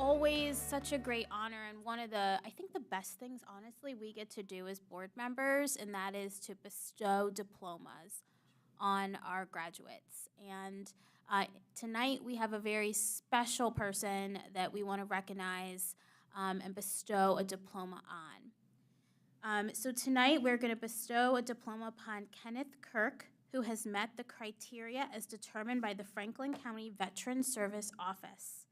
always such a great honor, and one of the, I think the best things, honestly, we get to do as board members, and that is to bestow diplomas on our graduates. And tonight we have a very special person that we want to recognize and bestow a diploma on. So tonight we're going to bestow a diploma upon Kenneth Kirk, who has met the criteria as determined by the Franklin County Veteran Service Office.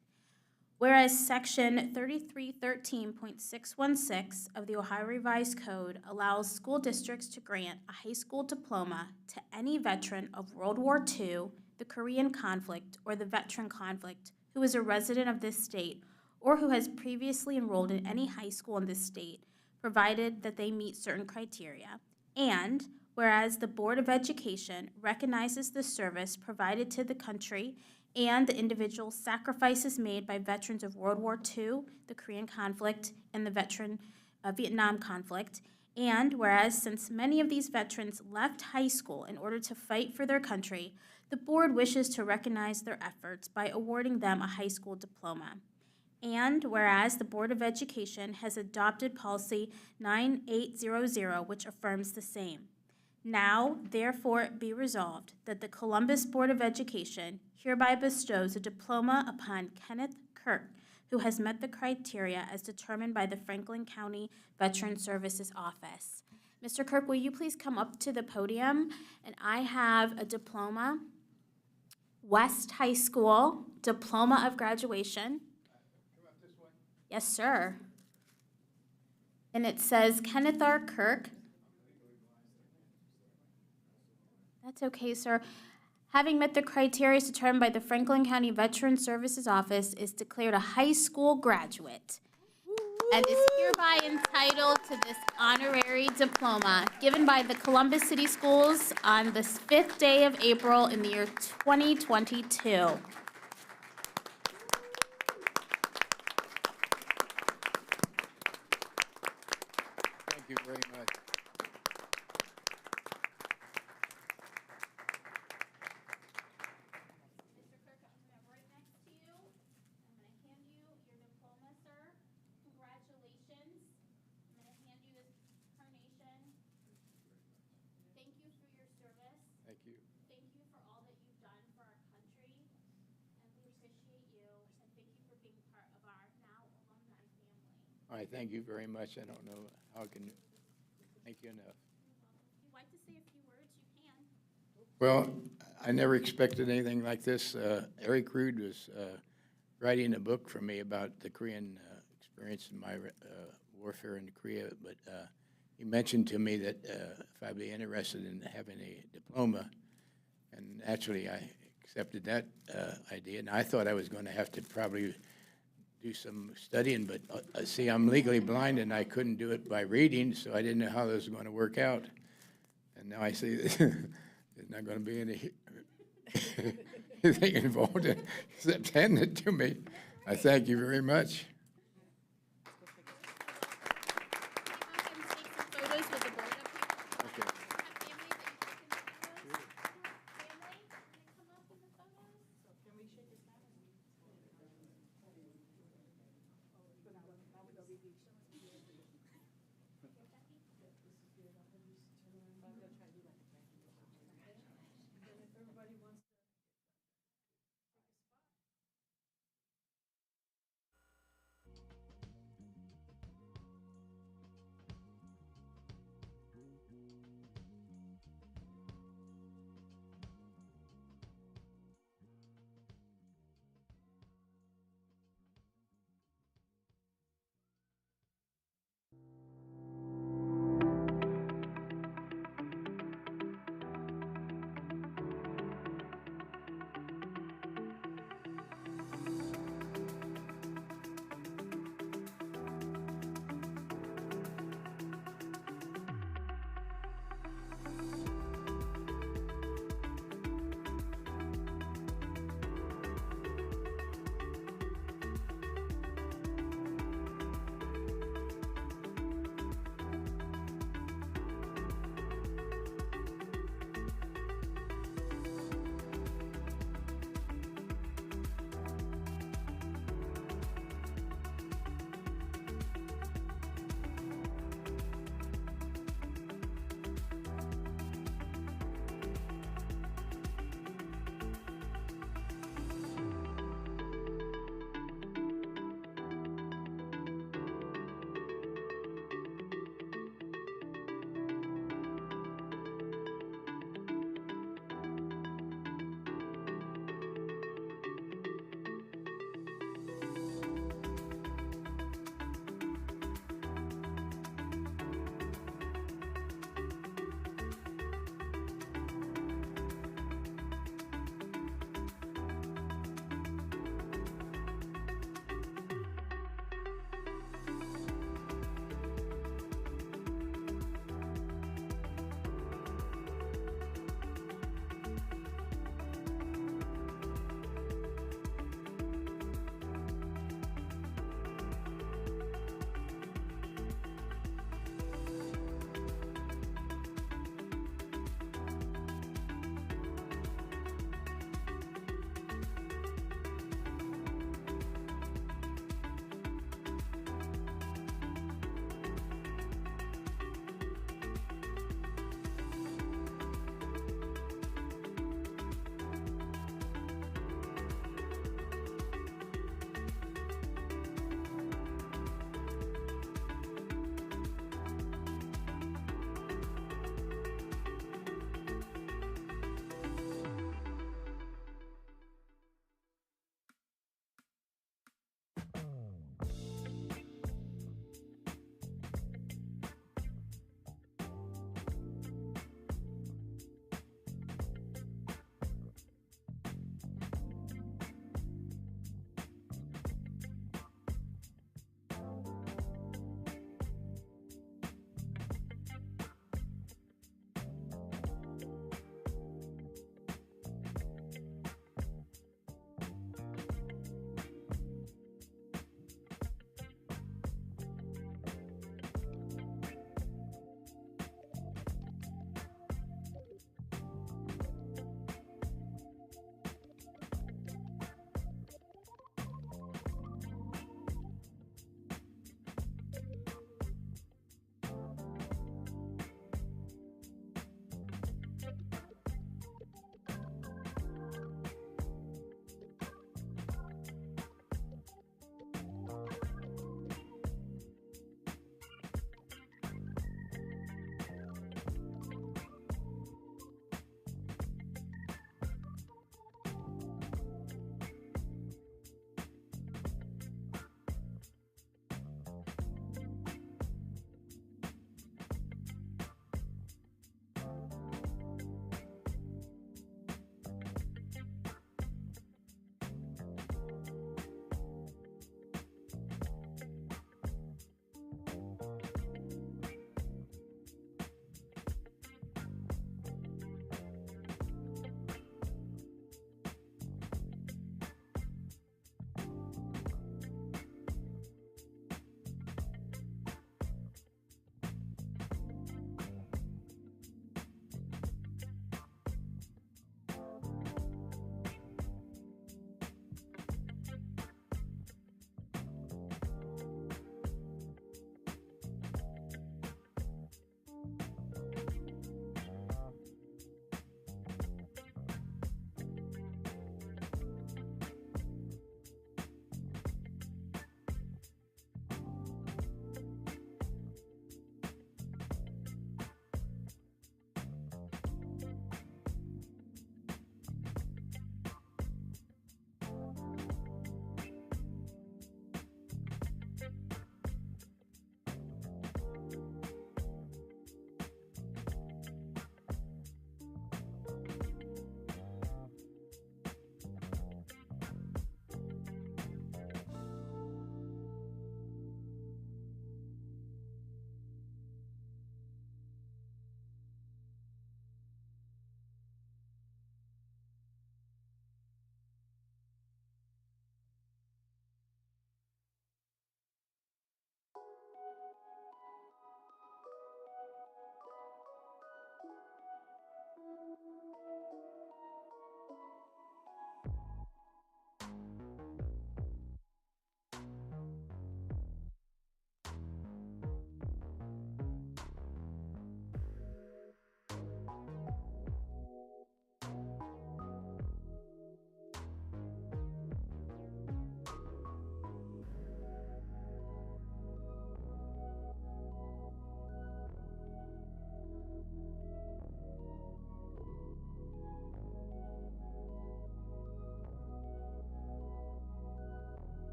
Whereas Section 3313.616 of the Ohio Revised Code allows school districts to grant a high school diploma to any veteran of World War II, the Korean conflict, or the veteran conflict who is a resident of this state or who has previously enrolled in any high school in this state, provided that they meet certain criteria. And whereas the Board of Education recognizes the service provided to the country and the individual sacrifices made by veterans of World War II, the Korean conflict, and the Vietnam conflict. And whereas since many of these veterans left high school in order to fight for their country, the board wishes to recognize their efforts by awarding them a high school diploma. And whereas the Board of Education has adopted policy 9800, which affirms the same. Now, therefore, be resolved that the Columbus Board of Education hereby bestows a diploma upon Kenneth Kirk, who has met the criteria as determined by the Franklin County Veteran Services Office. Mr. Kirk, will you please come up to the podium? And I have a diploma, West High School, Diploma of Graduation. Yes, sir. And it says Kenneth R. Kirk. That's okay, sir. Having met the criteria determined by the Franklin County Veteran Services Office, is declared a high school graduate and is hereby entitled to this honorary diploma given by the Columbus City Schools on the 5th day of April in the year 2022. Thank you very much. Mr. Kirk, I'm going to right next to you. I'm going to hand you your diploma, sir. Congratulations. I'm going to hand you this carnation. Thank you for your service. Thank you. Thank you for all that you've done for our country. And we appreciate you. And thank you for being part of our now alumni family. All right, thank you very much. I don't know how I can thank you enough. If you'd like to say a few words, you can. Well, I never expected anything like this. Eric Rude was writing a book for me about the Korean experience in my warfare in Korea, but he mentioned to me that if I'd be interested in having a diploma, and naturally I accepted that idea, and I thought I was going to have to probably do some studying, but see, I'm legally blind and I couldn't do it by reading, so I didn't know how this was going to work out. And now I see that there's not going to be anything involved except handing it to me. I thank you very much. Photos with the board up here. Okay. Have families that you've taken photos? Family, can they come up in the photos? Can we shake his hand? Everybody wants to.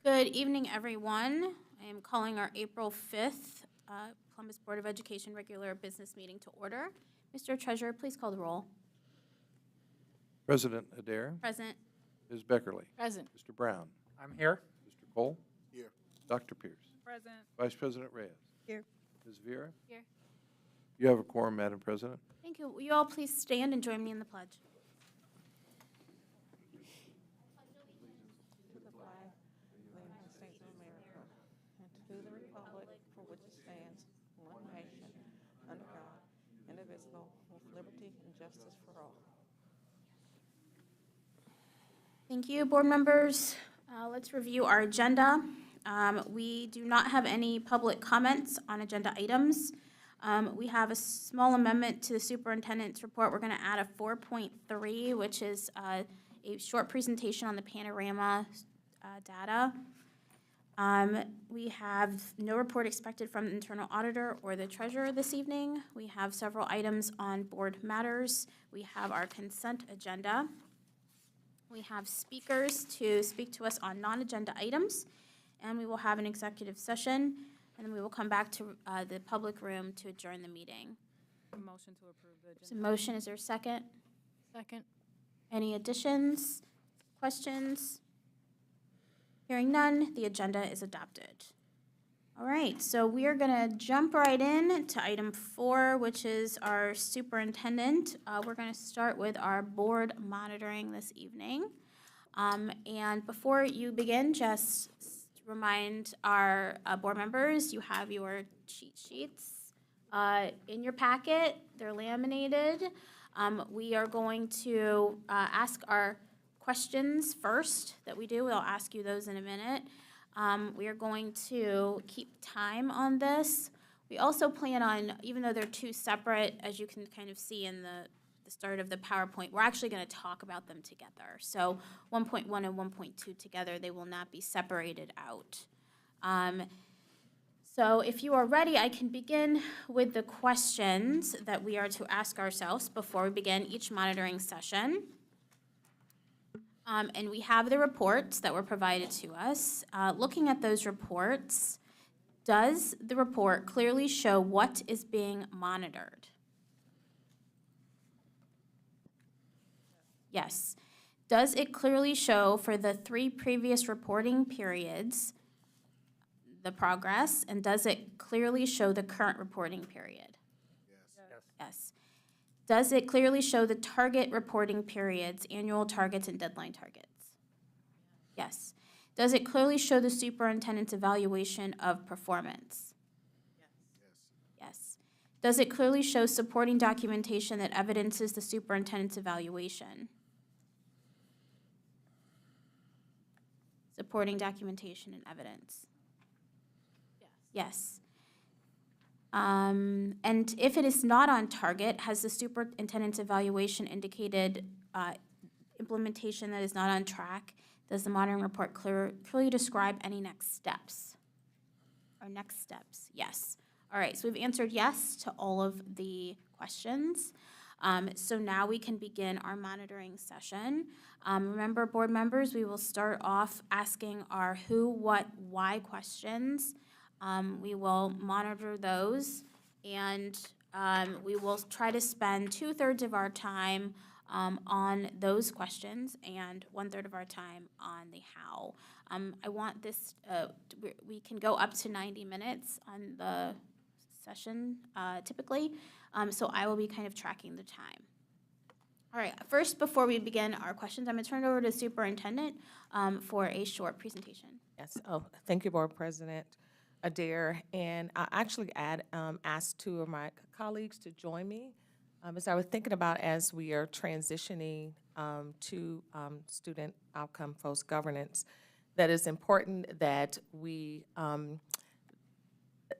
Good evening, everyone. I am calling our April 5th Columbus Board of Education regular business meeting to order. Mr. Treasurer, please call the roll. President Adair, Present. Ms. Beckerly, Present. Mr. Brown, I'm here. Mr. Cole, Here. Dr. Pierce, Present. Vice President Reyes. Here. Ms. Vera. Here. You have a quorum, Madam President. Thank you. Will you all please stand and join me in the pledge? To the flag of the United States of America, and to the republic for which it stands, one nation, under God, indivisible, with liberty and justice for all. Thank you, board members. Let's review our agenda. We do not have any public comments on agenda items. We have a small amendment to the superintendent's report. We're going to add a 4.3, which is a short presentation on the Panorama data. We have no report expected from the internal auditor or the treasurer this evening. We have several items on board matters. We have our consent agenda. We have speakers to speak to us on non-agenda items, and we will have an executive session, and then we will come back to the public room to adjourn the meeting. Motion to approve the So motion, is there a second? Second. Any additions, questions? Hearing none, the agenda is adopted. All right, so we are going to jump right in to item 4, which is our superintendent. We're going to start with our board monitoring this evening. And before you begin, just remind our board members, you have your cheat sheets in your packet. They're laminated. We are going to ask our questions first that we do. We'll ask you those in a minute. We are going to keep time on this. We also plan on, even though they're two separate, as you can kind of see in the start of the PowerPoint, we're actually going to talk about them together. So 1.1 and 1.2 together, they will not be separated out. So if you are ready, I can begin with the questions that we are to ask ourselves before we begin each monitoring session. And we have the reports that were provided to us. Looking at those reports, does the report clearly show what is being monitored? Yes. Does it clearly show for the 3 previous reporting periods the progress? And does it clearly show the current reporting period? Yes. Does it clearly show the target reporting periods, annual targets, and deadline targets? Yes. Does it clearly show the superintendent's evaluation of performance? Yes. Does it clearly show supporting documentation that evidences the superintendent's evaluation? Supporting documentation and evidence? Yes. And if it is not on target, has the superintendent's evaluation indicated implementation that is not on track? Does the monitoring report clearly describe any next steps? Or next steps? Yes. All right, so we've answered yes to all of the questions. So now we can begin our monitoring session. Remember, board members, we will start off asking our who, what, why questions. We will monitor those, and we will try to spend 2/3 of our time on those questions and 1/3 of our time on the how. I want this, we can go up to 90 minutes on the session typically, so I will be kind of tracking the time. All right, first, before we begin our questions, I'm going to turn it over to the superintendent for a short presentation. Yes, thank you, Board President Adair. And I actually asked 2 of my colleagues to join me. As I was thinking about as we are transitioning to student outcome focused governance, that it's important that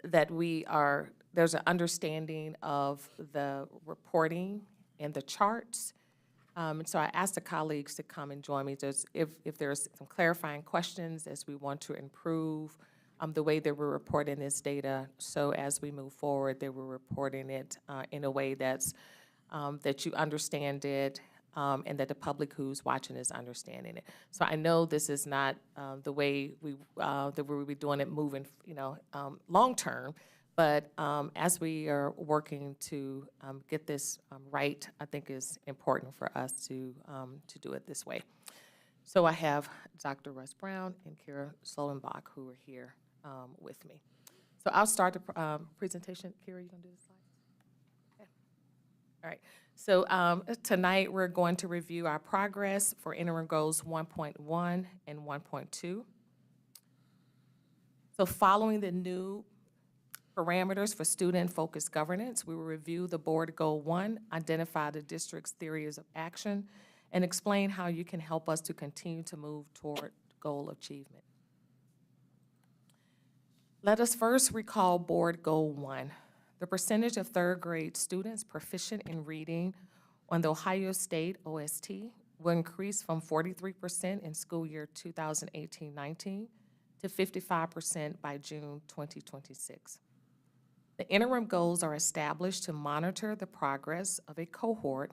there's an understanding of the reporting and the charts. And so I asked the colleagues to come and join me. Just if there's some clarifying questions as we want to improve the way that we're reporting this data, so as we move forward, that we're reporting it in a way that's that you understand it, and that the public who's watching is understanding it. So I know this is not the way that we'll be doing it moving, long-term, but as we are working to get this right, I think is important for us to do it this way. So I have Dr. Russ Brown and Kara Solenbach who are here with me. So I'll start the presentation. Kara, you gonna do the slides? Okay. All right. So tonight we're going to review our progress for interim goals 1.1 and 1.2. So following the new parameters for student-focused governance, we will review the board goal 1, identify the district's theories of action, and explain how you can help us to continue to move toward goal achievement. Let us first recall board goal 1. The percentage of third grade students proficient in reading on the Ohio State OST will increase from 43% in school year 2018-19 to 55% by June 2026. The interim goals are established to monitor the progress of a cohort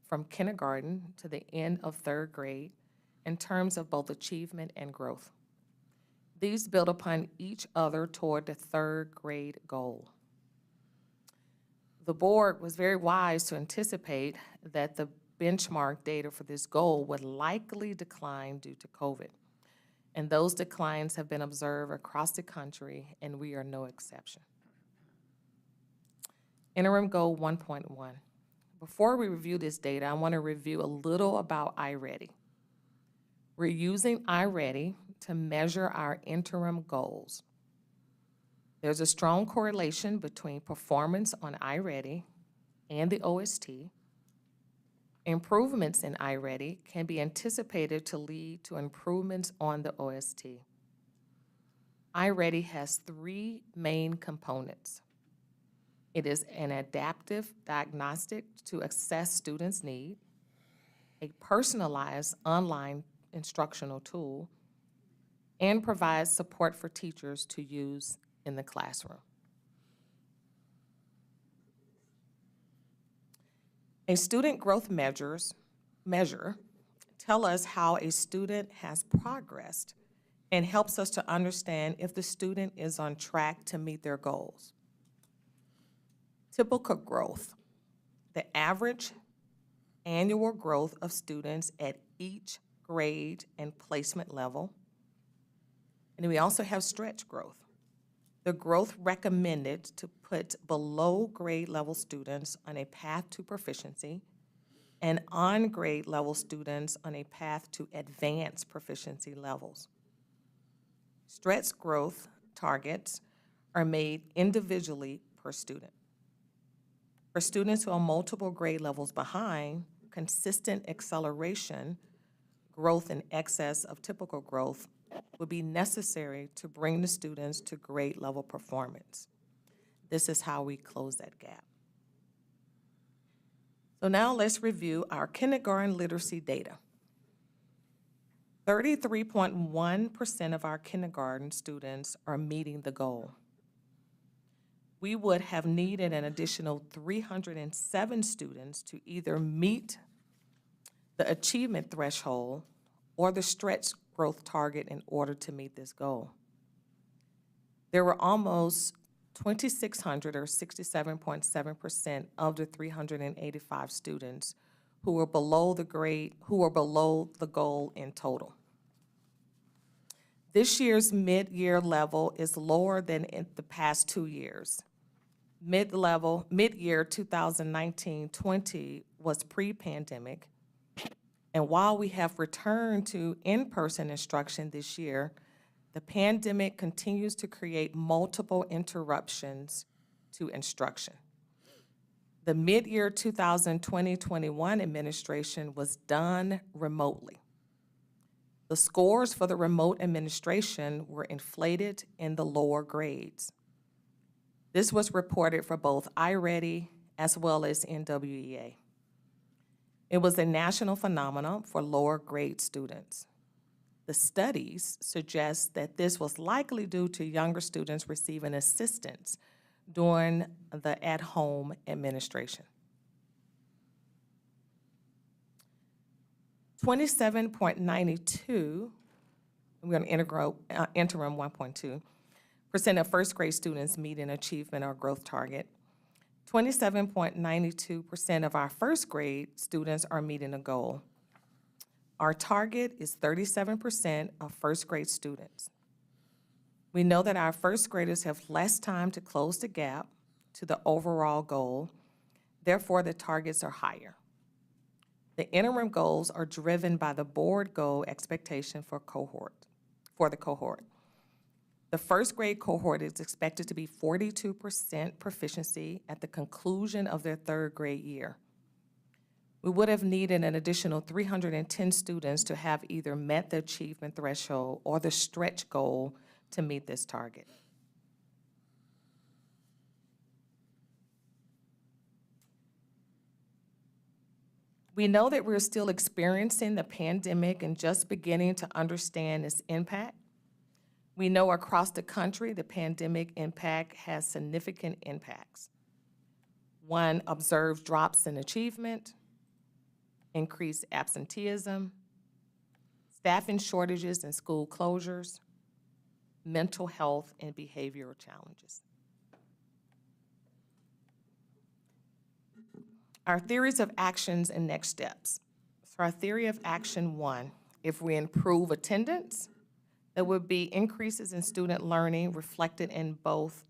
from kindergarten to the end of third grade in terms of both achievement and growth. These build upon each other toward the third grade goal. The board was very wise to anticipate that the benchmark data for this goal would likely decline due to COVID. And those declines have been observed across the country, and we are no exception. Interim goal 1.1. Before we review this data, I want to review a little about iReady. We're using iReady to measure our interim goals. There's a strong correlation between performance on iReady and the OST. Improvements in iReady can be anticipated to lead to improvements on the OST. iReady has 3 main components. It is an adaptive diagnostic to assess students' need, a personalized online instructional tool, and provides support for teachers to use in the classroom. A student growth measure tell us how a student has progressed and helps us to understand if the student is on track to meet their goals. Typical growth, the average annual growth of students at each grade and placement level. And we also have stretch growth, the growth recommended to put below grade level students on a path to proficiency and on grade level students on a path to advanced proficiency levels. Stretch growth targets are made individually per student. For students who are multiple grade levels behind, consistent acceleration, growth in excess of typical growth, would be necessary to bring the students to grade level performance. This is how we close that gap. So now let's review our kindergarten literacy data. 33.1% of our kindergarten students are meeting the goal. We would have needed an additional 307 students to either meet the achievement threshold or the stretch growth target in order to meet this goal. There were almost 2,600 or 67.7% of the 385 students who were below the goal in total. This year's mid-year level is lower than in the past 2 years. Mid-year 2019-20 was pre-pandemic, and while we have returned to in-person instruction this year, the pandemic continues to create multiple interruptions to instruction. The mid-year 2020-21 administration was done remotely. The scores for the remote administration were inflated in the lower grades. This was reported for both iReady as well as NWEA. It was a national phenomenon for lower grade students. The studies suggest that this was likely due to younger students receiving assistance during the at-home administration. 27.92, we're on interim 1.2% of first grade students meet an achievement or growth target. 27.92% of our first grade students are meeting a goal. Our target is 37% of first grade students. We know that our first graders have less time to close the gap to the overall goal, therefore the targets are higher. The interim goals are driven by the board goal expectation for the cohort. The first grade cohort is expected to be 42% proficiency at the conclusion of their third grade year. We would have needed an additional 310 students to have either met the achievement threshold or the stretch goal to meet this target. We know that we're still experiencing the pandemic and just beginning to understand its impact. We know across the country the pandemic impact has significant impacts. One, observed drops in achievement, increased absenteeism, staffing shortages and school closures, mental health and behavioral challenges. Our theories of actions and next steps. So our theory of action 1, if we improve attendance, there would be increases in student learning reflected in both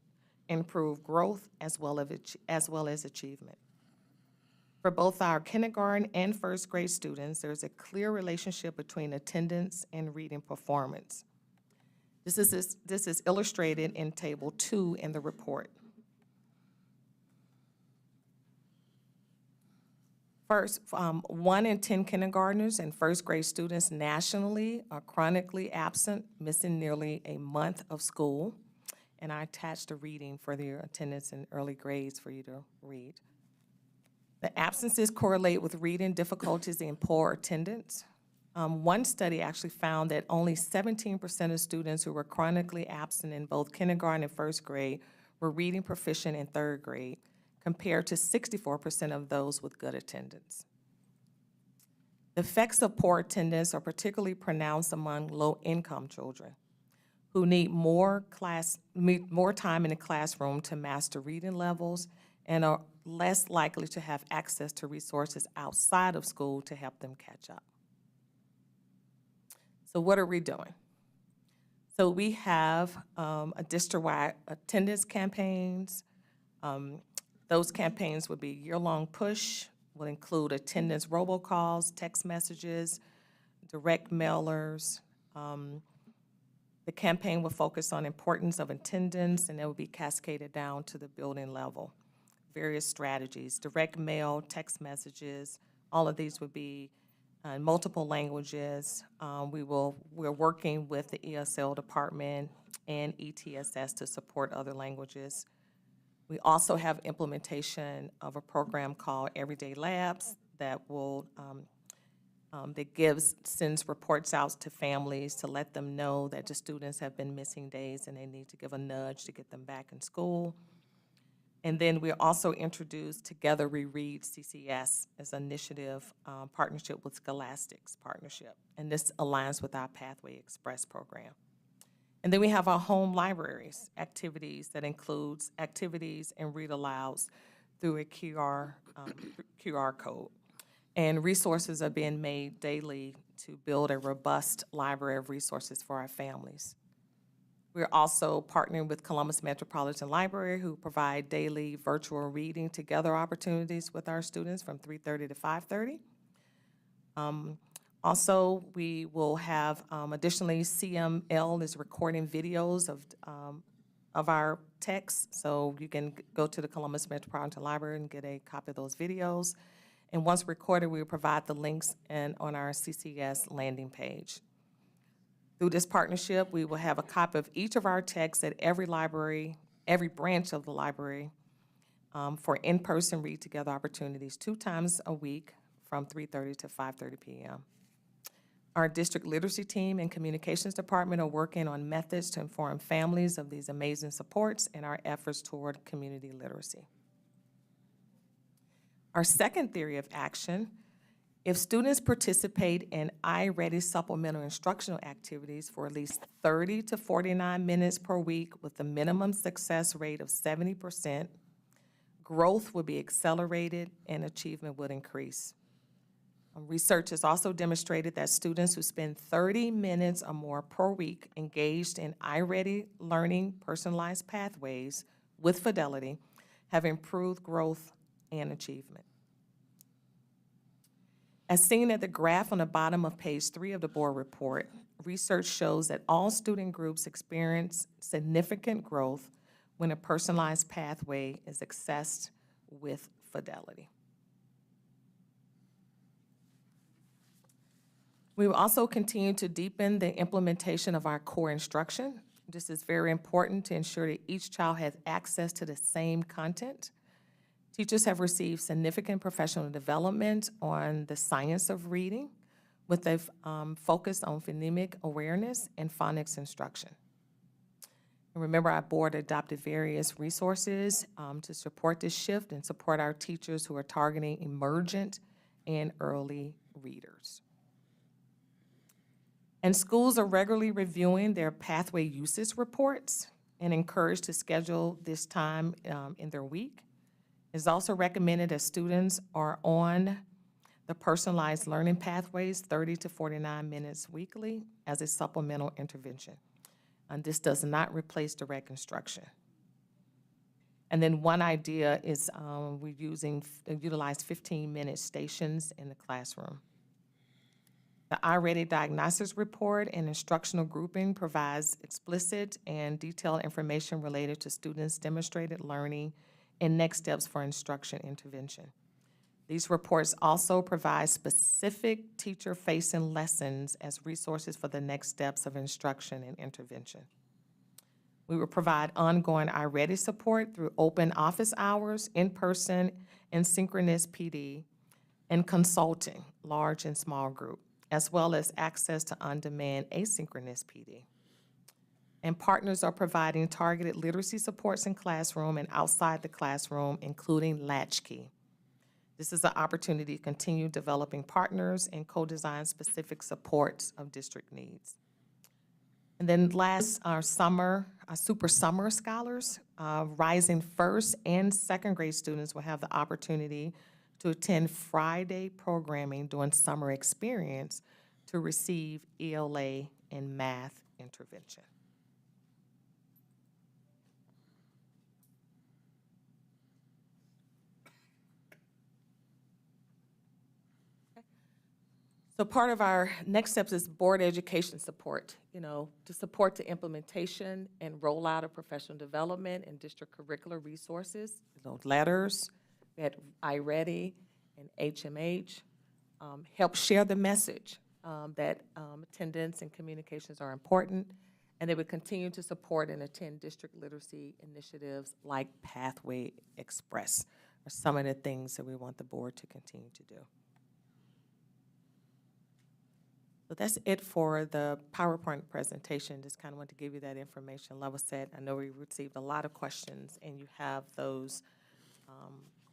improved growth as well as achievement. For both our kindergarten and first grade students, there's a clear relationship between attendance and reading performance. This is illustrated in Table 2 in the report. First, 1 in 10 kindergartners and first grade students nationally are chronically absent, missing nearly a month of school. And I attached a reading for their attendance in early grades for you to read. The absences correlate with reading difficulties and poor attendance. One study actually found that only 17% of students who were chronically absent in both kindergarten and first grade were reading proficient in third grade, compared to 64% of those with good attendance. The effects of poor attendance are particularly pronounced among low-income children who need more time in the classroom to master reading levels and are less likely to have access to resources outside of school to help them catch up. So what are we doing? So we have a district-wide attendance campaigns. Those campaigns would be year-long push, will include attendance robocalls, text messages, direct mailers. The campaign will focus on importance of attendance, and it will be cascaded down to the building level. Various strategies, direct mail, text messages, all of these would be in multiple languages. We're working with the ESL department and ETSS to support other languages. We also have implementation of a program called Everyday Labs that will sends reports out to families to let them know that the students have been missing days and they need to give a nudge to get them back in school. And then we also introduced Together We Read CCS as an initiative, partnership with Scholastic's partnership. And this aligns with our Pathway Express program. And then we have our home libraries activities that includes activities and read alouds through a QR code. And resources are being made daily to build a robust library of resources for our families. We're also partnering with Columbus Metropolitan Library, who provide daily virtual reading together opportunities with our students from 3:30 to 5:30. Also, we will have, additionally, CML is recording videos of our texts, so you can go to the Columbus Metropolitan Library and get a copy of those videos. And once recorded, we will provide the links on our CCS landing page. Through this partnership, we will have a copy of each of our texts at every library, every branch of the library, for in-person read-together opportunities 2 times a week from 3:30 to 5:30 p.m. Our district literacy team and communications department are working on methods to inform families of these amazing supports and our efforts toward community literacy. Our second theory of action If students participate in iReady supplemental instructional activities for at least 30 to 49 minutes per week with a minimum success rate of 70%, growth would be accelerated and achievement would increase. Research has also demonstrated that students who spend 30 minutes or more per week engaged in iReady learning personalized pathways with fidelity have improved growth and achievement. As seen at the graph on the bottom of page 3 of the board report, research shows that all student groups experience significant growth when a personalized pathway is accessed with fidelity. We will also continue to deepen the implementation of our core instruction. This is very important to ensure that each child has access to the same content. Teachers have received significant professional development on the science of reading with a focus on phonemic awareness and phonics instruction. And remember, our board adopted various resources to support this shift and support our teachers who are targeting emergent and early readers. And schools are regularly reviewing their pathway usage reports and encouraged to schedule this time in their week. It's also recommended that students are on the personalized learning pathways 30 to 49 minutes weekly as a supplemental intervention. And this does not replace direct instruction. And then one idea is we utilize 15-minute stations in the classroom. The iReady Diagnostics Report and instructional grouping provides explicit and detailed information related to students' demonstrated learning and next steps for instruction intervention. These reports also provide specific teacher-facing lessons as resources for the next steps of instruction and intervention. We will provide ongoing iReady support through open office hours, in-person and synchronous PD, and consulting, large and small group, as well as access to on-demand asynchronous PD. And partners are providing targeted literacy supports in classroom and outside the classroom, including Latchkey. This is an opportunity to continue developing partners and co-design specific supports of district needs. And then last, our Super Summer Scholars, rising first and second grade students will have the opportunity to attend Friday programming during summer experience to receive ELA and math intervention. So part of our next steps is board education support, to support the implementation and rollout of professional development and district curricular resources, letters, we had iReady and HMH, help share the message that attendance and communications are important, and they would continue to support and attend district literacy initiatives like Pathway Express are some of the things that we want the board to continue to do. So that's it for the PowerPoint presentation. Just kind of want to give you that information level set. I know we received a lot of questions, and you have those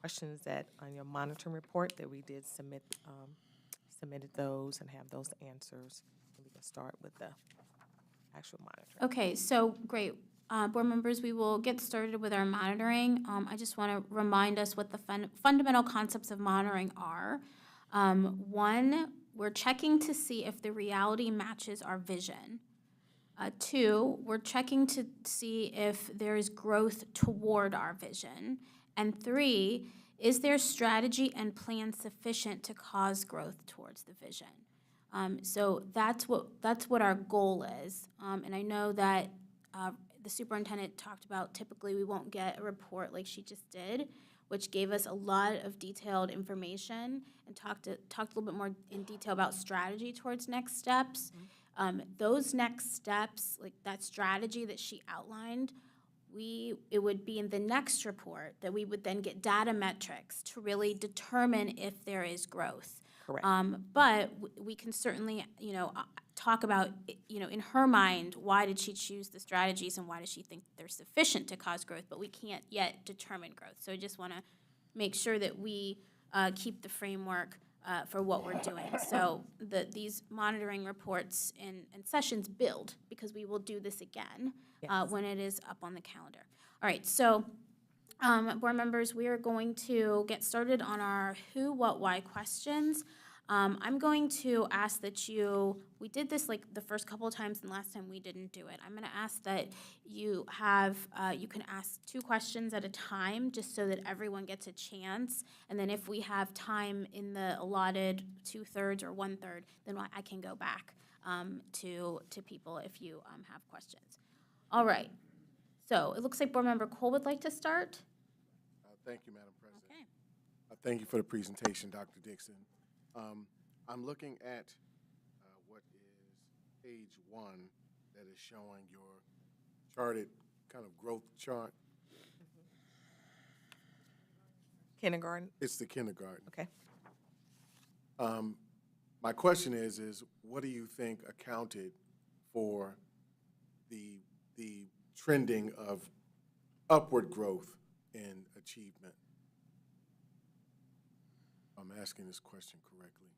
questions that on your monitoring report that we did submitted those and have those answers. We can start with the actual monitoring. Okay, so great. Board members, we will get started with our monitoring. I just want to remind us what the fundamental concepts of monitoring are. One, we're checking to see if the reality matches our vision. Two, we're checking to see if there is growth toward our vision. And three, is their strategy and plan sufficient to cause growth towards the vision? So that's what our goal is. And I know that the superintendent talked about typically we won't get a report like she just did, which gave us a lot of detailed information and talked a little bit more in detail about strategy towards next steps. Those next steps, like that strategy that she outlined, it would be in the next report that we would then get data metrics to really determine if there is growth. Correct. But we can certainly, talk about, in her mind, why did she choose the strategies and why does she think they're sufficient to cause growth, but we can't yet determine growth. So I just want to make sure that we keep the framework for what we're doing. So these monitoring reports and sessions build, because we will do this again when it is up on the calendar. All right, so board members, we are going to get started on our who, what, why questions. I'm going to ask that we did this like the first couple of times, and last time we didn't do it. I'm going to ask that you can ask 2 questions at a time, just so that everyone gets a chance. And then if we have time in the allotted 2/3 or 1/3, then I can go back to people if you have questions. All right. So it looks like Board Member Cole would like to start. Thank you, Madam President. Okay. Thank you for the presentation, Dr. Dixon. I'm looking at what is page 1 that is showing your charted kind of growth chart. Kindergarten, It's the kindergarten. okay. My question is what do you think accounted for the trending of upward growth in achievement? I'm asking this question correctly.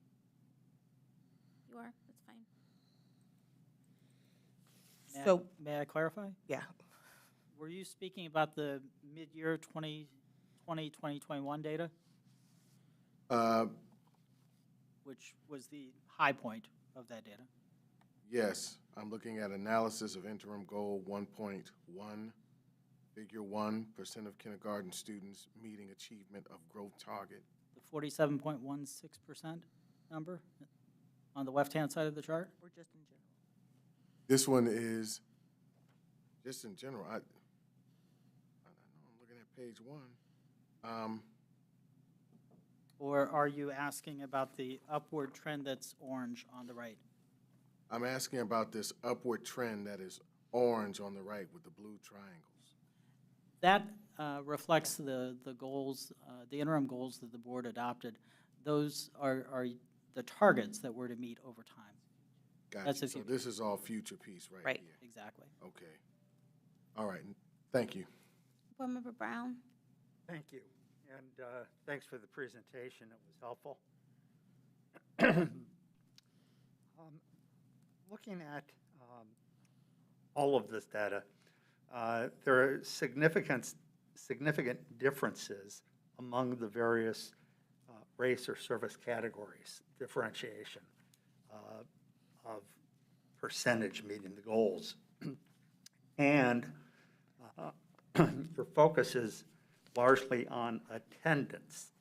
You are? That's fine. So, May I clarify? yeah, Were you speaking about the mid-year 2020-2021 data, which was the high point of that data? Yes, I'm looking at analysis of interim goal 1.1, figure 1% of kindergarten students meeting achievement of growth target. The 47.16% number on the left-hand side of the chart? or just in general? This one is just in general. I know I'm looking at page 1. Or are you asking about the upward trend that's orange on the right? I'm asking about this upward trend that is orange on the right with the blue triangles. That reflects the goals, the interim goals that the board adopted. Those are the targets that we're to meet over time. That's Gotcha. the So future. this is all future piece right Right. here. Exactly. Okay. All right. Thank you. Board Member Brown? Thank you, and thanks for the presentation. It was helpful. Looking at all of this data, there are significant differences among the various race or service categories, differentiation of percentage meeting the goals. And your focus is largely on attendance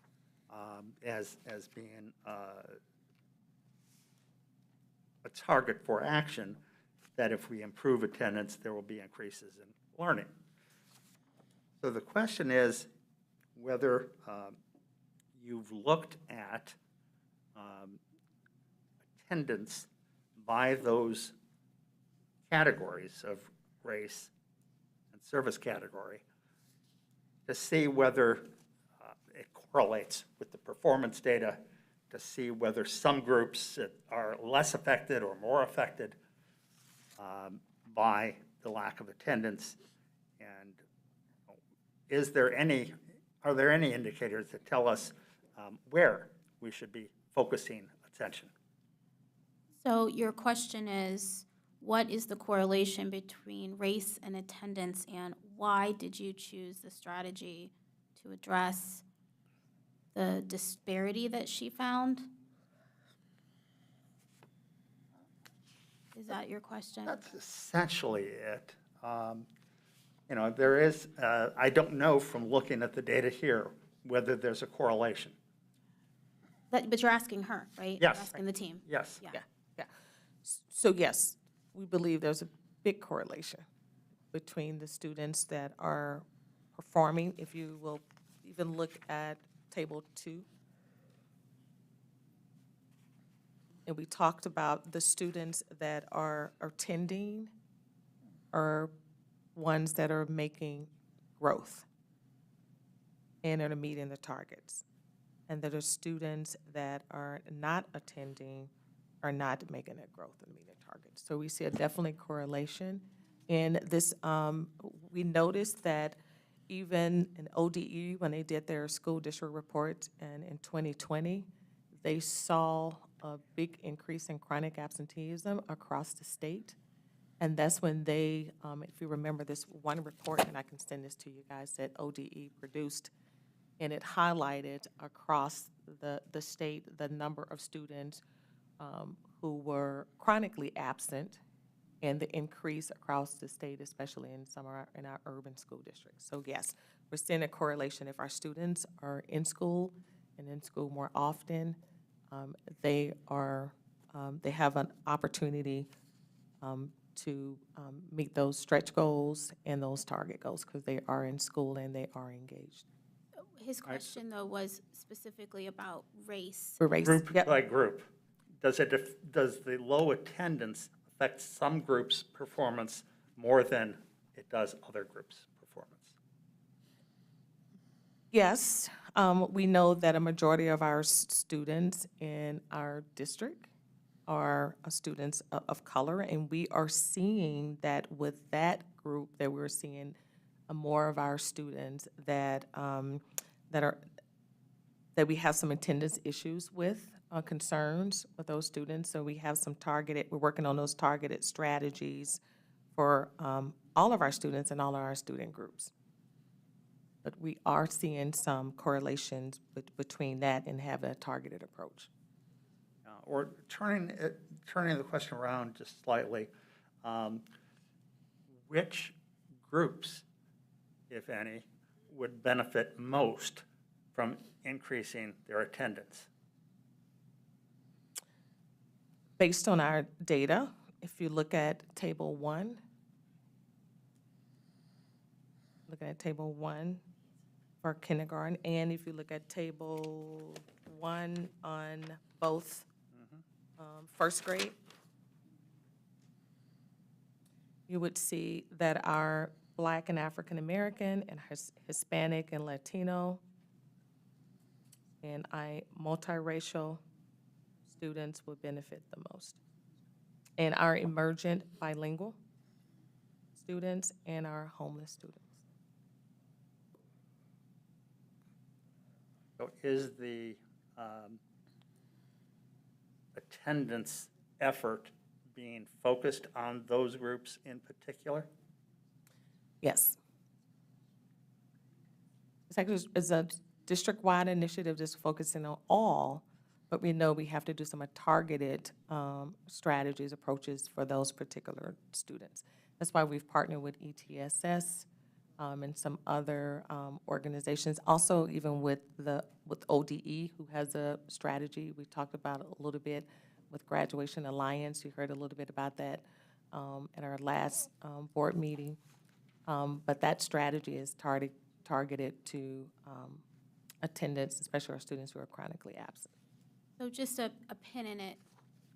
as being a target for action, that if we improve attendance, there will be increases in learning. So the question is whether you've looked at attendance by those categories of race and service category to see whether it correlates with the performance data, to see whether some groups are less affected or more affected by the lack of attendance. And are there any indicators that tell us where we should be focusing attention? So your question is, what is the correlation between race and attendance, and why did you choose the strategy to address the disparity that she found? Is that your question? That's essentially it. There is, I don't know from looking at the data here whether there's a correlation. But you're asking her, right? Yes. You're asking the team? Yes. Yeah. Yeah. So yes, we believe there's a big correlation between the students that are performing. If you will even look at table 2. And we talked about the students that are attending are ones that are making growth and are meeting the targets. And that are students that are not attending are not making that growth and meeting targets. So we see a definitely correlation. In this, we noticed that even in ODE, when they did their school district report and in 2020, they saw a big increase in chronic absenteeism across the state. And that's when they, if you remember this one report, and I can send this to you guys, that ODE produced, and it highlighted across the state the number of students who were chronically absent and the increase across the state, especially in some of our urban school districts. So yes, we're seeing a correlation. If our students are in school and in school more often, they have an opportunity to meet those stretch goals and those target goals because they are in school and they are engaged. His question, though, was specifically about race. For race, Group yep. by group. Does the low attendance affect some groups' performance more than it does other groups' performance? Yes, we know that a majority of our students in our district are students of color, and we are seeing that with that group, that we're seeing more of our students that that we have some attendance issues with, concerns with those students. So we have we're working on those targeted strategies for all of our students and all of our student groups. But we are seeing some correlations between that and having a targeted approach. Or turning the question around just slightly, which groups, if any, would benefit most from increasing their attendance? Based on our data, if you look at Table 1, looking at Table 1 for kindergarten, and if you look at Table 1 on both first grade, you would see that our Black and African American and Hispanic and Latino and multiracial students would benefit the most. And our emergent bilingual students and our homeless students. So is the attendance effort being focused on those groups in particular? Yes. It's a district-wide initiative that's focusing on all, but we know we have to do some targeted strategies, approaches for those particular students. That's why we've partnered with ETSS and some other organizations. Also, even with ODE, who has a strategy. We talked about it a little bit with Graduation Alliance. You heard a little bit about that at our last board meeting. But that strategy is targeted to attendance, especially our students who are chronically absent. So just a pin in it,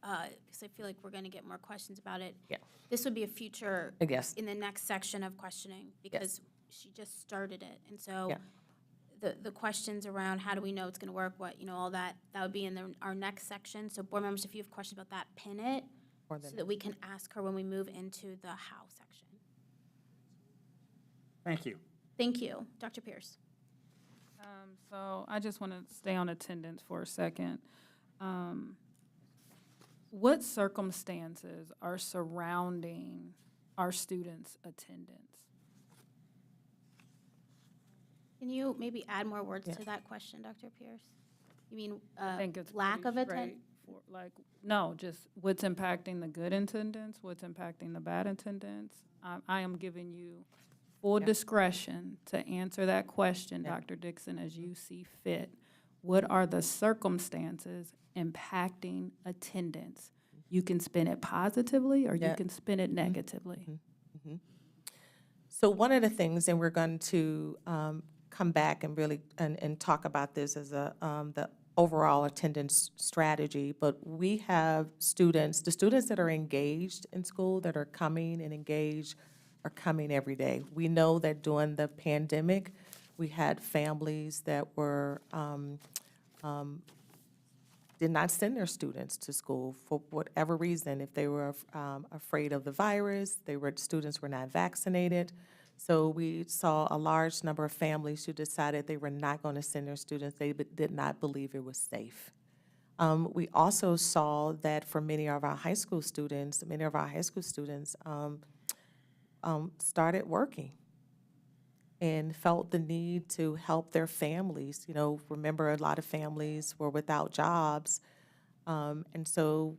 because I feel like we're going to get more questions about it. Yeah. This would be a future, Yes. in the next section of questioning, because she just started it. And so Yeah. the questions around how do we know it's going to work, all that would be in our next section. So board members, if you have questions about that, pin it Or the so that we can ask her when we move into the how section. Thank you. Thank you. Dr. Pierce. So I just want to stay on attendance for a second. What circumstances are surrounding our students' attendance? Can you maybe add more words Yeah. to that question, Dr. Pierce? You mean I think it's lack pretty of attendance? no, just what's impacting the good attendance, what's impacting the bad attendance. I am giving you full discretion to answer that question, Dr. Dixon, as you see fit. What are the circumstances impacting attendance? You can spin it positively or you can spin it negatively. So one of the things, and we're going to come back and really and talk about this as the overall attendance strategy, but we have students, the students that are engaged in school, that are coming and engaged, are coming every day. We know that during the pandemic, we had families that were did not send their students to school for whatever reason. If they were afraid of the virus, students were not vaccinated. So we saw a large number of families who decided they were not going to send their students. They did not believe it was safe. We also saw that for many of our high school students, started working and felt the need to help their families. You know, remember, a lot of families were without jobs, and so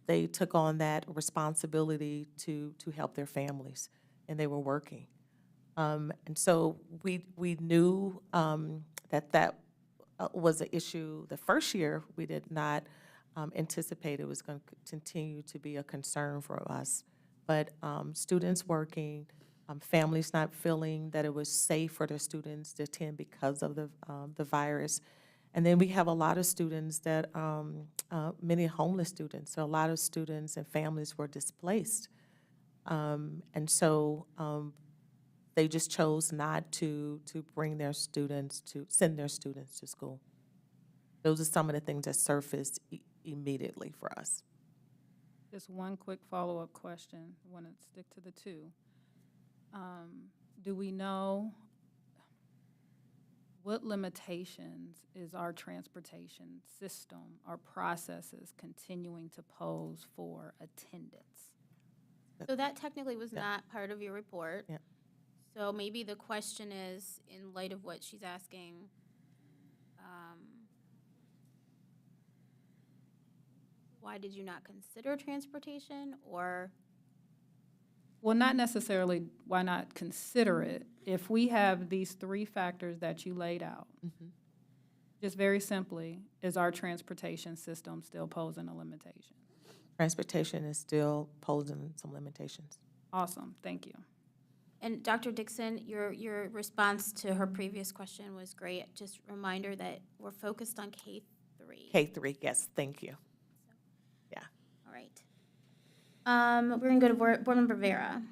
they took on that responsibility to help their families, and they were working. And so we knew that was an issue. The first year, we did not anticipate it was going to continue to be a concern for us. But students working, families not feeling that it was safe for their students to attend because of the virus. And then we have a lot of students that, many homeless students, so a lot of students and families were displaced. And so they just chose not to send their students to school. Those are some of the things that surfaced immediately for us. Just one quick follow-up question. I want to stick to the two. Do we know what limitations is our transportation system, our processes continuing to pose for attendance? So that technically was Yeah. not part of your report. Yeah. So maybe the question is, in light of what she's asking, why did you not consider transportation, or? Well, not necessarily why not consider it. If we have these three factors that you laid out, just very simply, is our transportation system still posing a limitation? Transportation is still posing some limitations. Awesome, thank you. And Dr. Dixon, your response to her previous question was great. Just reminder that we're focused on K-3. K-3, yes, thank you. Yeah. All right. We're gonna go to Board Member Vera.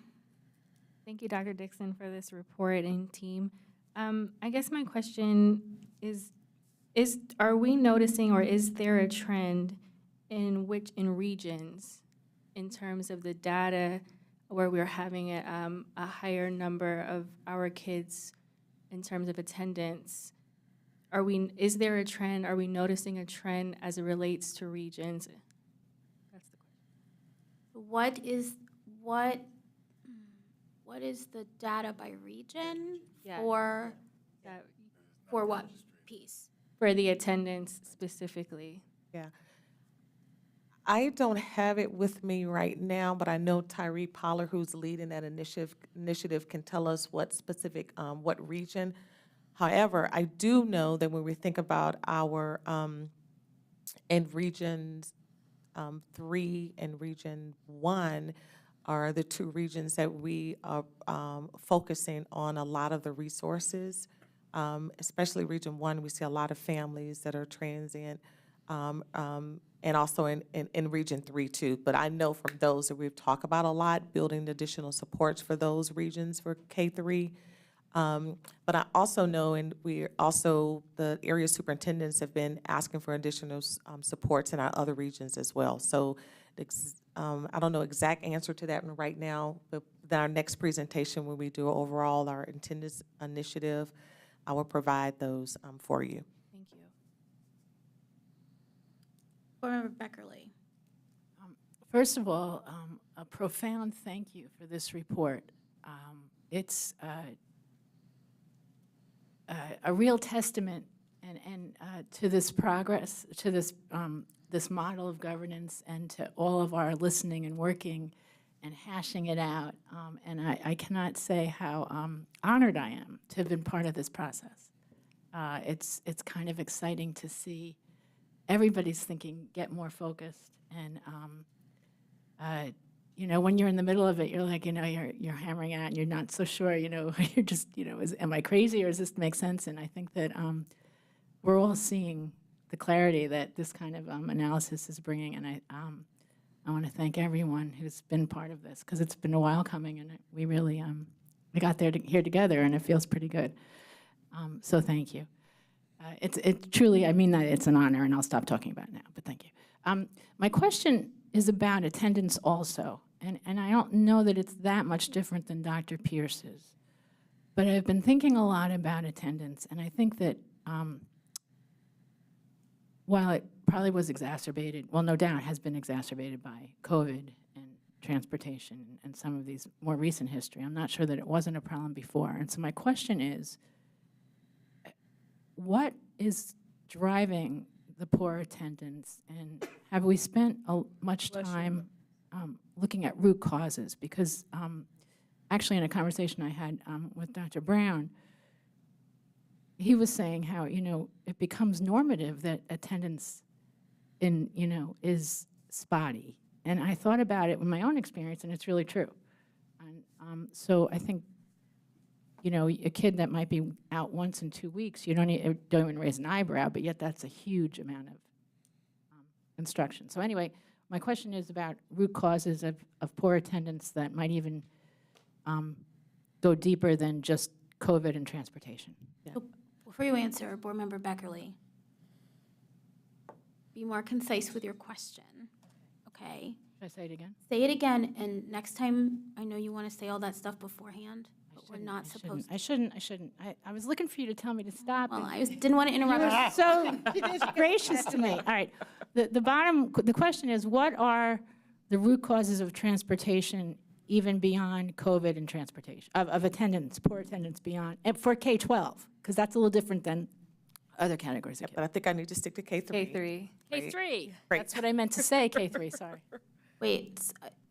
Thank you, Dr. Dixon, for this report and team. I guess my question is, are we noticing, or is there a trend in regions in terms of the data where we're having a higher number of our kids in terms of attendance? Is there a trend? Are we noticing a trend as it relates to regions? That's the question. What is the data by region Yeah. for That- what piece? For the attendance specifically. Yeah. I don't have it with me right now, but I know Tyree Pollard, who's leading that initiative, can tell us what specific, what region. However, I do know that when we think about our, in regions 3 and region 1 are the two regions that we are focusing on a lot of the resources. Especially region 1, we see a lot of families that are transient, and also in region 3 too. But I know from those that we've talked about a lot, building additional supports for those regions for K-3. But I also know, and the area superintendents have been asking for additional supports in our other regions as well. So I don't know exact answer to that one right now, but then our next presentation, when we do overall our attendance initiative, I will provide those for you. Thank you. Board Member Beckerly. First of all, a profound thank you for this report. It's a real testament to this progress, to this model of governance, and to all of our listening and working and hashing it out. And I cannot say how honored I am to have been part of this process. It's kind of exciting to see everybody's thinking get more focused. And you know, when you're in the middle of it, you're like, you know, you're hammering out and you're not so sure, you know, you're just, you know, am I crazy, or does this make sense? And I think that we're all seeing the clarity that this kind of analysis is bringing. And I want to thank everyone who's been part of this, because it's been a while coming, and we really, we got here together, and it feels pretty good. So thank you. It truly, I mean that it's an honor, and I'll stop talking about it now, but thank you. My question is about attendance also, and I don't know that it's that much different than Dr. Pierce's, but I've been thinking a lot about attendance, and I think that while it probably was exacerbated, well, no doubt has been exacerbated by COVID and transportation and some of these more recent history. I'm not sure that it wasn't a problem before. And so my question is, what is driving the poor attendance? And have we spent much time looking at root causes? Because actually in a conversation I had with Dr. Brown, he was saying how, it becomes normative that attendance is spotty. And I thought about it with my own experience, and it's really true. And so I think, a kid that might be out once in 2 weeks, you don't even raise an eyebrow, but yet that's a huge amount of instruction. So anyway, my question is about root causes of poor attendance that might even go deeper than just COVID and transportation. Yeah. So before you answer, Board Member Beckerly, be more concise with your question, okay? Should I say it again? Say it again, and next time, I know you want to say all that stuff beforehand, but we're not supposed to. I shouldn't. I was looking for you to tell me to stop. Well, and I didn't want to interrupt. you're so gracious to me. All right. The question is, what are the root causes of transportation even beyond COVID and transportation, of attendance, poor attendance beyond, and for K-12, because that's a little different than other categories of But I think I need to stick to K-3. K3. K-3. Great. That's what I meant to say, K-3, sorry. Wait,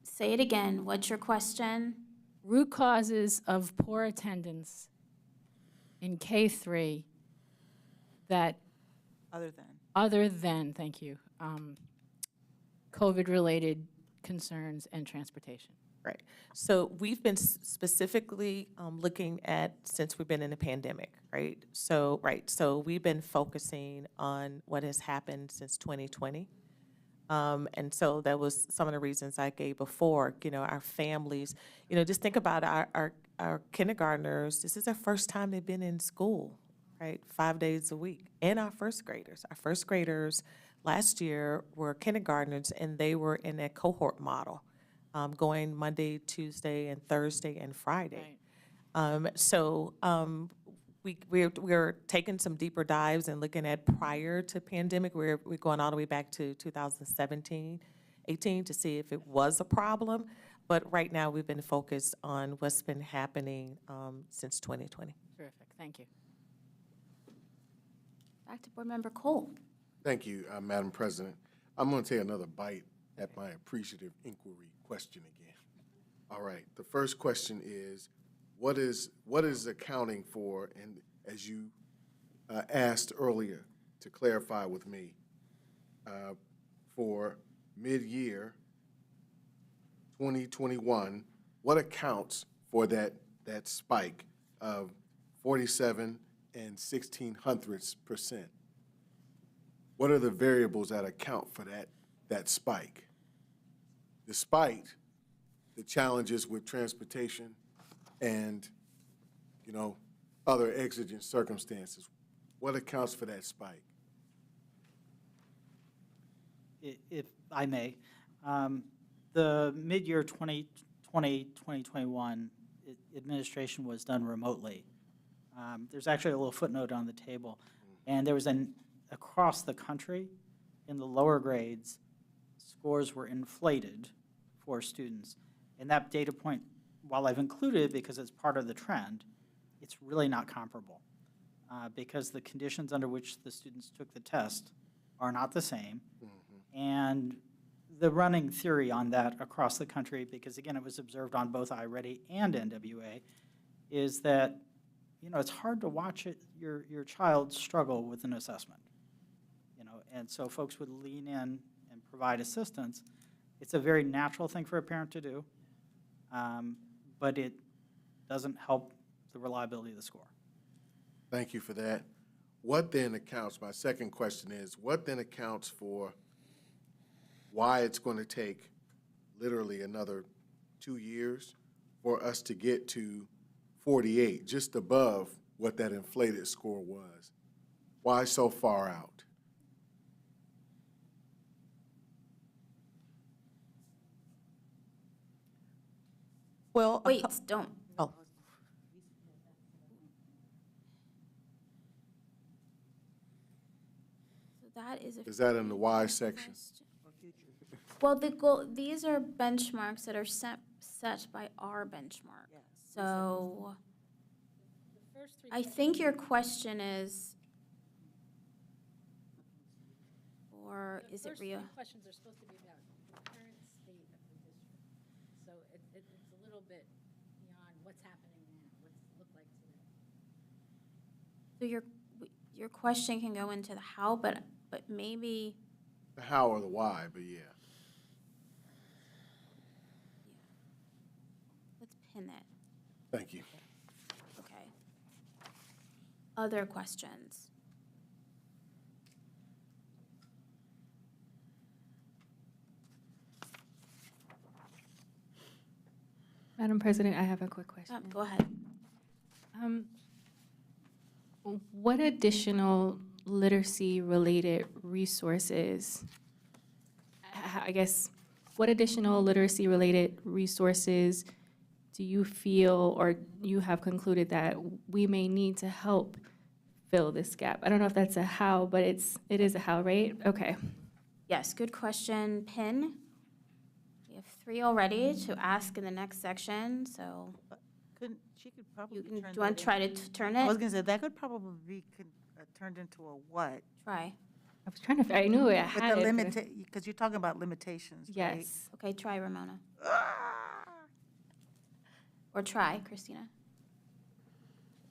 say it again. What's your question? Root causes of poor attendance in K-3 that, other than, thank you, COVID-related concerns and transportation. Right. So we've been specifically looking at, since we've been in the pandemic, right? So we've been focusing on what has happened since 2020. And so that was some of the reasons I gave before, our families, just think about our kindergartners. This is their first time they've been in school, right? 5 days a week. And our first graders. Our first graders last year were kindergartners, and they were in a cohort model. Going Monday, Tuesday, and Thursday, and Friday. Right. We're taking some deeper dives and looking at prior to pandemic. We're going all the way back to 2017, 18 to see if it was a problem. But right now, we've been focused on what's been happening since 2020. Terrific, thank you. Back to Board Member Cole. Thank you, Madam President. I'm going to take another bite at my appreciative inquiry question again. All right, the first question is, what is accounting for, and as you asked earlier to clarify with me, for mid-year 2021, what accounts for that spike of 47 and 1600%? What are the variables that account for that spike? Despite the challenges with transportation and, other exigent circumstances, what accounts for that spike? If I may, the mid-year 2020, 2021 administration was done remotely. There's actually a little footnote on the table. And there was across the country, in the lower grades, scores were inflated for students. And that data point, while I've included it because it's part of the trend, it's really not comparable because the conditions under which the students took the test are not the same. Mm-hmm. And the running theory on that across the country, because again, it was observed on both iReady and NWA, is that, it's hard to watch your child struggle with an assessment. And so folks would lean in and provide assistance. It's a very natural thing for a parent to do, but it doesn't help the reliability of the score. Thank you for that. What then accounts, my second question is, what then accounts for why it's going to take literally another 2 years for us to get to 48, just above what that inflated score was? Why so far out? Well, Wait, don't. Oh. So that That is a. Is that in the Y section? Well, the goal, these are benchmarks that are set by our benchmark. So I think your question is, or is it real? questions are supposed to be about the current state of the district. So it's a little bit beyond what's happening now, what's it look like today. So your question can go into the how, but maybe, The how or the why, but yeah. let's pin that. Thank you. Okay. Other questions? Madam President, I have a quick question. Go ahead. What additional literacy-related resources, I guess, what additional literacy-related resources do you feel or you have concluded that we may need to help fill this gap? I don't know if that's a how, but it is a how, right? Okay. Yes, good question. Pin. We have 3 already to ask in the next section, so She could probably do turn you want that to try to turn I was it? gonna say, that could probably be turned into a what? Try. I was trying to, I knew I With had the it. but- because you're talking about limitations, right? Yes. Okay, try, Ramona. Or try, Christina.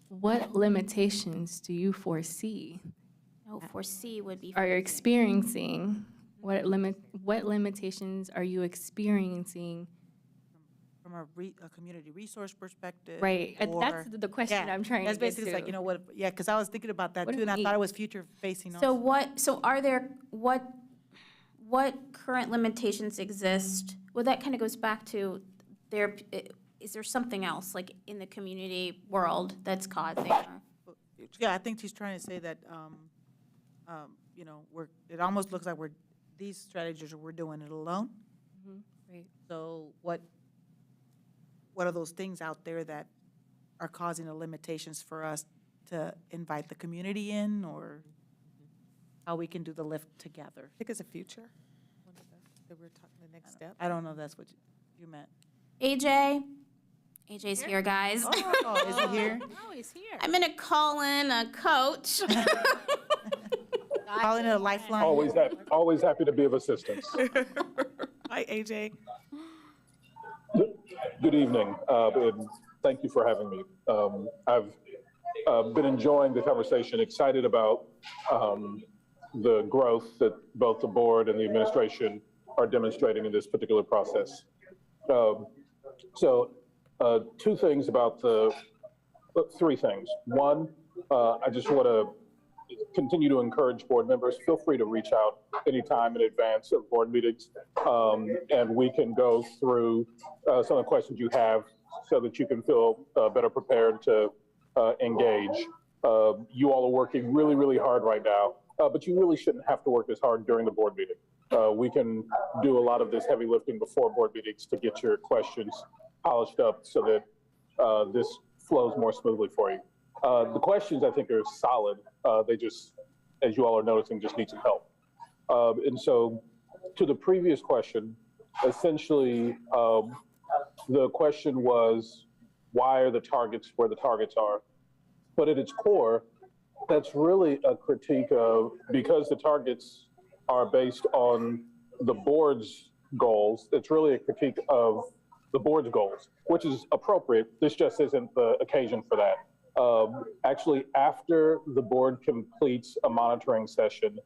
What limitations do you foresee No, foresee would be. are you experiencing? What limitations are you experiencing? From a community resource perspective. Right, that's or- the question Yeah, I'm trying to That's get basically, it's like, to. you know, what, yeah, because I was thinking about that What too, do and I we- thought it was future facing So also. what current limitations exist? Well, that kind of goes back to is there something else, like in the community world that's causing? Yeah, I think she's trying to say that, you know, it almost looks like these strategies, we're doing it alone. Right. So what are those things out there that are causing the limitations for us to invite the community in, or how we can do the lift together? I think it's a future, one of that we're talking, the next step. I don't know if that's what you meant. AJ's here, guys. Oh, is he here? Oh, he's here. I'm gonna call in a coach. Calling it a lifeline. Always happy to be of assistance. Hi, AJ. Good evening, and thank you for having me. I've been enjoying the conversation, excited about the growth that both the board and the administration are demonstrating in this particular process. Two things about three things. One, I just want to continue to encourage board members, feel free to reach out anytime in advance of board meetings, and we can go through some of the questions you have so that you can feel better prepared to engage. You all are working really, really hard right now, but you really shouldn't have to work this hard during the board meeting. We can do a lot of this heavy lifting before board meetings to get your questions polished up so that this flows more smoothly for you. The questions, I think, are solid. They just, as you all are noticing, just need some help. And so to the previous question, essentially, the question was, why are the targets where the targets are? But at its core, that's really a critique of, because the targets are based on the board's goals, it's really a critique of the board's goals, which is appropriate. This just isn't the occasion for that. Actually, after the board completes a monitoring session,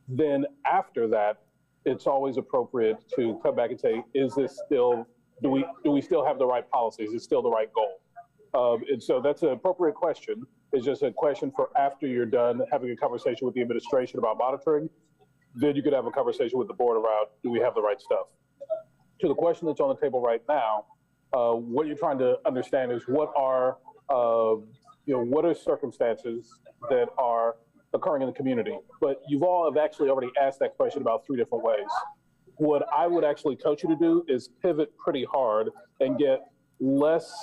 then after that, it's always appropriate to come back and say, is this still, do we still have the right policies? Is it still the right goal? And so that's an appropriate question. It's just a question for after you're done having a conversation with the administration about monitoring, then you could have a conversation with the board around, do we have the right stuff? To the question that's on the table right now, what you're trying to understand is what are circumstances that are occurring in the community? But you've all have actually already asked that question about 3 different ways. What I would actually coach you to do is pivot pretty hard and get less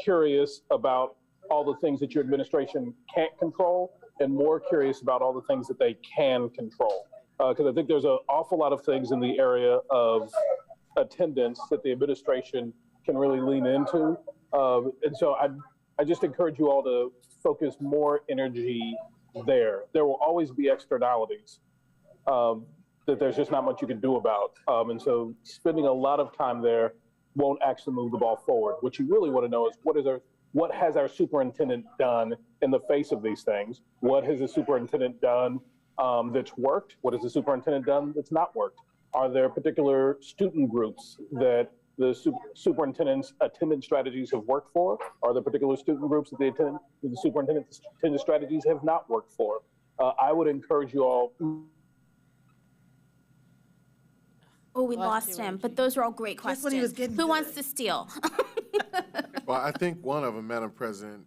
curious about all the things that your administration can't control and more curious about all the things that they can control. because I think there's an awful lot of things in the area of attendance that the administration can really lean into. And so I just encourage you all to focus more energy there. There will always be externalities that there's just not much you can do about. And so spending a lot of time there won't actually move the ball forward. What you really want to know is what has our superintendent done in the face of these things? What has the superintendent done that's worked? What has the superintendent done that's not worked? Are there particular student groups that the superintendent's attendance strategies have worked for? Are there particular student groups that the superintendent's attendance strategies have not worked for? I would encourage you all. Oh, we Lost lost you, him, Angie. but those were all great Just questions. when he was getting Who good. wants to steal? Well, I think one of them, Madam President,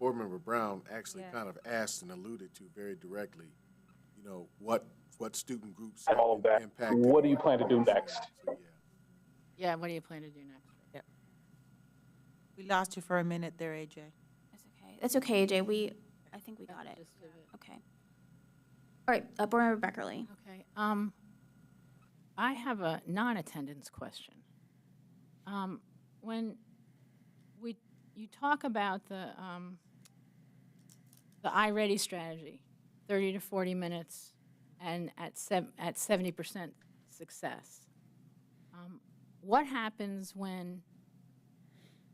Board Member Brown actually kind of asked and alluded to very directly, you know, what student groups have All of been that. impacted. What do you plan to do next? So, yeah. Yeah, what do you plan to do next? We lost you for a minute there, AJ. That's okay. That's okay, AJ. I think we got it. Okay. All right, Board Member Beckerly. Okay. I have a non-attendance question. When you talk about the iReady strategy, 30 to 40 minutes, and at 70% success, what happens when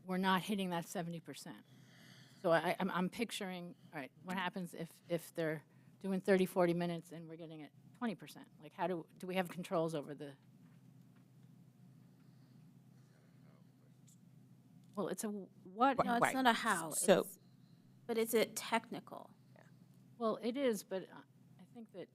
we're not hitting that 70%? So I'm picturing, all right, what happens if they're doing 30, 40 minutes and we're getting it 20%? Like, how do we have controls over the? Well, it's a what? No, it's Right. not a how. So- it's- but is it technical? Well, it is, but I think that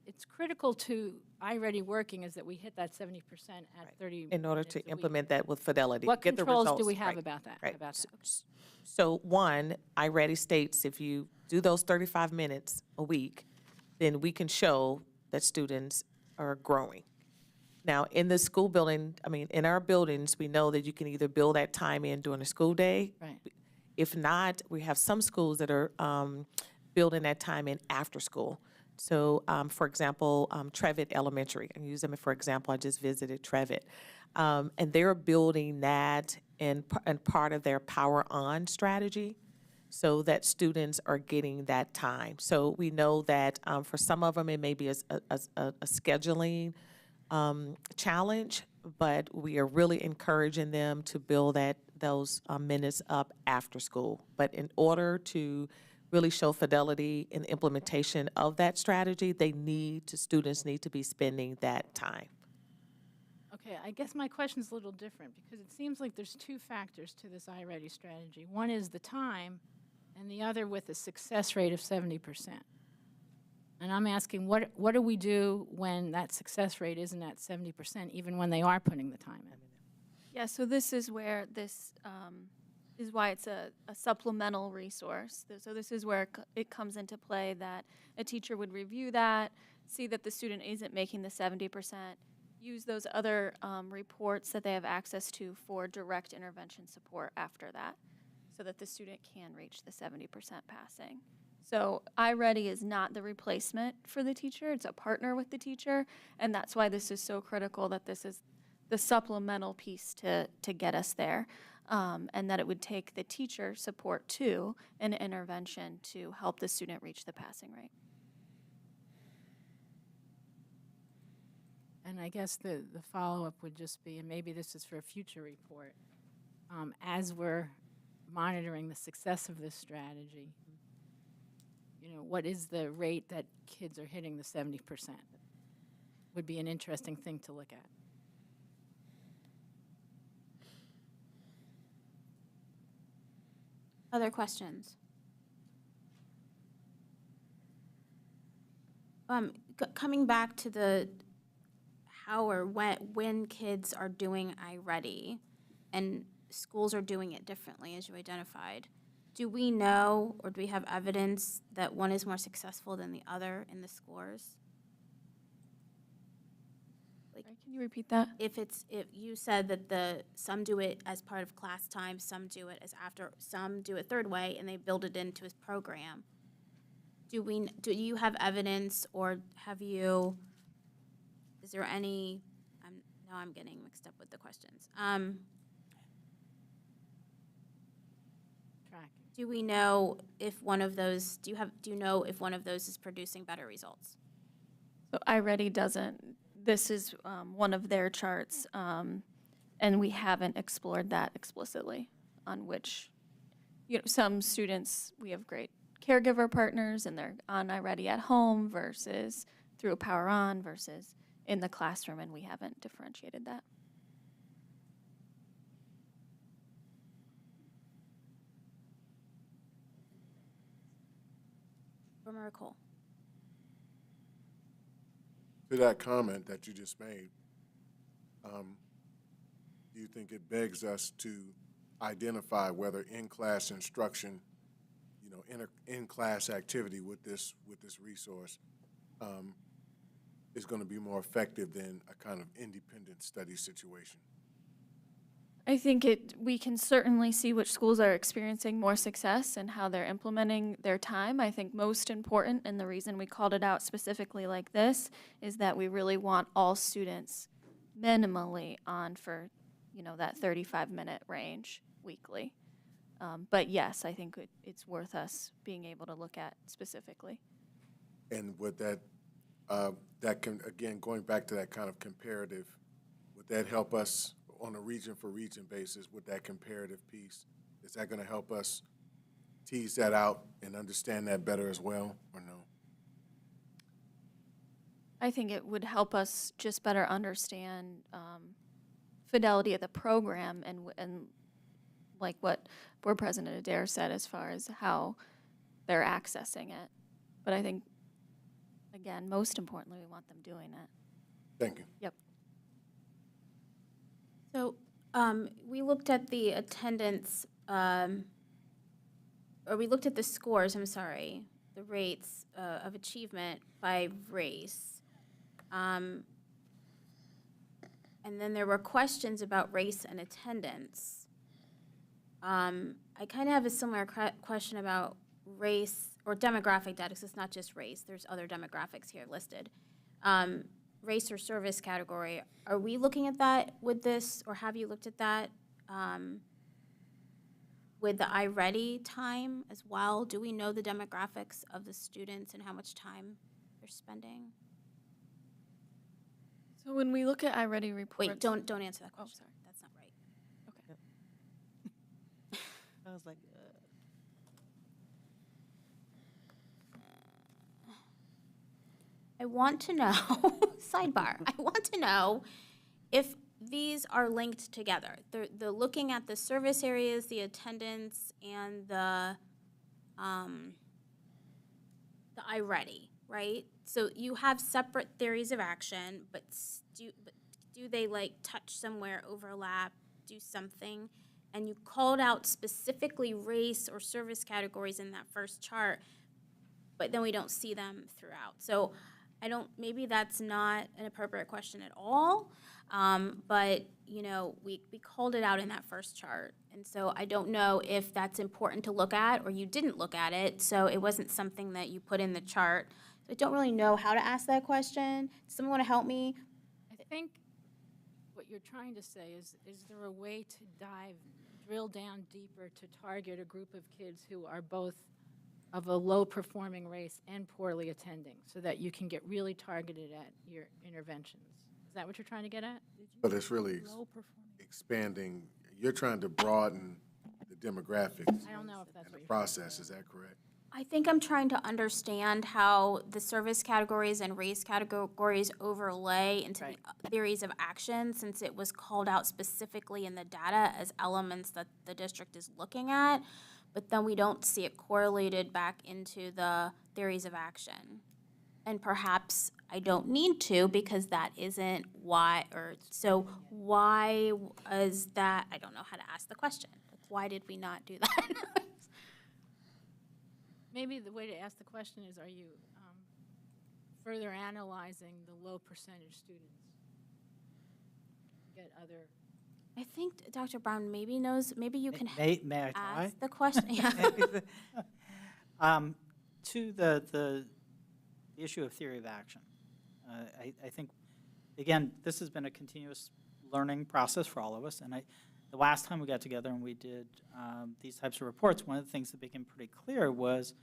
it's critical to iReady working is that we hit that 70% at 30 In order minutes to a week. implement that with fidelity, What get the controls results. do we have right, about that? right. About that? So one, iReady states if you do those 35 minutes a week, then we can show that students are growing. Now, in the school building, in our buildings, we know that you can either build that time in during the school day. Right. If not, we have some schools that are building that time in after school. So, for example, Trevitt Elementary, and use them for example, I just visited Trevitt. And they're building that in part of their Power On strategy so that students are getting that time. So we know that for some of them, it may be a scheduling challenge, but we are really encouraging them to build those minutes up after school. But in order to really show fidelity in the implementation of that strategy, students need to be spending that time. Okay, I guess my question's a little different because it seems like there's two factors to this iReady strategy. One is the time, and the other with a success rate of 70%. And I'm asking, what do we do when that success rate isn't at 70%, even when they are putting the time in? Yeah, so this is where this is why it's a supplemental resource. So this is where it comes into play that a teacher would review that, see that the student isn't making the 70%, use those other reports that they have access to for direct intervention support after that, so that the student can reach the 70% passing. So iReady is not the replacement for the teacher, it's a partner with the teacher, and that's why this is so critical that this is the supplemental piece to get us there, and that it would take the teacher support too, and intervention to help the student reach the passing rate. And I guess the follow-up would just be, and maybe this is for a future report, as we're monitoring the success of this strategy, what is the rate that kids are hitting the 70%? Would be an interesting thing to look at. Other questions? Coming back to the how or when kids are doing iReady and schools are doing it differently, as you identified, do we know or do we have evidence that one is more successful than the other in the scores? Sorry, can you repeat that? If you said that some do it as part of class time, some do it as after, some do it third way, and they build it into his program. do you have evidence, or have you, is there any, now I'm getting mixed up with the questions. Tracking. Do we know if one of those, do you know if one of those is producing better results? So iReady doesn't, this is one of their charts, and we haven't explored that explicitly on which, some students, we have great caregiver partners and they're on iReady at home versus through Power On versus in the classroom, and we haven't differentiated that. Or Nicole? To that comment that you just made, do you think it begs us to identify whether in-class instruction, in-class activity with this resource is going to be more effective than a kind of independent study situation? I think we can certainly see which schools are experiencing more success and how they're implementing their time. I think most important, and the reason we called it out specifically like this, is that we really want all students minimally on for, that 35-minute range weekly. But yes, I think it's worth us being able to look at specifically. And would that can, again, going back to that kind of comparative, would that help us on a region-for-region basis with that comparative piece? Is that going to help us tease that out and understand that better as well, or no? I think it would help us just better understand fidelity of the program and like what Board President Adair said as far as how they're accessing it. But I think, again, most importantly, we want them doing it. Thank you. Yep. So we looked at the attendance, or we looked at the scores, the rates of achievement by race. And then there were questions about race and attendance. I kind of have a similar question about race or demographic data, because it's not just race. There's other demographics here listed. Race or service category. Are we looking at that with this, or have you looked at that with the iReady time as well? Do we know the demographics of the students and how much time they're spending? So when we look at iReady reports. Wait, don't answer that question. sorry. That's not right. Okay. I was like, I want to know, sidebar, I want to know if these are linked together. The looking at the service areas, the attendance, and the iReady, right? So you have separate theories of action, but do they like touch somewhere, overlap, do something? And you called out specifically race or service categories in that first chart, but then we don't see them throughout. So maybe that's not an appropriate question at all, but, we called it out in that first chart. And so I don't know if that's important to look at, or you didn't look at it, so it wasn't something that you put in the chart. So I don't really know how to ask that question. Does someone want to help me? I think what you're trying to say is there a way to drill down deeper to target a group of kids who are both of a low-performing race and poorly attending, so that you can get really targeted at your interventions? Is that what you're trying to get at? But it's really expanding. You're trying to broaden the demographics I don't know if that's and what the you're process. Is that correct? I think I'm trying to understand how the service categories and race categories overlay into Right. the theories of action, since it was called out specifically in the data as elements that the district is looking at, but then we don't see it correlated back into the theories of action. And perhaps I don't need to, because that isn't why, why is that? I don't know how to ask the question. Like, why did we not do that? Maybe the way to ask the question is, are you further analyzing the low percentage students? Get other. I think Dr. Brown maybe knows, maybe you can May I try? ask the question. Yeah. To the issue of theory of action, I think, again, this has been a continuous learning process for all of us. And the last time we got together and we did these types of reports, one of the things that became pretty clear was,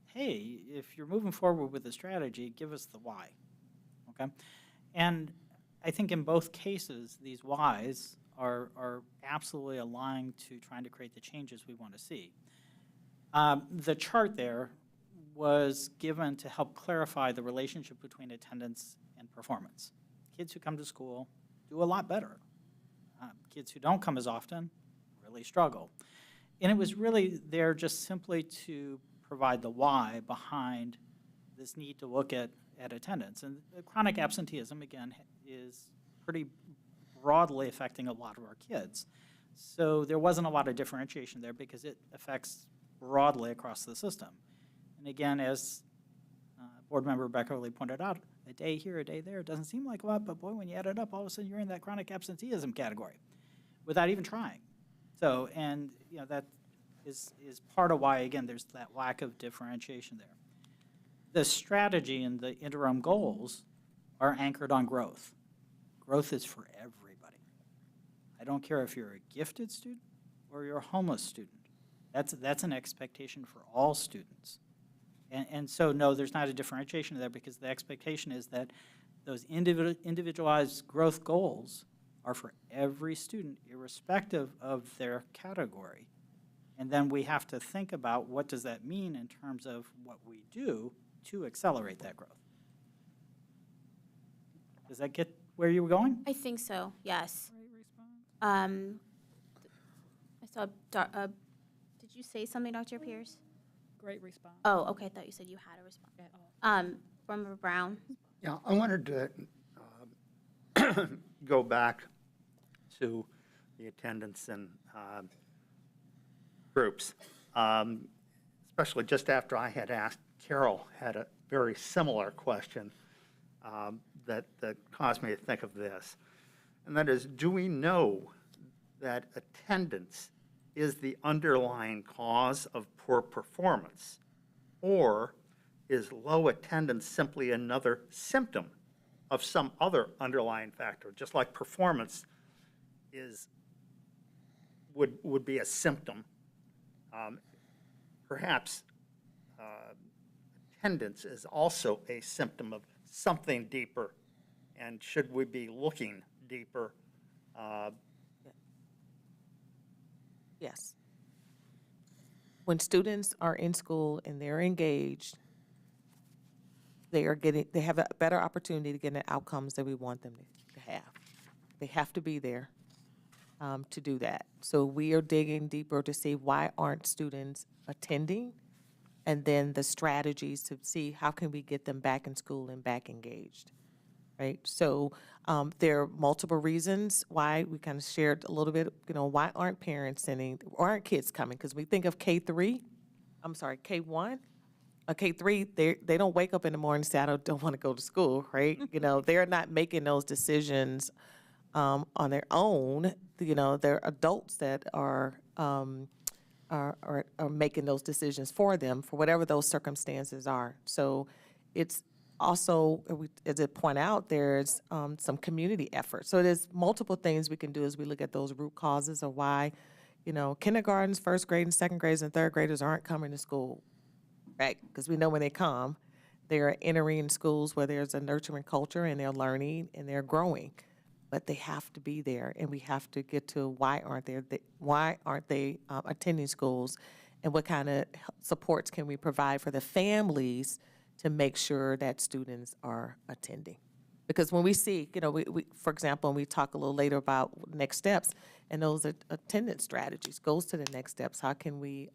hey, if you're moving forward with a strategy, give us the why, okay? And I think in both cases, these whys are absolutely aligned to trying to create the changes we want to see. The chart there was given to help clarify the relationship between attendance and performance. Kids who come to school do a lot better. Kids who don't come as often really struggle. And it was really there just simply to provide the why behind this need to look at attendance. And chronic absenteeism, again, is pretty broadly affecting a lot of our kids. So there wasn't a lot of differentiation there because it affects broadly across the system. And again, as Board Member Beckerly pointed out, a day here, a day there, it doesn't seem like a lot, but boy, when you add it up, all of a sudden you're in that chronic absenteeism category without even trying. So, and you know, that is part of why, again, there's that lack of differentiation there. The strategy and the interim goals are anchored on growth. Growth is for everybody. I don't care if you're a gifted student or you're a homeless student. That's an expectation for all students. And so, no, there's not a differentiation there because the expectation is that those individualized growth goals are for every student, irrespective of their category. And then we have to think about what does that mean in terms of what we do to accelerate that growth. Does that get where you were going? I think so, yes. Great response. I saw, did you say something, Dr. Pierce? Great response. Oh, okay, I thought you said you had a response. Board Member Brown? Yeah, I wanted to go back to the attendance and groups, especially just after I had asked Carol had a very similar question that caused me to think of this. And that is, do we know that attendance is the underlying cause of poor performance? Or is low attendance simply another symptom of some other underlying factor, just like performance would be a symptom? Perhaps attendance is also a symptom of something deeper, and should we be looking deeper? Yes. When students are in school and they're engaged, they have a better opportunity to get the outcomes that we want them to have. They have to be there to do that. So we are digging deeper to see why aren't students attending, and then the strategies to see how can we get them back in school and back engaged, right? So there are multiple reasons why. We kind of shared a little bit, why aren't parents sending, or aren't kids coming? Because we think of K1, K3, they don't wake up in the morning and say, I don't want to go to school, right? They're not making those decisions on their own. They're adults that are making those decisions for them, for whatever those circumstances are. So it's also, as it point out, there's some community effort. So there's multiple things we can do as we look at those root causes of why, kindergartens, first grade and second graders and third graders aren't coming to school, right? Because we know when they come, they're entering schools where there's a nurturing culture and they're learning and they're growing. But they have to be there, and we have to get to why aren't they attending schools, and what kind of supports can we provide for the families to make sure that students are attending. Because when we see, we for example, and we talk a little later about next steps, and those attendance strategies goes to the next steps. How can we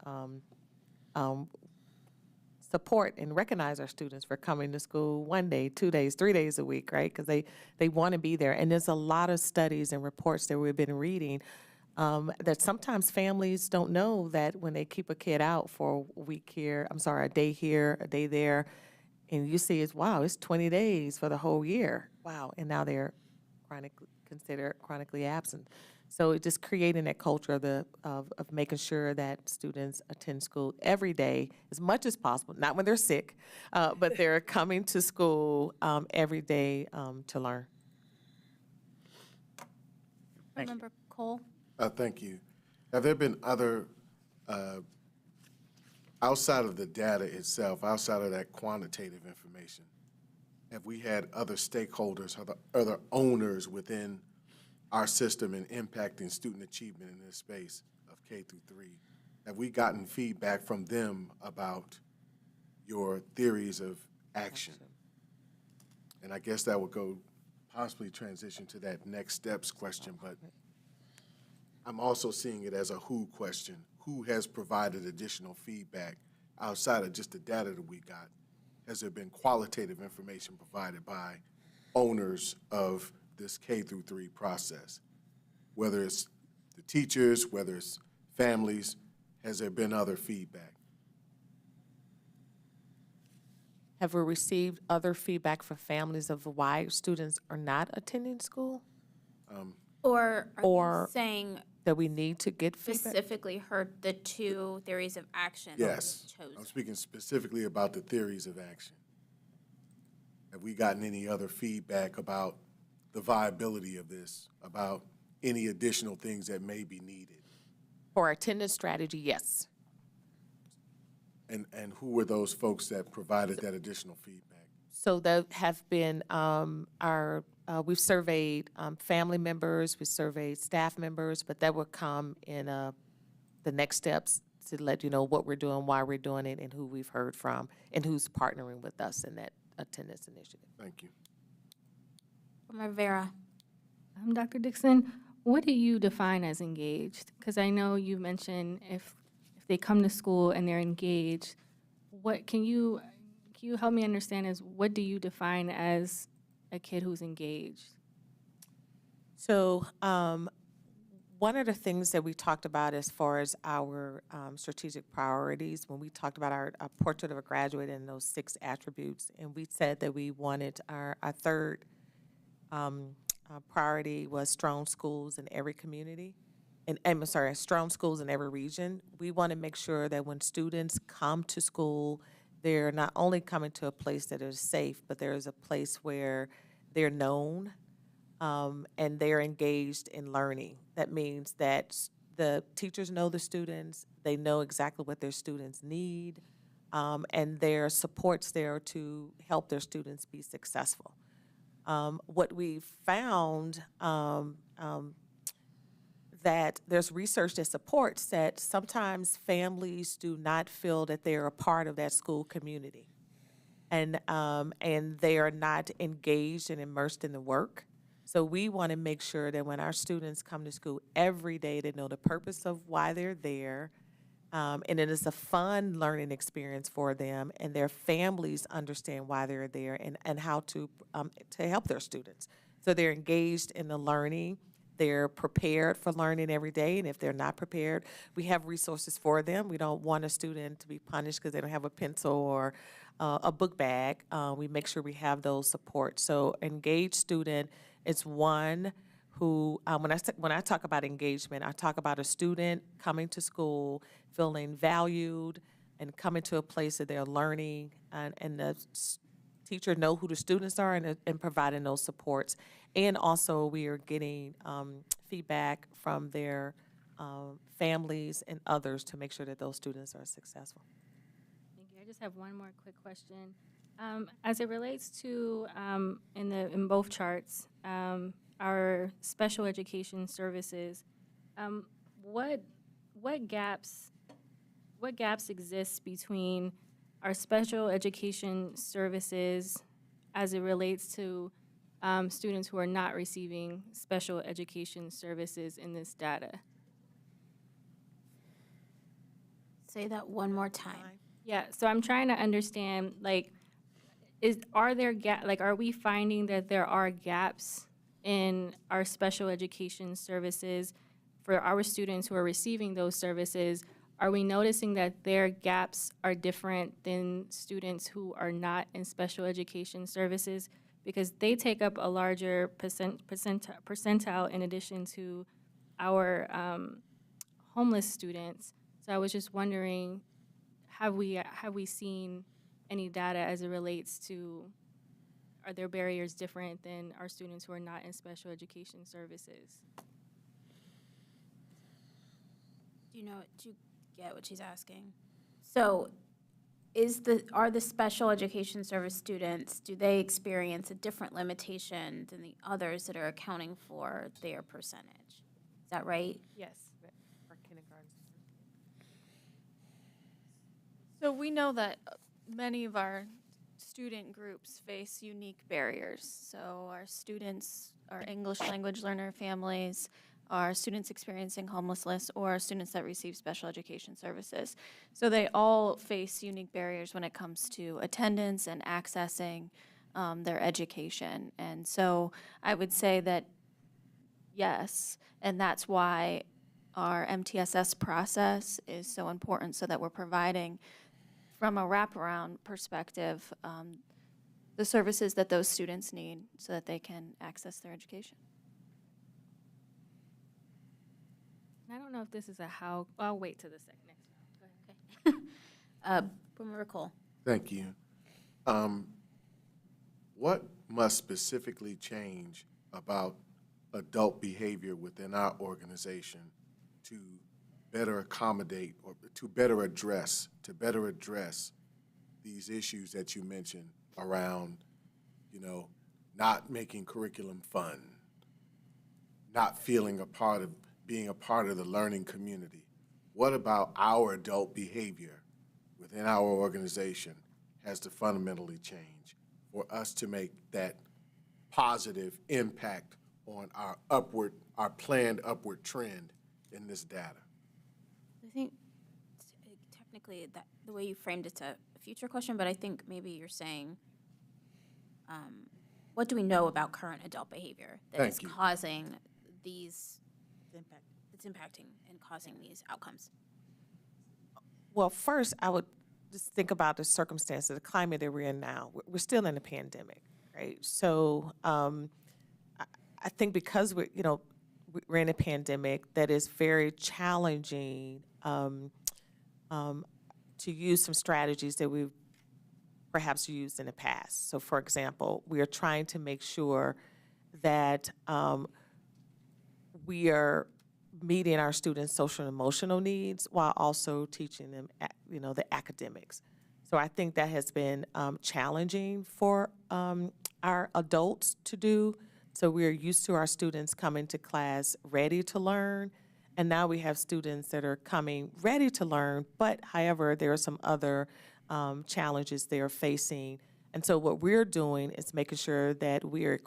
support and recognize our students for coming to school 1 day, 2 days, 3 days a week, right? Because they want to be there. And there's a lot of studies and reports that we've been reading that sometimes families don't know that when they keep a kid out for a day here, a day there, and you see it's 20 days for the whole year. Wow, and now they're chronically considered chronically absent. So it's just creating that culture of making sure that students attend school every day as much as possible, not when they're sick, but they're coming to school every day to learn. Member Cole? Thank you. Have there been other, outside of the data itself, outside of that quantitative information, have we had other stakeholders, other owners within our system in impacting student achievement in this space of K through 3? Have we gotten feedback from them about your theories of action? And I guess that would go possibly transition to that next steps question, but I'm also seeing it as a who question. Who has provided additional feedback outside of just the data that we got? Has there been qualitative information provided by owners of this K through 3 process? Whether it's the teachers, whether it's families, has there been other feedback? Have we received other feedback from families of why students are not attending school? Or are Or you saying that we need to get feedback? specifically heard the 2 theories of action that Yes. was chosen? I'm speaking specifically about the theories of action. Have we gotten any other feedback about the viability of this, about any additional things that may be needed? For our attendance strategy, yes. And who were those folks that provided that additional feedback? So there have been we've surveyed family members, we surveyed staff members, but that would come in the next steps to let you know what we're doing, why we're doing it, and who we've heard from, and who's partnering with us in that attendance initiative. Thank you. Member Vera? Dr. Dixon, what do you define as engaged? Because I know you mentioned if they come to school and they're engaged, what can you help me understand is what do you define as a kid who's engaged? So one of the things that we talked about as far as our strategic priorities, when we talked about our portrait of a graduate and those 6 attributes, and we said that we wanted our third priority was strong schools in every community. And I'm sorry, strong schools in every region. We want to make sure that when students come to school, they're not only coming to a place that is safe, but there is a place where they're known and they're engaged in learning. That means that the teachers know the students, they know exactly what their students need, and there are supports there to help their students be successful. What we found that there's research that supports that sometimes families do not feel that they're a part of that school community, and they are not engaged and immersed in the work. So we want to make sure that when our students come to school every day, they know the purpose of why they're there, and it is a fun learning experience for them, and their families understand why they're there and how to help their students. So they're engaged in the learning. They're prepared for learning every day, and if they're not prepared, we have resources for them. We don't want a student to be punished because they don't have a pencil or a book bag. We make sure we have those supports. So engaged student is one who, when I talk about engagement, I talk about a student coming to school, feeling valued, and coming to a place that they're learning, and the teacher know who the students are and providing those supports. And also we are getting feedback from their families and others to make sure that those students are successful. Thank you. I just have one more quick question. As it relates to, in both charts, our special education services, what gaps exist between our special education services as it relates to students who are not receiving special education services in this data? Say that one more time. Yeah, so I'm trying to understand, are we finding that there are gaps in our special education services for our students who are receiving those services? Are we noticing that their gaps are different than students who are not in special education services? because they take up a larger percentile in addition to our homeless students. So I was just wondering, have we seen any data as it relates to, are there barriers different than our students who are not in special education services? Do you get what she's asking? So are the special education service students, do they experience a different limitation than the others that are accounting for their percentage? Is that right? Yes. For kindergarten. So we know that many of our student groups face unique barriers. So our students, our English language learner families, our students experiencing homelessness, or our students that receive special education services. So they all face unique barriers when it comes to attendance and accessing their education. And so I would say that yes, and that's why our MTSS process is so important, so that we're providing, from a wraparound perspective, the services that those students need so that they can access their education. And I don't know if this is I'll wait till the next round. Go ahead. Boomer Cole. Thank you. What must specifically change about adult behavior within our organization to better accommodate or to better address these issues that you mentioned around, not making curriculum fun, not feeling being a part of the learning community? What about our adult behavior within our organization has to fundamentally change for us to make that positive impact on our planned upward trend in this data? I think technically that the way you framed it's a future question, but I think maybe you're saying, what do we know about current adult behavior that is causing these, it's impacting and causing these outcomes? Well, first, I would just think about the circumstances, the climate that we're in now. We're still in a pandemic, right? So I think because we're in a pandemic, that is very challenging to use some strategies that we've perhaps used in the past. So, for example, we are trying to make sure that we are meeting our students' social and emotional needs while also teaching them, the academics. So I think that has been challenging for our adults to do. So we're used to our students coming to class ready to learn, and now we have students that are coming ready to learn, but however, there are some other challenges they're facing. And so what we're doing is making sure that we are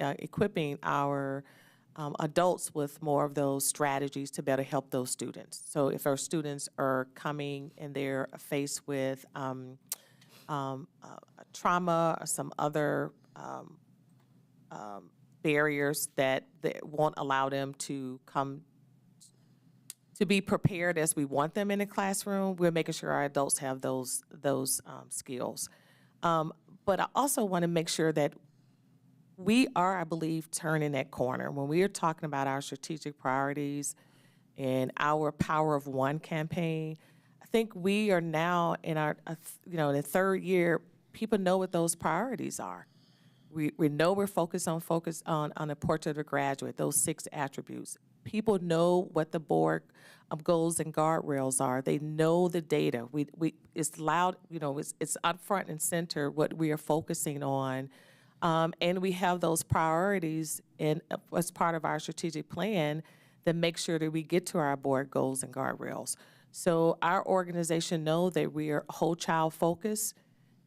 equipping our adults with more of those strategies to better help those students. So if our students are coming and they're faced with trauma or some other barriers that won't allow them to come to be prepared as we want them in the classroom, we're making sure our adults have those skills. But I also want to make sure that we are, I believe, turning that corner. When we are talking about our strategic priorities and our Power of One campaign, I think we are now in our, in the third year, people know what those priorities are. We know we're focused on the portrait of a graduate, those 6 attributes. People know what the board goals and guardrails are. They know the data. It's loud, it's up front and center what we are focusing on. And we have those priorities as part of our strategic plan that make sure that we get to our board goals and guardrails. So our organization know that we are whole child focused,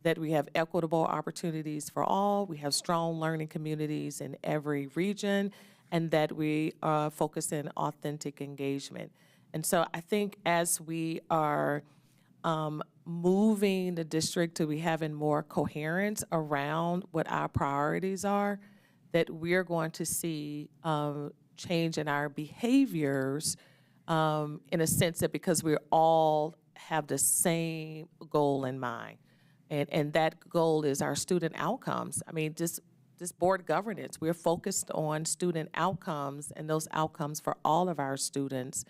that we have equitable opportunities for all, we have strong learning communities in every region, and that we focus in authentic engagement. And so I think as we are moving the district to be having more coherence around what our priorities are, that we're going to see change in our behaviors in a sense that because we all have the same goal in mind. And that goal is our student outcomes. I mean, just this board governance. We're focused on student outcomes and those outcomes for all of our students.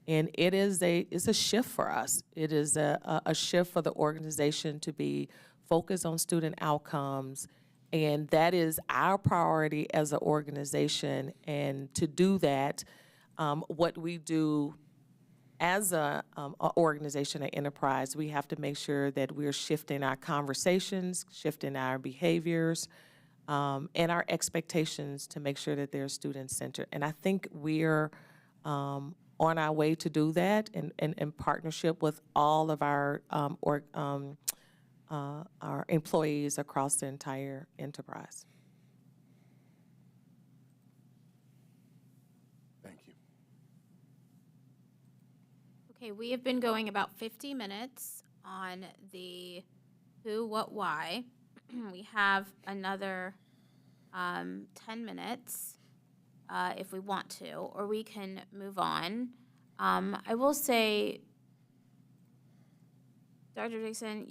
And it's a shift for us. It is a shift for the organization to be focused on student outcomes. And that is our priority as an organization. And to do that, what we do as a organization, an enterprise, we have to make sure that we're shifting our conversations, shifting our behaviors, and our expectations to make sure that they're student-centered. And I think we're on our way to do that in partnership with all of our employees across the entire enterprise. Thank you. Okay, we have been going about 50 minutes on the who, what, why. We have another 10 minutes if we want to, or we can move on. I will say, Dr. Dixon,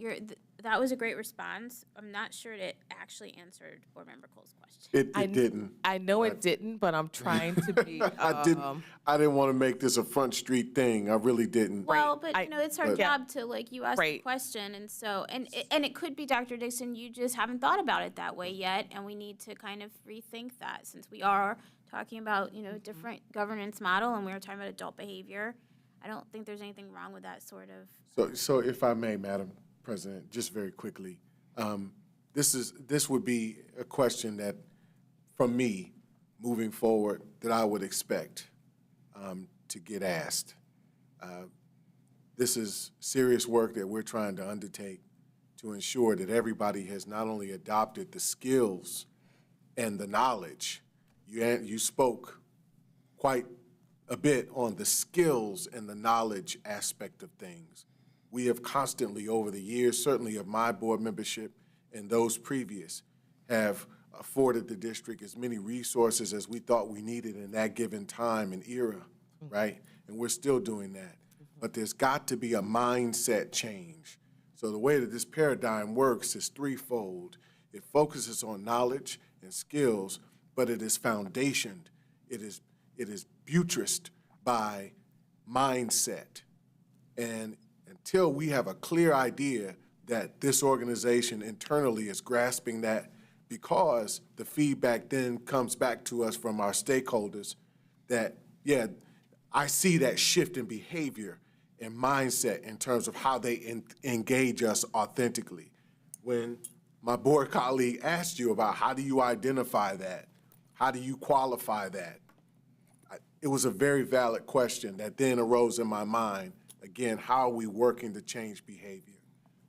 that was a great response. I'm not sure it actually answered Board Member Cole's question. It didn't. I know it didn't, but I'm trying to be. I didn't want to make this a Front Street thing. I really didn't. Well, but it's our but- job to, you asked the Right. question, and so, and it could be, Dr. Dixon, you just haven't thought about it that way yet, and we need to kind of rethink that, since we are talking about, different governance model, and we were talking about adult behavior. I don't think there's anything wrong with that sort of. So if I may, Madam President, just very quickly, this would be a question that, from me, moving forward, that I would expect to get asked. This is serious work that we're trying to undertake to ensure that everybody has not only adopted the skills and the knowledge. You spoke quite a bit on the skills and the knowledge aspect of things. We have constantly, over the years, certainly of my board membership and those previous, have afforded the district as many resources as we thought we needed in that given time and era, right? And we're still doing that. But there's got to be a mindset change. So the way that this paradigm works is threefold. It focuses on knowledge and skills, but it is foundationed. It is buttressed by mindset. And until we have a clear idea that this organization internally is grasping that, because the feedback then comes back to us from our stakeholders that, yeah, I see that shift in behavior and mindset in terms of how they engage us authentically. When my board colleague asked you about how do you identify that, how do you qualify that, it was a very valid question that then arose in my mind. Again, how are we working to change behavior?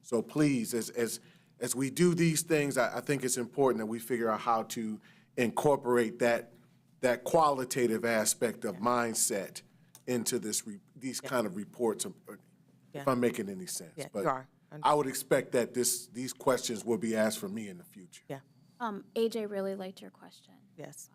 So please, as we do these things, I think it's important that we figure out how to incorporate that qualitative aspect of mindset into these kind of reports, if I'm making any sense. Yeah, But you are. I would expect that these questions will be asked from me in the future. Yeah, AJ really liked your question. yes.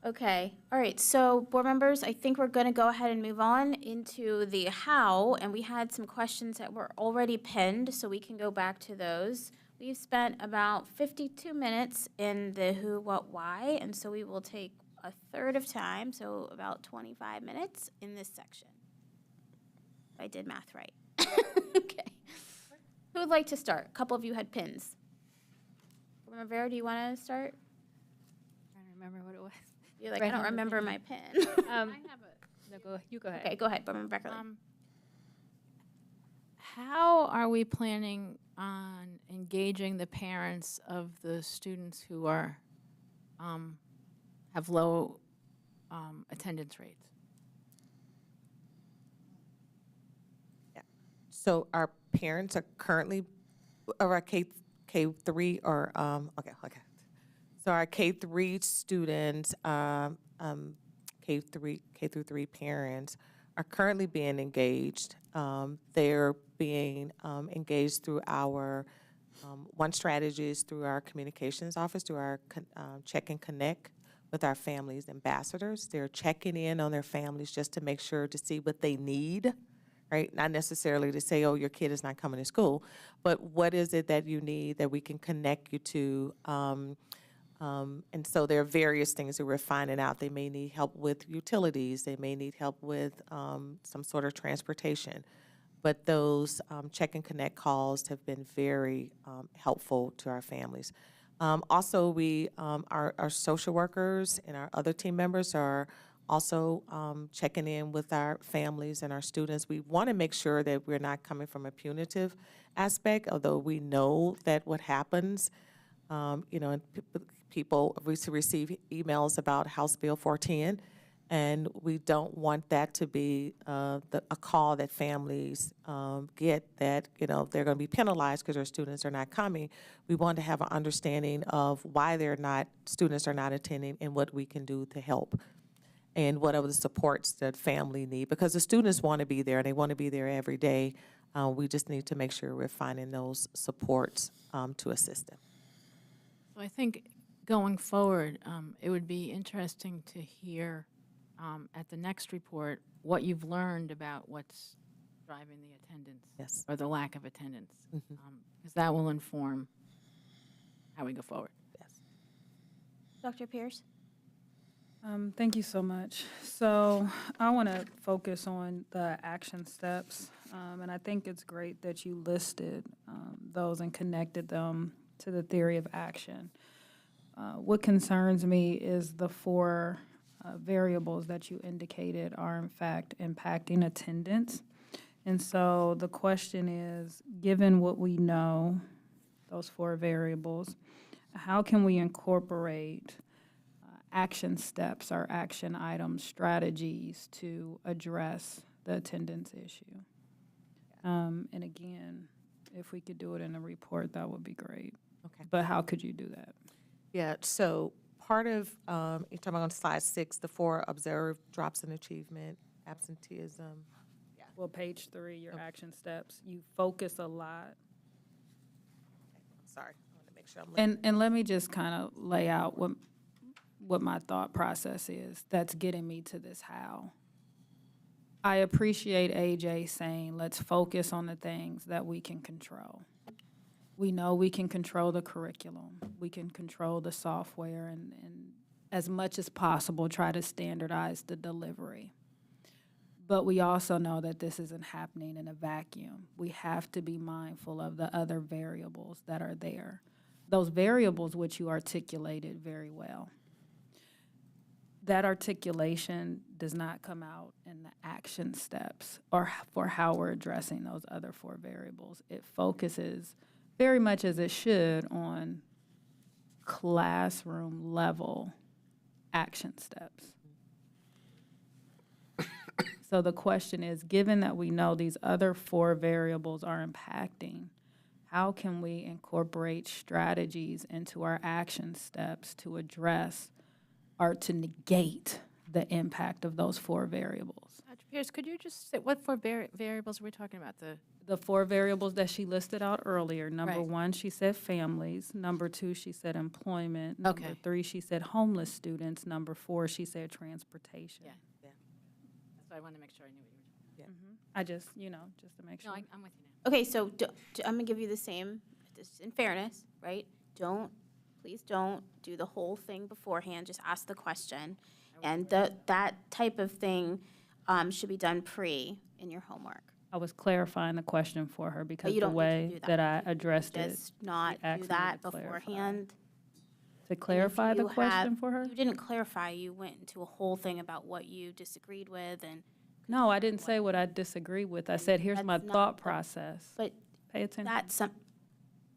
Okay, all right, so board members, I think we're gonna go ahead and move on into the how, and we had some questions that were already pinned, so we can go back to those. We've spent about 52 minutes in the who, what, why, and so we will take a third of time, so about 25 minutes in this section. If I did math right. Okay. Who would like to start? A couple of you had pins. Board Member Vera, do you wanna start? Trying to remember what it was. You're like, Right I don't hand remember pin. my pin. You go ahead. Okay, go ahead, Board Member Beckerly. How are we planning on engaging the parents of the students who are, have low attendance rates? So our parents are currently, or our K3 or, okay. So our K3 students, K through 3 parents are currently being engaged. They're being engaged through our, one strategy is through our communications office, through our check and connect with our families ambassadors. They're checking in on their families just to make sure to see what they need, right? Not necessarily to say, oh, your kid is not coming to school, but what is it that you need that we can connect you to? And so there are various things that we're finding out. They may need help with utilities. They may need help with some sort of transportation. But those check and connect calls have been very helpful to our families. Also, our social workers and our other team members are also checking in with our families and our students. We want to make sure that we're not coming from a punitive aspect, although we know that what happens, and people receive emails about House Bill 410, and we don't want that to be a call that families get that, they're going to be penalized because their students are not coming. We want to have an understanding of why students are not attending and what we can do to help and what are the supports that family need, because the students want to be there and they want to be there every day. We just need to make sure we're finding those supports to assist them. So I think going forward, it would be interesting to hear at the next report what you've learned about what's driving the attendance. Yes. Or the lack of attendance, because that will inform how we go forward. Yes. Dr. Pierce? Thank you so much. So I want to focus on the action steps, and I think it's great that you listed those and connected them to the theory of action. What concerns me is the four variables that you indicated are in fact impacting attendance. And so the question is, given what we know, those four variables, how can we incorporate action steps or action items, strategies to address the attendance issue? And again, if we could do it in a report, that would be great. Okay. But how could you do that? Yeah, so part of, you're talking about on slide 6, the 4 observed drops in achievement, absenteeism. Well, page 3, your action steps, you focus a lot. I'm sorry, I want to make sure I'm looking. And let me just kind of lay out what my thought process is that's getting me to this how. I appreciate AJ saying, let's focus on the things that we can control. We know we can control the curriculum. We can control the software and as much as possible try to standardize the delivery. But we also know that this isn't happening in a vacuum. We have to be mindful of the other variables that are there. Those variables which you articulated very well. That articulation does not come out in the action steps or for how we're addressing those other 4 variables. It focuses very much as it should on classroom level action steps. So the question is, given that we know these other 4 variables are impacting, how can we incorporate strategies into our action steps to address or to negate the impact of those 4 variables? Dr. Pierce, could you just say what 4 variables are we talking about? The 4 variables that she listed out earlier. Number Right. 1, she said families. Number 2, she said employment. Okay. Number 3, she said homeless students. Number 4, she said transportation. Yeah. That's why I wanted to make sure I knew what you were talking I just, just to make about. sure. No, I'm with you now. Okay, so I'm gonna give you the same, just in fairness, right? Please don't do the whole thing beforehand, just ask the question. And that type of thing should be done in your homework. I was clarifying the question for her because you the don't need to way do that. that I addressed it. Just not she asked do me that to clarify. beforehand. To clarify the you question have- for her? You didn't clarify, you went into a whole thing about what you disagreed with and. No, I didn't say what I disagree with. I said, here's my That's not thought the- process. But Pay attention. that's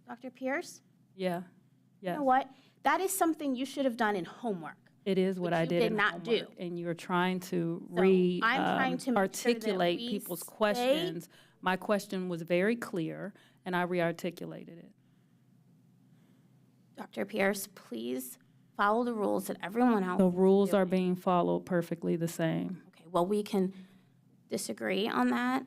Dr. Pierce, Yeah, you yes. know what? That is something you should have done in homework. It is what which I you did did in not do. homework, and you're trying to So, I'm trying to make sure that articulate we people's stay- questions. My question was very clear, and I re-articulated it. Dr. Pierce, please follow the rules that everyone else. The rules is are doing. being followed perfectly the same. Okay, well, we can disagree on that,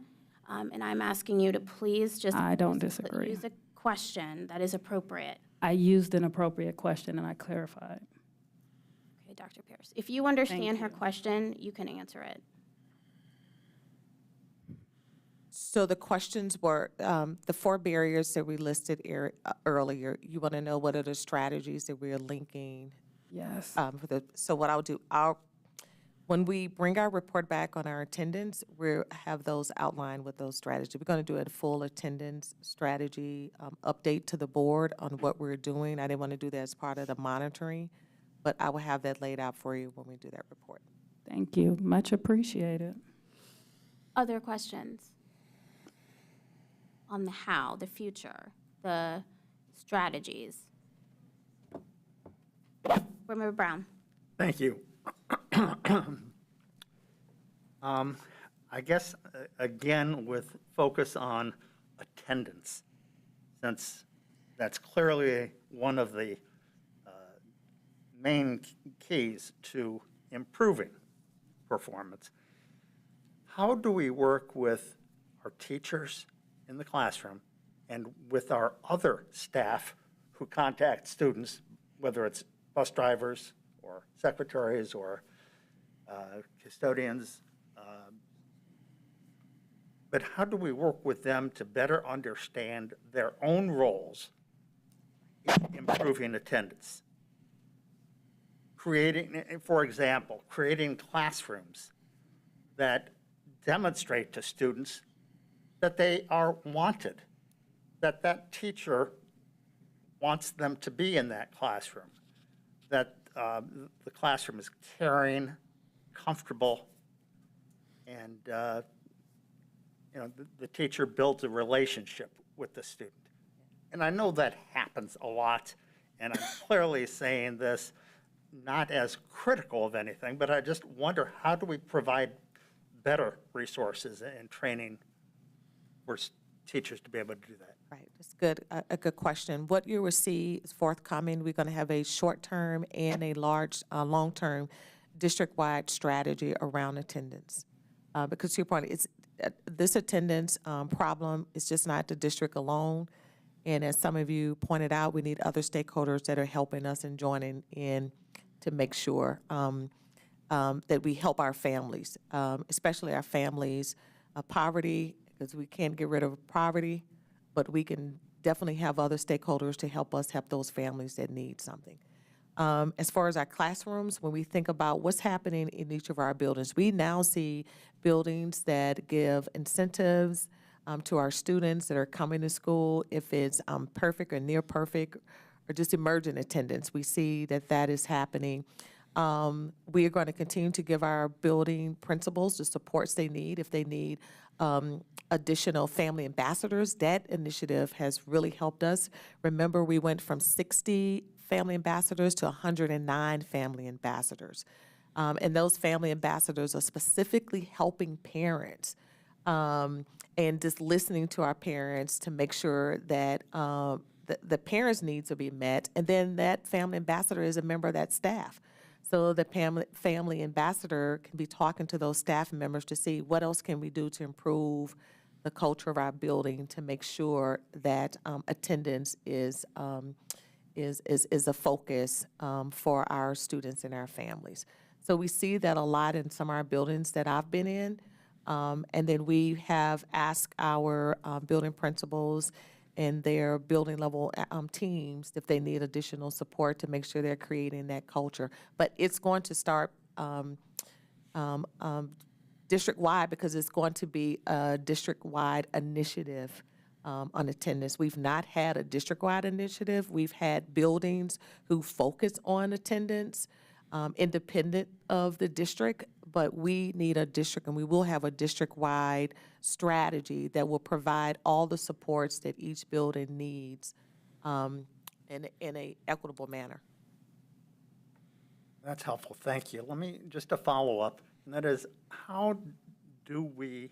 and I'm asking you to please just. I don't disagree. Use a question that is appropriate. I used an appropriate question, and I clarified. Okay, Dr. Pierce, if you understand her you. question, you can answer it. So the questions were, the 4 barriers that we listed earlier, you want to know what are the strategies that we are linking? Yes. So what I'll do, when we bring our report back on our attendance, we'll have those outlined with those strategies. We're going to do a full attendance strategy update to the board on what we're doing. I didn't want to do that as part of the monitoring, but I will have that laid out for you when we do that report. Thank you. Much appreciated. Other questions on the how, the future, the strategies? Board Member Brown. Thank you. I guess, again, with focus on attendance, since that's clearly one of the main keys to improving performance. How do we work with our teachers in the classroom and with our other staff who contact students, whether it's bus drivers or secretaries or custodians? But how do we work with them to better understand their own roles in improving attendance? Creating, for example, creating classrooms that demonstrate to students that they are wanted, that that teacher wants them to be in that classroom, that the classroom is caring, comfortable, and the teacher builds a relationship with the student. And I know that happens a lot, and I'm clearly saying this not as critical of anything, but I just wonder, how do we provide better resources and training for teachers to be able to do that? Right, that's good, a good question. What you will see is forthcoming. We're going to have a short-term and a long-term district-wide strategy around attendance. Because to your point, this attendance problem is just not the district alone. And as some of you pointed out, we need other stakeholders that are helping us and joining in to make sure that we help our families, especially our families. Poverty, because we can't get rid of poverty, but we can definitely have other stakeholders to help us help those families that need something. As far as our classrooms, when we think about what's happening in each of our buildings, we now see buildings that give incentives to our students that are coming to school, if it's perfect or near perfect or just emergent attendance. We see that that is happening. We are going to continue to give our building principals the supports they need. If they need additional family ambassadors, that initiative has really helped us. Remember, we went from 60 family ambassadors to 109 family ambassadors. And those family ambassadors are specifically helping parents and just listening to our parents to make sure that the parents' needs will be met. And then that family ambassador is a member of that staff. So the family ambassador can be talking to those staff members to see what else can we do to improve the culture of our building to make sure that attendance is a focus for our students and our families. So we see that a lot in some of our buildings that I've been in. And then we have asked our building principals and their building level teams if they need additional support to make sure they're creating that culture. But it's going to start district-wide because it's going to be a district-wide initiative on attendance. We've not had a district-wide initiative. We've had buildings who focus on attendance independent of the district, but we need a district, and we will have a district-wide strategy that will provide all the supports that each building needs in a equitable manner. That's helpful, thank you. Let me, just a follow-up, and that is, how do we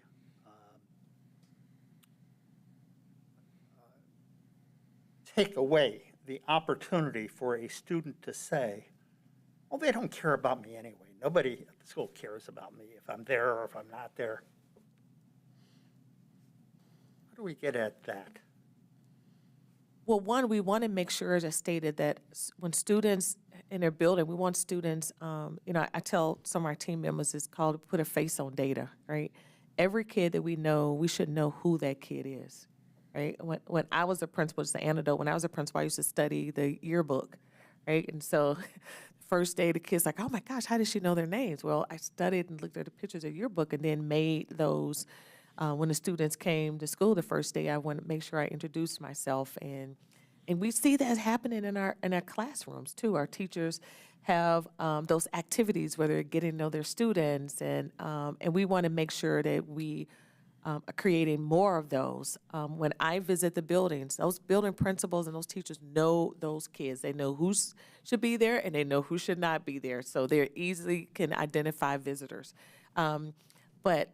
take away the opportunity for a student to say, well, they don't care about me anyway. Nobody at the school cares about me if I'm there or if I'm not there. How do we get at that? Well, one, we want to make sure, as I stated, that when students in their building, we want students, I tell some of our team members it's called put a face on data, right? every kid that we know, we should know who that kid is, right? When I was a principal, just an anecdote, when I was a principal, I used to study the yearbook, right? And so first day, the kids like, oh my gosh, how did she know their names? Well, I studied and looked at the pictures of your book and then made those, when the students came to school the first day, I wanted to make sure I introduced myself. And we see that happening in our classrooms too. Our teachers have those activities where they're getting to know their students, and we want to make sure that we are creating more of those. When I visit the buildings, those building principals and those teachers know those kids. They know who should be there and they know who should not be there, so they easily can identify visitors. But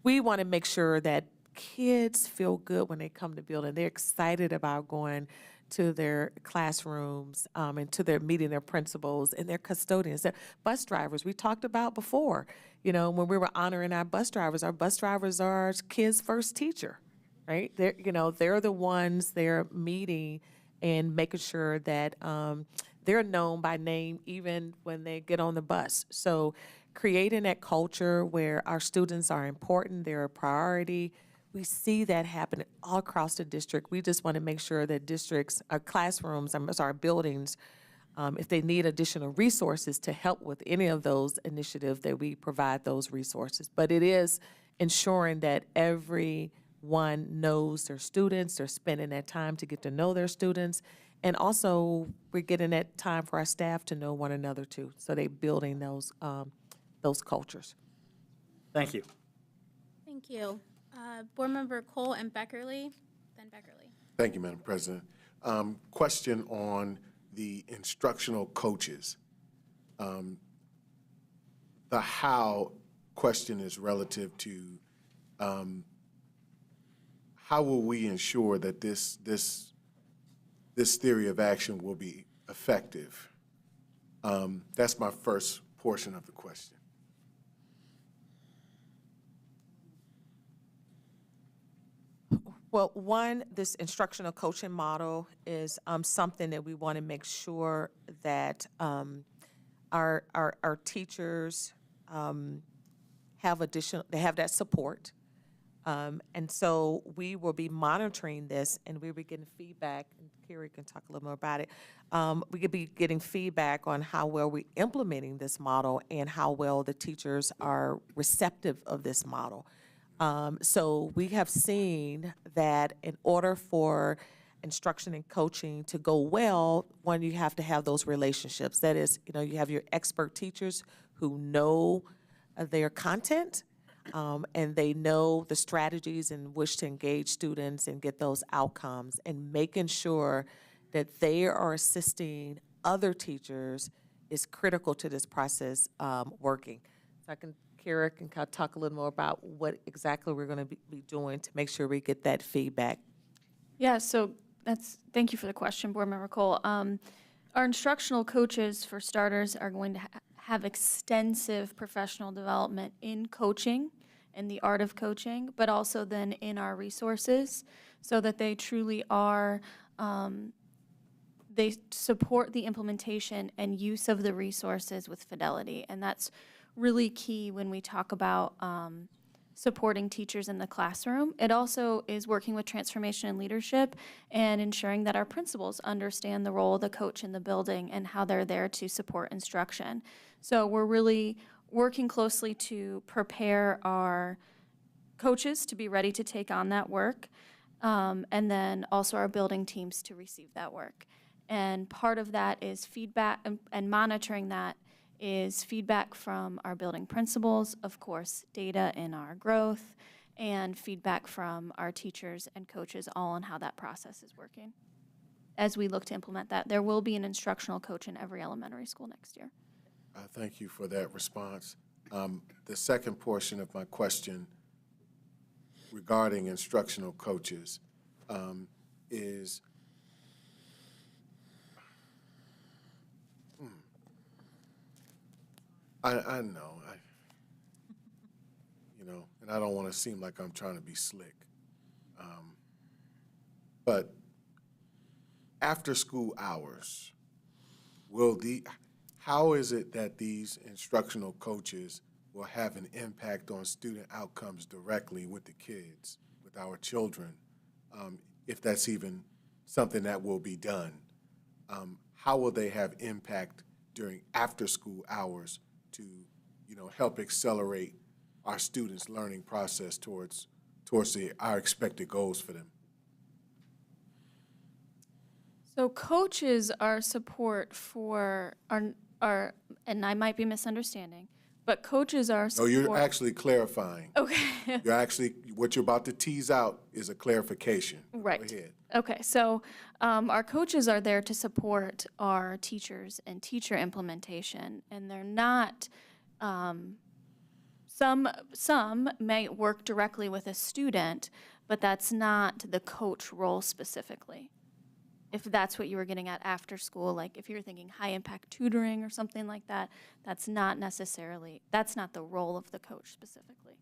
we want to make sure that kids feel good when they come to the building. They're excited about going to their classrooms and to their meeting their principals and their custodians. Their bus drivers, we talked about before, when we were honoring our bus drivers are our kids' first teacher, right? They're the ones they're meeting and making sure that they're known by name even when they get on the bus. So creating that culture where our students are important, they're a priority. We see that happen all across the district. We just want to make sure that districts, our classrooms, our buildings, if they need additional resources to help with any of those initiatives, that we provide those resources. But it is ensuring that everyone knows their students, they're spending that time to get to know their students, and also we're getting that time for our staff to know one another too. So they're building those cultures. Thank you. Thank you. Board Member Cole and Beckerly, then Beckerly. Thank you, Madam President. Question on the instructional coaches. The how question is relative to how will we ensure that this theory of action will be effective? That's my first portion of the question. Well, one, this instructional coaching model is something that we want to make sure that our teachers have that support. And so we will be monitoring this, and we will be getting feedback, and Carrie can talk a little more about it. We could be getting feedback on how well we're implementing this model and how well the teachers are receptive of this model. So we have seen that in order for instruction and coaching to go well, one, you have to have those relationships. That is, you have your expert teachers who know their content, and they know the strategies in which to engage students and get those outcomes, and making sure that they are assisting other teachers is critical to this process working. So Kara can kind of talk a little more about what exactly we're going to be doing to make sure we get that feedback. Yeah, so thank you for the question, Board Member Cole. Our instructional coaches, for starters, are going to have extensive professional development in coaching and the art of coaching, but also then in our resources, so that they truly are, they support the implementation and use of the resources with fidelity. And that's really key when we talk about supporting teachers in the classroom. It also is working with transformation and leadership and ensuring that our principals understand the role of the coach in the building and how they're there to support instruction. So we're really working closely to prepare our coaches to be ready to take on that work, and then also our building teams to receive that work. And part of that is feedback, and monitoring that is feedback from our building principals, of course, data in our growth, and feedback from our teachers and coaches, all on how that process is working. As we look to implement that, there will be an instructional coach in every elementary school next year. Thank you for that response. The second portion of my question regarding instructional coaches is I know, and I don't want to seem like I'm trying to be slick, but after school hours, how is it that these instructional coaches will have an impact on student outcomes directly with the kids, with our children, if that's even something that will be done. How will they have impact during after-school hours to, help accelerate our students' learning process towards our expected goals for them? So coaches are support for our, and I might be misunderstanding, but coaches are No, support. you're actually clarifying. Okay. What you're about to tease out is a clarification. Right. Go ahead. Okay, so our coaches are there to support our teachers and teacher implementation, and they're not, some may work directly with a student, but that's not the coach role specifically. If that's what you were getting at after school, like if you're thinking high impact tutoring or something like that, that's not the role of the coach specifically.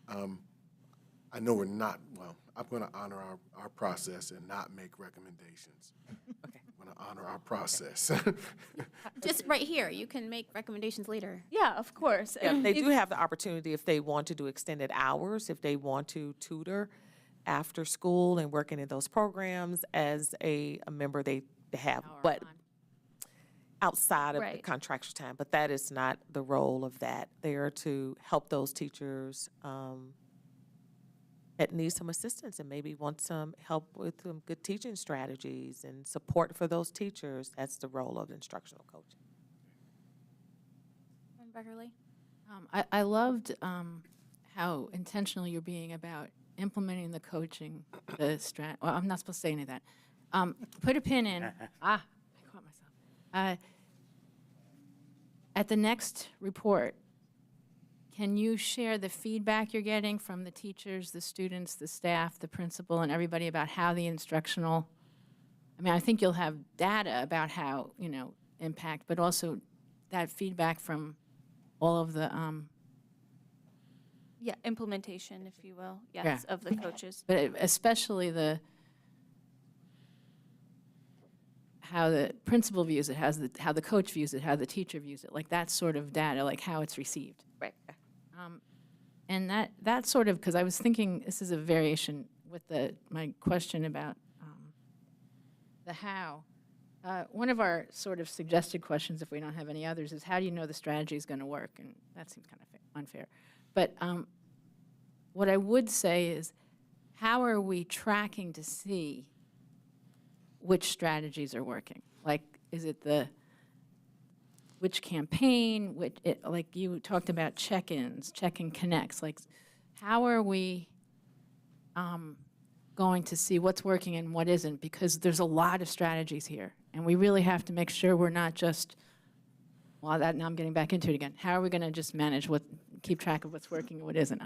I know we're not, I'm going to honor our process and not make recommendations. Okay. I'm going to honor our process. Just right here, you can make recommendations later. Yeah, of course. Yeah, And they if- do have the opportunity if they want to do extended hours, if they want to tutor after school and working in those programs as a member they have, but outside of the Right. contractual time. But that is not the role of that. They are to help those teachers that need some assistance and maybe want some help with some good teaching strategies and support for those teachers. That's the role of instructional coaching. Beckerly? I loved how intentional you're being about implementing the coaching, well, I'm not supposed to say any of that. Put a pin in. I caught myself. At the next report, can you share the feedback you're getting from the teachers, the students, the staff, the principal, and everybody about how the instructional, I think you'll have data about how, impact, but also that feedback from all of the, Yeah, implementation, if you will, yes, of the coaches. but especially how the principal views it, how the coach views it, how the teacher views it, like that sort of data, like how it's received. Right. And that sort of, because I was thinking, this is a variation with my question about the how. One of our sort of suggested questions, if we don't have any others, is how do you know the strategy is going to work? And that seems kind of unfair. But what I would say is, how are we tracking to see which strategies are working? Like, is it which campaign, like you talked about check-ins, check-in connects, like how are we going to see what's working and what isn't? Because there's a lot of strategies here, and we really have to make sure we're not just, now I'm getting back into it again. How are we going to just keep track of what's working and what isn't?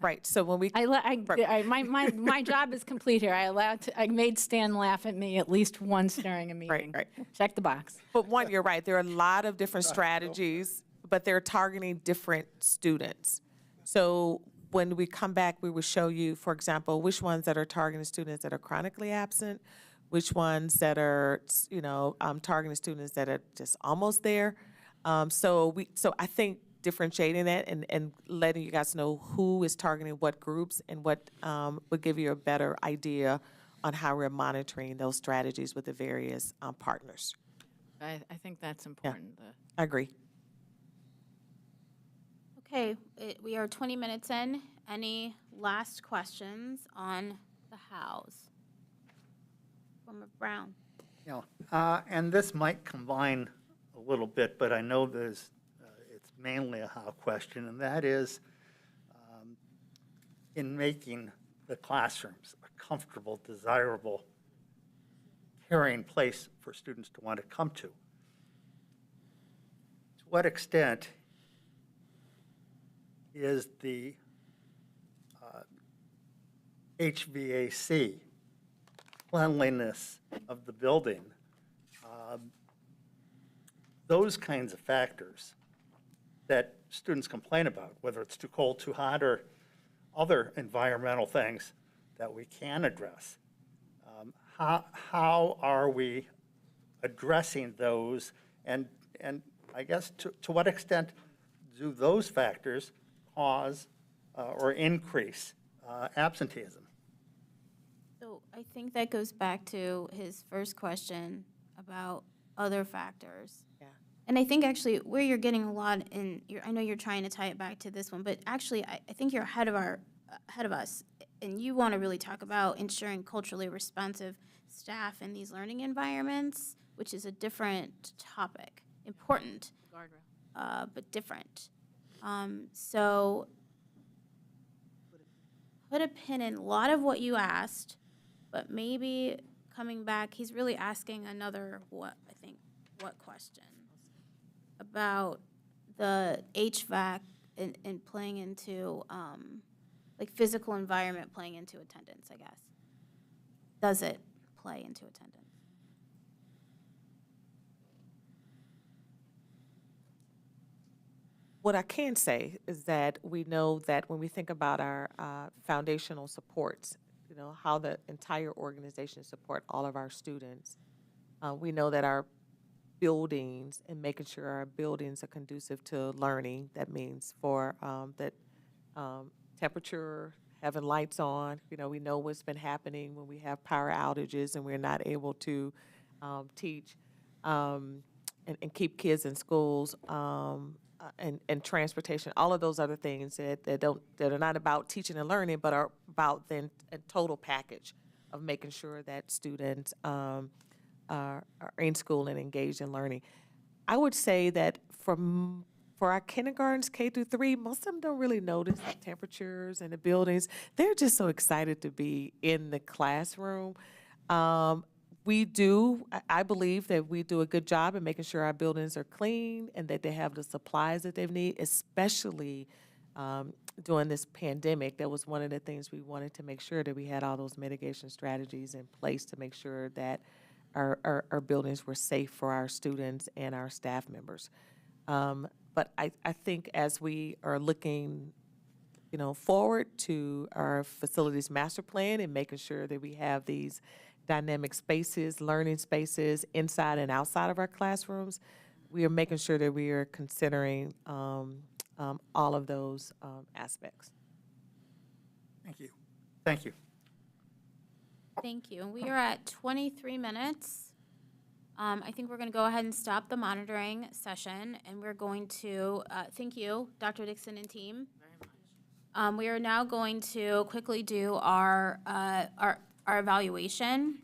Right, so when we. My job is complete here. I made Stan laugh at me at least once during a meeting. Right. Check the box. But one, you're right, there are a lot of different strategies, but they're targeting different students. So when we come back, we will show you, for example, which ones that are targeting students that are chronically absent, which ones that are, targeting students that are just almost there. So I think differentiating that and letting you guys know who is targeting what groups and what would give you a better idea on how we're monitoring those strategies with the various partners. I think that's important. I agree. Okay, we are 20 minutes in. Any last questions on the hows? Member Brown. And this might combine a little bit, but I know it's mainly a how question, and that is in making the classrooms a comfortable, desirable, caring place for students to want to come to. To what extent is the HVAC, cleanliness of the building, those kinds of factors that students complain about, whether it's too cold, too hot, or other environmental things that we can address. How are we addressing those? And I guess to what extent do those factors cause or increase absenteeism? So I think that goes back to his first question about other factors. Yeah. And I think actually where you're getting a lot in, I know you're trying to tie it back to this one, but actually I think you're ahead of us. And you want to really talk about ensuring culturally responsive staff in these learning environments, which is a different topic, important, but different. So put a pin in a lot of what you asked, but maybe coming back, he's really asking another what question about the HVAC and playing into, like physical environment playing into attendance, I guess. Does it play into attendance? What I can say is that we know that when we think about our foundational supports, you know, how the entire organization support all of our students, we know that our buildings and making sure our buildings are conducive to learning, that means for that temperature, having lights on, you know, we know what's been happening when we have power outages and we're not able to teach and keep kids in schools. And transportation, all of those other things that are not about teaching and learning, but are about then a total package of making sure that students are in school and engaged in learning. I would say that for our kindergartens, K through 3, most of them don't really notice the temperatures and the buildings. They're just so excited to be in the classroom. I believe that we do a good job in making sure our buildings are clean and that they have the supplies that they need, especially during this pandemic. That was one of the things we wanted to make sure that we had all those mitigation strategies in place to make sure that our buildings were safe for our students and our staff members. But I think as we are looking, you know, forward to our facilities master plan and making sure that we have these dynamic spaces, learning spaces inside and outside of our classrooms, we are making sure that we are considering all of those aspects. Thank you. Thank you. Thank you. We are at 23 minutes. I think we're going to go ahead and stop the monitoring session, and we're going to, thank you, Dr. Dixon and team. We are now going to quickly do our evaluation.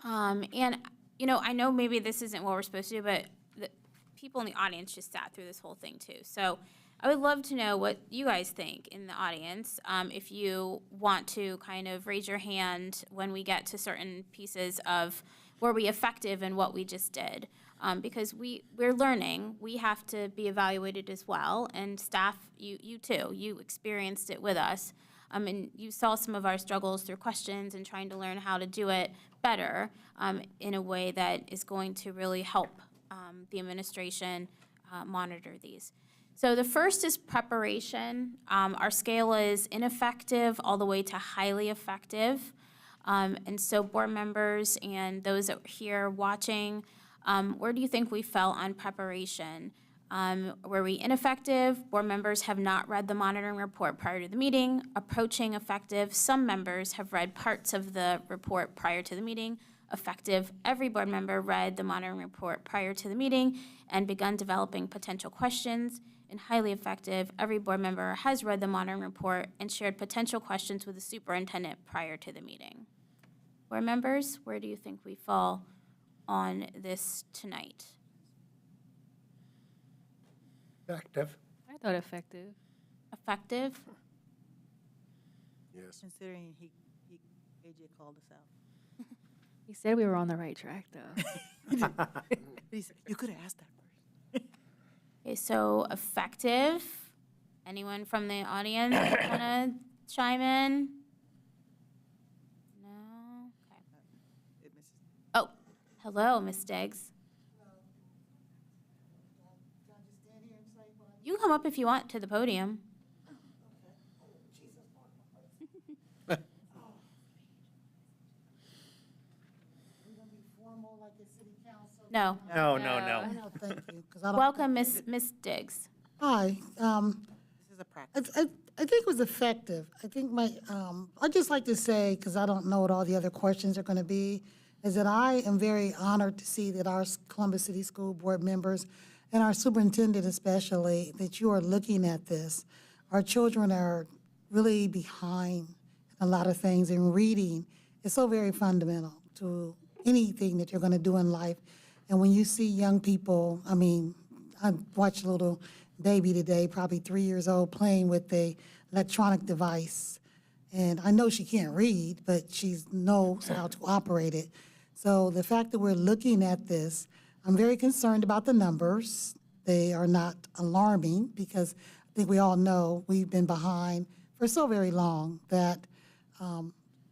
And, you know, I know maybe this isn't what we're supposed to do, but the people in the audience just sat through this whole thing too. So I would love to know what you guys think in the audience. If you want to kind of raise your hand when we get to certain pieces of were we effective in what we just did. Because we're learning, we have to be evaluated as well, and staff, you too, you experienced it with us. And you saw some of our struggles through questions and trying to learn how to do it better in a way that is going to really help the administration monitor these. So the first is preparation. Our scale is ineffective all the way to highly effective. And so board members and those that were here watching, where do you think we fell on preparation? Were we ineffective? Board members have not read the monitoring report prior to the meeting. Approaching effective, some members have read parts of the report prior to the meeting. Effective, every board member read the monitoring report prior to the meeting and begun developing potential questions. And highly effective, every board member has read the monitoring report and shared potential questions with the superintendent prior to the meeting. Board members, where do you think we fall on this tonight? Effective. I thought effective. Effective? Yes. Considering AJ called us out. He said we were on the right track, though. You could have asked that first. Okay, so effective. Anyone from the audience want to chime in? No? Okay. Oh, hello, Ms. Diggs. You can come up if you want to the podium. No. No. No, thank you. 'Cause I don't Welcome, think- Miss Diggs. Hi. This is a practice. I think it was effective. I think I'd just like to say, because I don't know what all the other questions are going to be, is that I am very honored to see that our Columbus City School Board members and our superintendent especially, that you are looking at this. Our children are really behind a lot of things, and reading is so very fundamental to anything that you're going to do in life. And when you see young people, I mean, I watched a little baby today, probably 3 years old, playing with a electronic device. And I know she can't read, but she knows how to operate it. So the fact that we're looking at this, I'm very concerned about the numbers. They are not alarming because I think we all know we've been behind for so very long that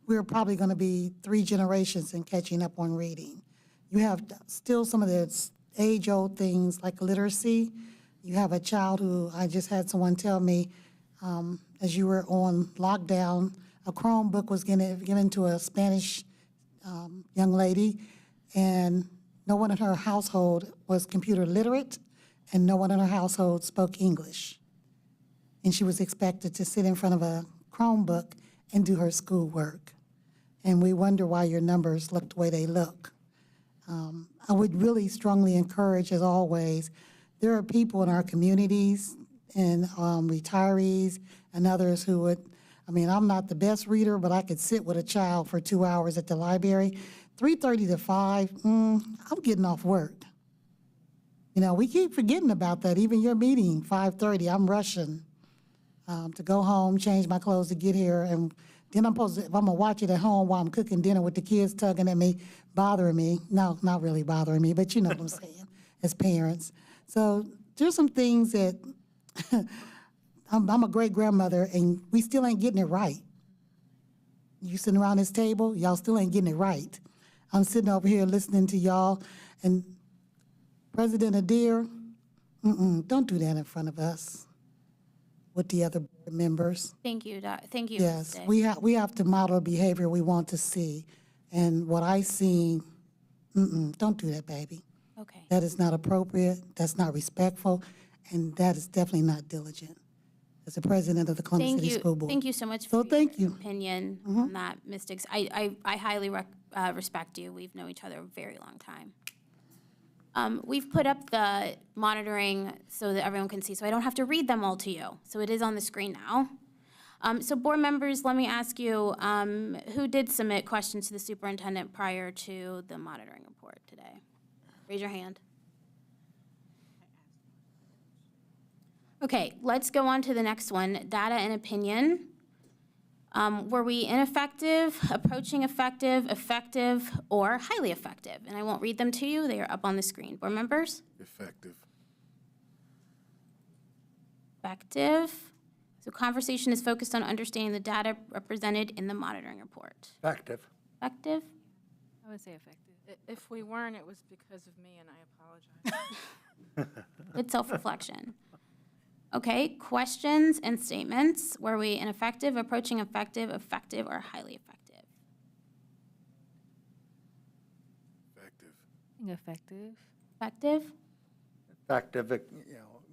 we're probably going to be 3 generations in catching up on reading. You have still some of the age-old things like literacy. You have a child who, I just had someone tell me, as you were on lockdown, a Chromebook was given to a Spanish young lady, and no one in her household was computer literate, and no one in her household spoke English. And she was expected to sit in front of a Chromebook and do her schoolwork. And we wonder why your numbers look the way they look. I would really strongly encourage, as always, there are people in our communities and retirees and others who would, I mean, I'm not the best reader, but I could sit with a child for 2 hours at the library. 3:30 to 5, I'm getting off work. You know, we keep forgetting about that. Even your meeting, 5:30, I'm rushing to go home, change my clothes to get here, and then I'm supposed to, if I'm gonna watch it at home while I'm cooking dinner with the kids tugging at me, bothering me. No, not really bothering me, but you know what I'm saying, as parents. So there's some things that, I'm a great grandmother and we still ain't getting it right. You sitting around this table, y'all still ain't getting it right. I'm sitting over here listening to y'all, and President Adair, don't do that in front of us with the other board members. Thank you, thank you. Yes, Ms. Day. we have to model behavior we want to see. And what I seen, don't do that, baby. Okay. That is not appropriate, that's not respectful, and that is definitely not diligent. As the president of the Columbus Thank City you. School Board. Thank you so much So for thank your you. opinion on that, Ms. Dix. I highly respect you. We've known each other a very long time. We've put up the monitoring so that everyone can see, so I don't have to read them all to you. So it is on the screen now. So board members, let me ask you, who did submit questions to the superintendent prior to the monitoring report today? Raise your hand. Okay, let's go on to the next one, data and opinion. Were we ineffective, approaching effective, effective, or highly effective? And I won't read them to you, they are up on the screen. Board members? Effective. Effective. So conversation is focused on understanding the data represented in the monitoring report. Effective. Effective? I would say effective. If we weren't, it was because of me, and I apologize. Good self-reflection. Okay, questions and statements. Were we ineffective, approaching effective, effective, or highly effective? Effective. I think effective. Effective? Effective,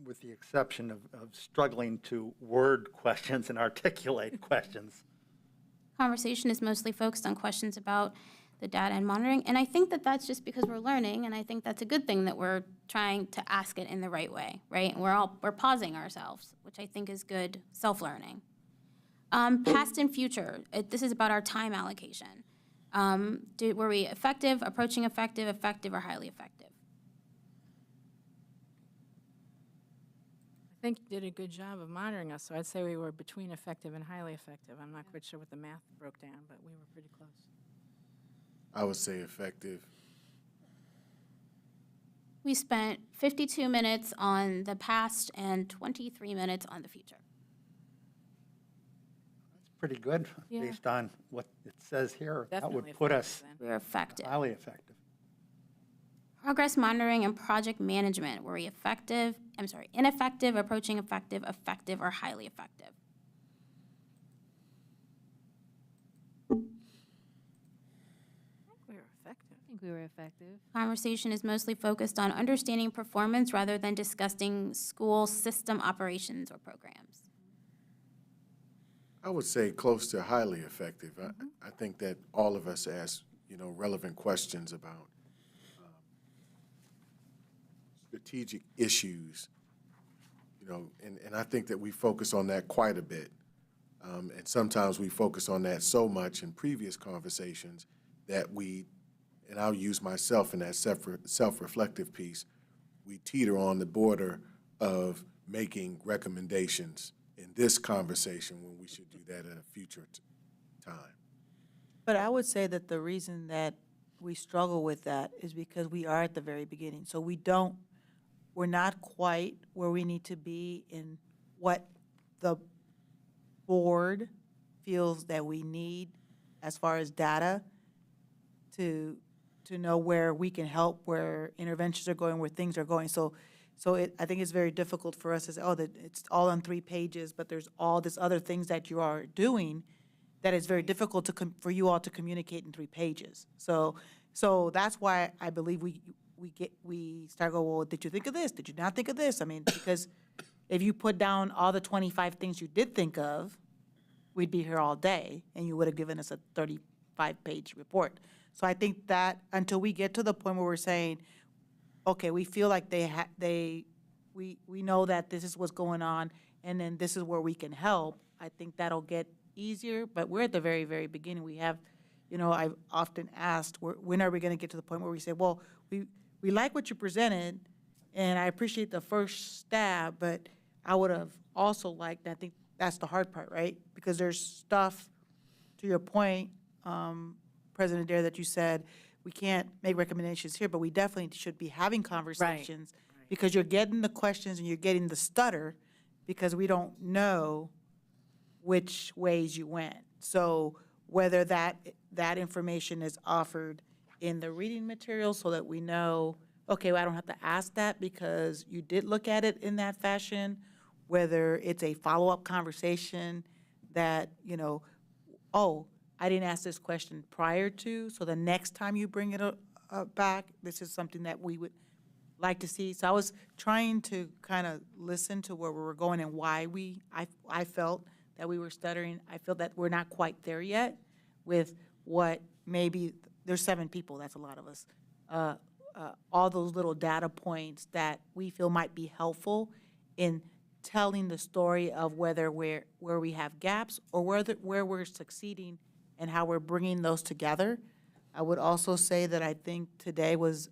with the exception of struggling to word questions and articulate questions. Conversation is mostly focused on questions about the data and monitoring, and I think that that's just because we're learning, and I think that's a good thing that we're trying to ask it in the right way, right? And we're pausing ourselves, which I think is good self-learning. Past and future, this is about our time allocation. Were we effective, approaching effective, effective, or highly effective? I think you did a good job of monitoring us, so I'd say we were between effective and highly effective. I'm not quite sure what the math broke down, but we were pretty close. I would say effective. We spent 52 minutes on the past and 23 minutes on the future. That's pretty good, Yeah. based on what it says here. That Definitely would put us effective then. We were effective. highly effective. Progress monitoring and project management, were we ineffective, approaching effective, effective, or highly effective? We were effective. I think we were effective. Conversation is mostly focused on understanding performance rather than discussing school system operations or programs. I would say close to highly effective. I think that all of us ask, relevant questions about strategic issues, and I think that we focus on that quite a bit. And sometimes we focus on that so much in previous conversations that we, and I'll use myself in that self-reflective piece, we teeter on the border of making recommendations in this conversation when we should do that at a future time. But I would say that the reason that we struggle with that is because we are at the very beginning. So we're not quite where we need to be in what the board feels that we need as far as data to know where we can help, where interventions are going, where things are going. So I think it's very difficult for us to say, that it's all on 3 pages, but there's all this other things that you are doing that is very difficult for you all to communicate in 3 pages. So that's why I believe we start going, well, did you think of this? Did you not think of this? I mean, because if you put down all the 25 things you did think of, we'd be here all day, and you would have given us a 35-page report. So I think that until we get to the point where we're saying, okay, we feel like we know that this is what's going on, and then this is where we can help, I think that'll get easier. But we're at the very, very beginning. We have, I've often asked, when are we going to get to the point where we say, well, we like what you presented, and I appreciate the first stab, but I would have also liked, I think that's the hard part, right? Because there's stuff, to your point, President Dare, that you said, we can't make recommendations here, but we definitely should be having conversations because you're getting the questions and you're getting the stutter because we don't know which ways you went. So whether that information is offered in the reading material so that we know, okay, well, I don't have to ask that because you did look at it in that fashion, whether it's a follow-up conversation that, I didn't ask this question prior to, so the next time you bring it back, this is something that we would like to see. So I was trying to kind of listen to where we were going and why I felt that we were stuttering. I feel that we're not quite there yet with what maybe, there's 7 people, that's a lot of us, all those little data points that we feel might be helpful in telling the story of whether where we have gaps or where we're succeeding and how we're bringing those together. I would also say that I think today was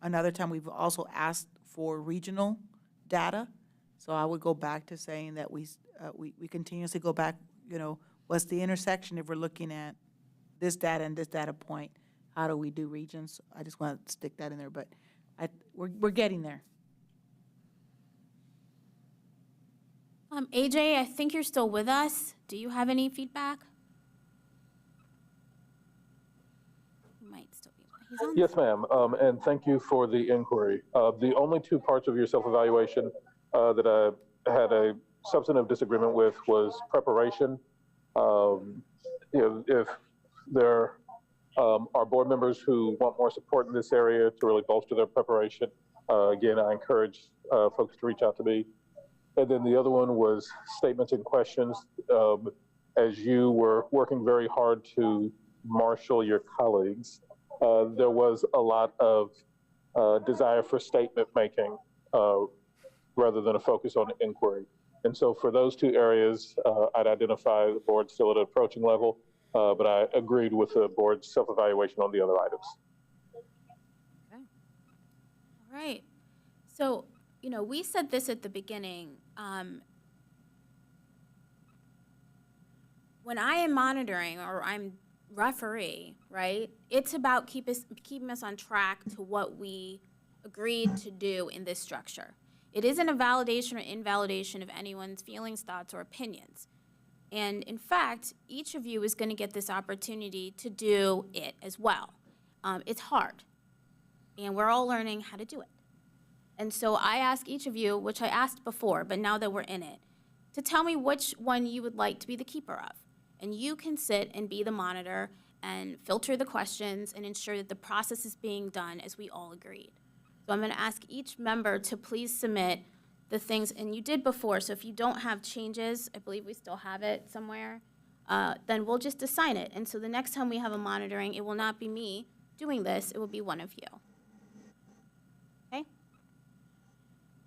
another time we've also asked for regional data. So I would go back to saying that we continuously go back, what's the intersection if we're looking at this data and this data point? How do we do regions? I just want to stick that in there, but we're getting there. AJ, I think you're still with us. Do you have any feedback? He might still be. He's on. Yes, ma'am, and thank you for the inquiry. The only 2 parts of your self-evaluation that I had a substantive disagreement with was preparation. If there are board members who want more support in this area to really bolster their preparation, again, I encourage folks to reach out to me. And then the other one was statements and questions. As you were working very hard to marshal your colleagues, there was a lot of desire for statement making rather than a focus on inquiry. And so for those 2 areas, I'd identify the board still at an approaching level, but I agreed with the board's self-evaluation on the other items. Okay. All right. So, we said this at the beginning. When I am monitoring or I'm referee, right, it's about keeping us on track to what we agreed to do in this structure. It isn't a validation or invalidation of anyone's feelings, thoughts, or opinions. And in fact, each of you is going to get this opportunity to do it as well. It's hard, and we're all learning how to do it. And so I ask each of you, which I asked before, but now that we're in it, to tell me which one you would like to be the keeper of. And you can sit and be the monitor and filter the questions and ensure that the process is being done as we all agreed. So I'm going to ask each member to please submit the things, and you did before, so if you don't have changes, I believe we still have it somewhere, then we'll just assign it. And so the next time we have a monitoring, it will not be me doing this, it will be one of you. Okay?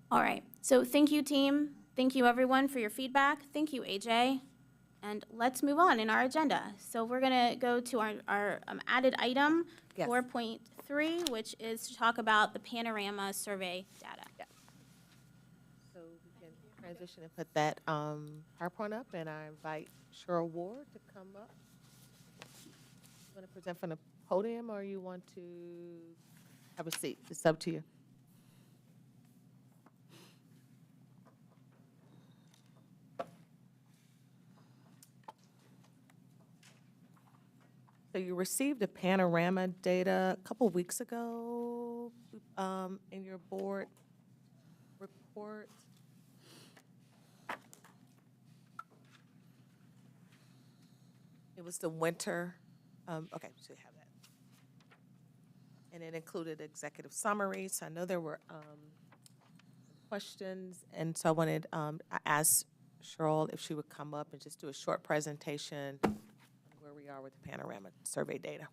All right, so thank you, team. Thank you, everyone, for your feedback. Thank you, AJ. And let's move on in our agenda. So we're gonna go to our added item, Yes. 4.3, which is to talk about the Panorama survey data. So we can transition and put that PowerPoint up, and I invite Cheryl Ward to come up. You want to present from the podium, or you want to have a seat? It's up to you. So you received the Panorama data a couple weeks ago in your board report. It was the winter, okay, so you have that. And it included executive summaries. I know there were questions, and so I wanted, I asked Cheryl if she would come up and just do a short presentation on where we are with the Panorama survey data.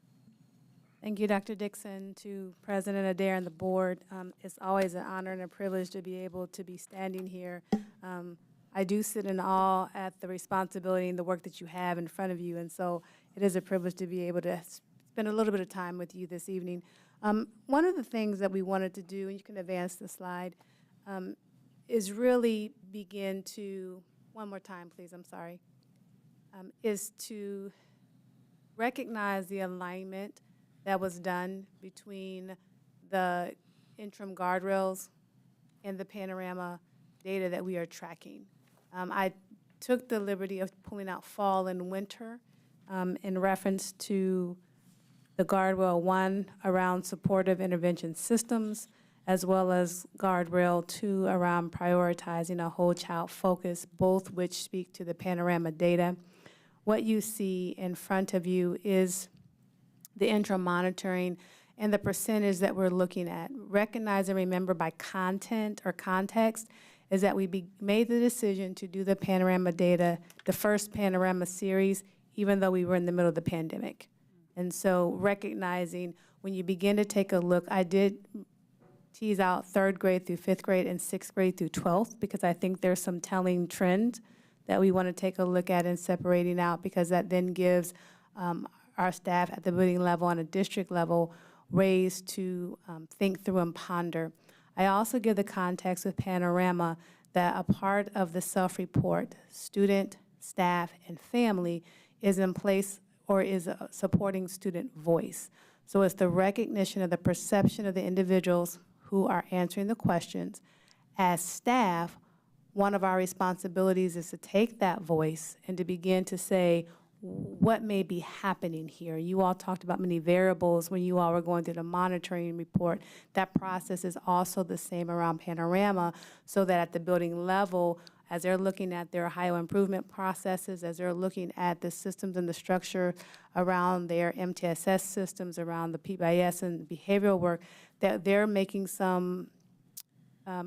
Thank you, Dr. Dixon, to President Adair and the board. It's always an honor and a privilege to be able to be standing here. I do sit in awe at the responsibility and the work that you have in front of you, and so it is a privilege to be able to spend a little bit of time with you this evening. One of the things that we wanted to do, and you can advance the slide, is really begin to, one more time, please, I'm sorry, is to recognize the alignment that was done between the interim guardrails and the Panorama data that we are tracking. I took the liberty of pulling out fall and winter in reference to the Guardrail 1 around supportive intervention systems, as well as Guardrail 2 around prioritizing a whole child focus, both which speak to the Panorama data. What you see in front of you is the interim monitoring and the percentage that we're looking at. Recognize and remember by content or context is that we made the decision to do the Panorama data, the first Panorama series, even though we were in the middle of the pandemic. And so recognizing when you begin to take a look, I did tease out 3rd grade through 5th grade and 6th grade through 12th because I think there's some telling trends that we want to take a look at and separating out, because that then gives our staff at the building level and a district level ways to think through and ponder. I also give the context with Panorama that a part of the self-report, student, staff, and family is in place or is supporting student voice. So it's the recognition of the perception of the individuals who are answering the questions. As staff, one of our responsibilities is to take that voice and to begin to say, what may be happening here? You all talked about many variables when you all were going through the monitoring report. That process is also the same around Panorama, so that at the building level, as they're looking at their Ohio improvement processes, as they're looking at the systems and the structure around their MTSS systems, around the PBIS and behavioral work, that they're making some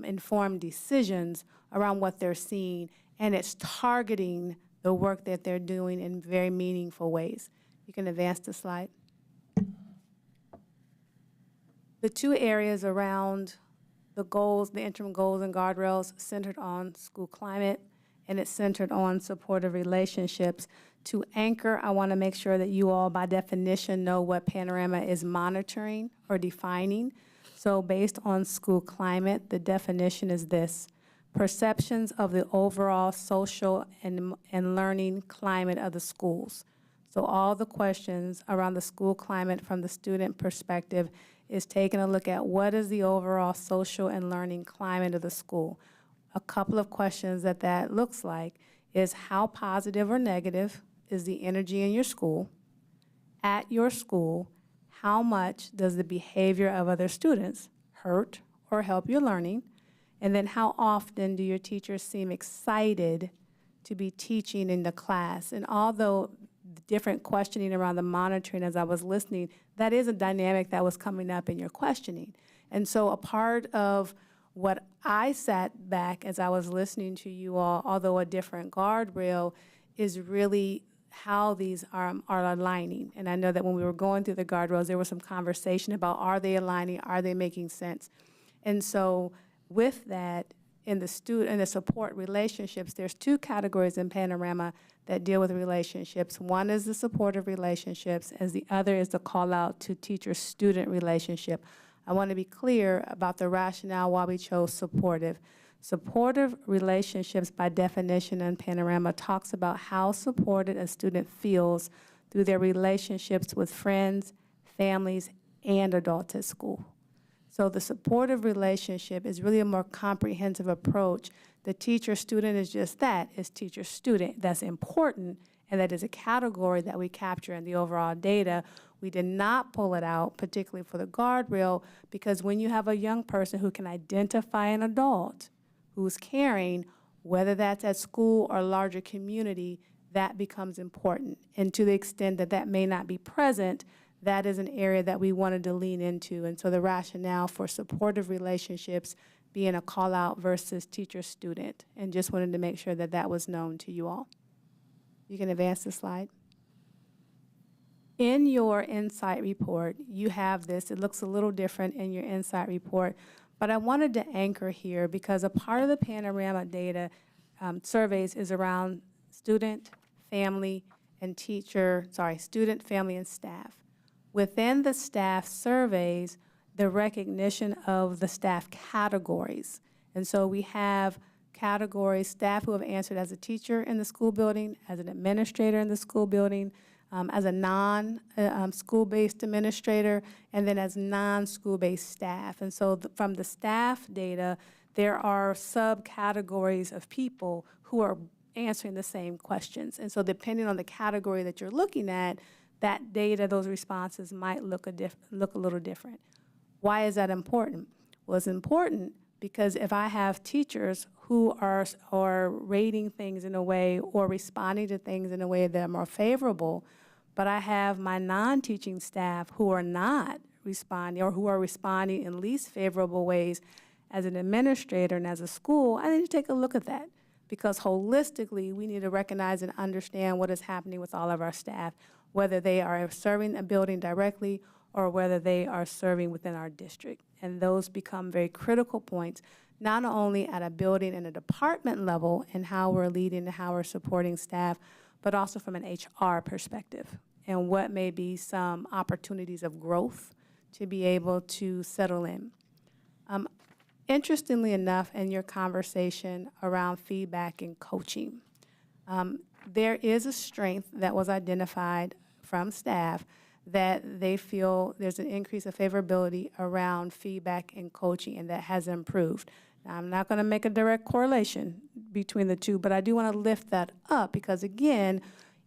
informed decisions around what they're seeing, and it's targeting the work that they're doing in very meaningful ways. You can advance the slide. The 2 areas around the goals, the interim goals and guardrails, centered on school climate, and it's centered on supportive relationships. To anchor, I want to make sure that you all, by definition, know what Panorama is monitoring or defining. So based on school climate, the definition is this: perceptions of the overall social and learning climate of the schools. So all the questions around the school climate from the student perspective is taking a look at what is the overall social and learning climate of the school. A couple of questions that looks like is, how positive or negative is the energy in your school? At your school, how much does the behavior of other students hurt or help your learning? And then how often do your teachers seem excited to be teaching in the class? And although different questioning around the monitoring as I was listening, that is a dynamic that was coming up in your questioning. And so a part of what I sat back as I was listening to you all, although a different guardrail, is really how these are aligning. And I know that when we were going through the guardrails, there was some conversation about, are they aligning, are they making sense? And so with that, in the support relationships, there's two categories in Panorama that deal with relationships. One is the supportive relationships, as the other is the call out to teacher-student relationship. I want to be clear about the rationale why we chose supportive. Supportive relationships, by definition in Panorama, talks about how supported a student feels through their relationships with friends, families, and adults at school. So the supportive relationship is really a more comprehensive approach. The teacher-student is just that, is teacher-student. That's important, and that is a category that we capture in the overall data. We did not pull it out, particularly for the guardrail, because when you have a young person who can identify an adult who's caring, whether that's at school or larger community, that becomes important. And to the extent that that may not be present, that is an area that we wanted to lean into. And so the rationale for supportive relationships being a call out versus teacher-student, and just wanted to make sure that that was known to you all. You can advance the slide. In your insight report, you have this. It looks a little different in your insight report, but I wanted to anchor here because a part of the Panorama data surveys is around student, family, and student, family, and staff. Within the staff surveys, the recognition of the staff categories. And so we have categories, staff who have answered as a teacher in the school building, as an administrator in the school building, as a non-school-based administrator, and then as non-school-based staff. And so from the staff data, there are subcategories of people who are answering the same questions. And so depending on the category that you're looking at, that data, those responses might look a little different. Why is that important? Well, it's important because if I have teachers who are rating things in a way or responding to things in a way that are more favorable, but I have my non-teaching staff who are not responding or who are responding in least favorable ways, as an administrator and as a school, I need to take a look at that, because holistically we need to recognize and understand what is happening with all of our staff, whether they are serving a building directly or whether they are serving within our district. And those become very critical points, not only at a building and a department level and how we're leading and how we're supporting staff, but also from an HR perspective and what may be some opportunities of growth to be able to settle in. Interestingly enough, in your conversation around feedback and coaching, there is a strength that was identified from staff that they feel there's an increase of favorability around feedback and coaching, and that has improved. Now, I'm not going to make a direct correlation between the two, but I do want to lift that up because, again,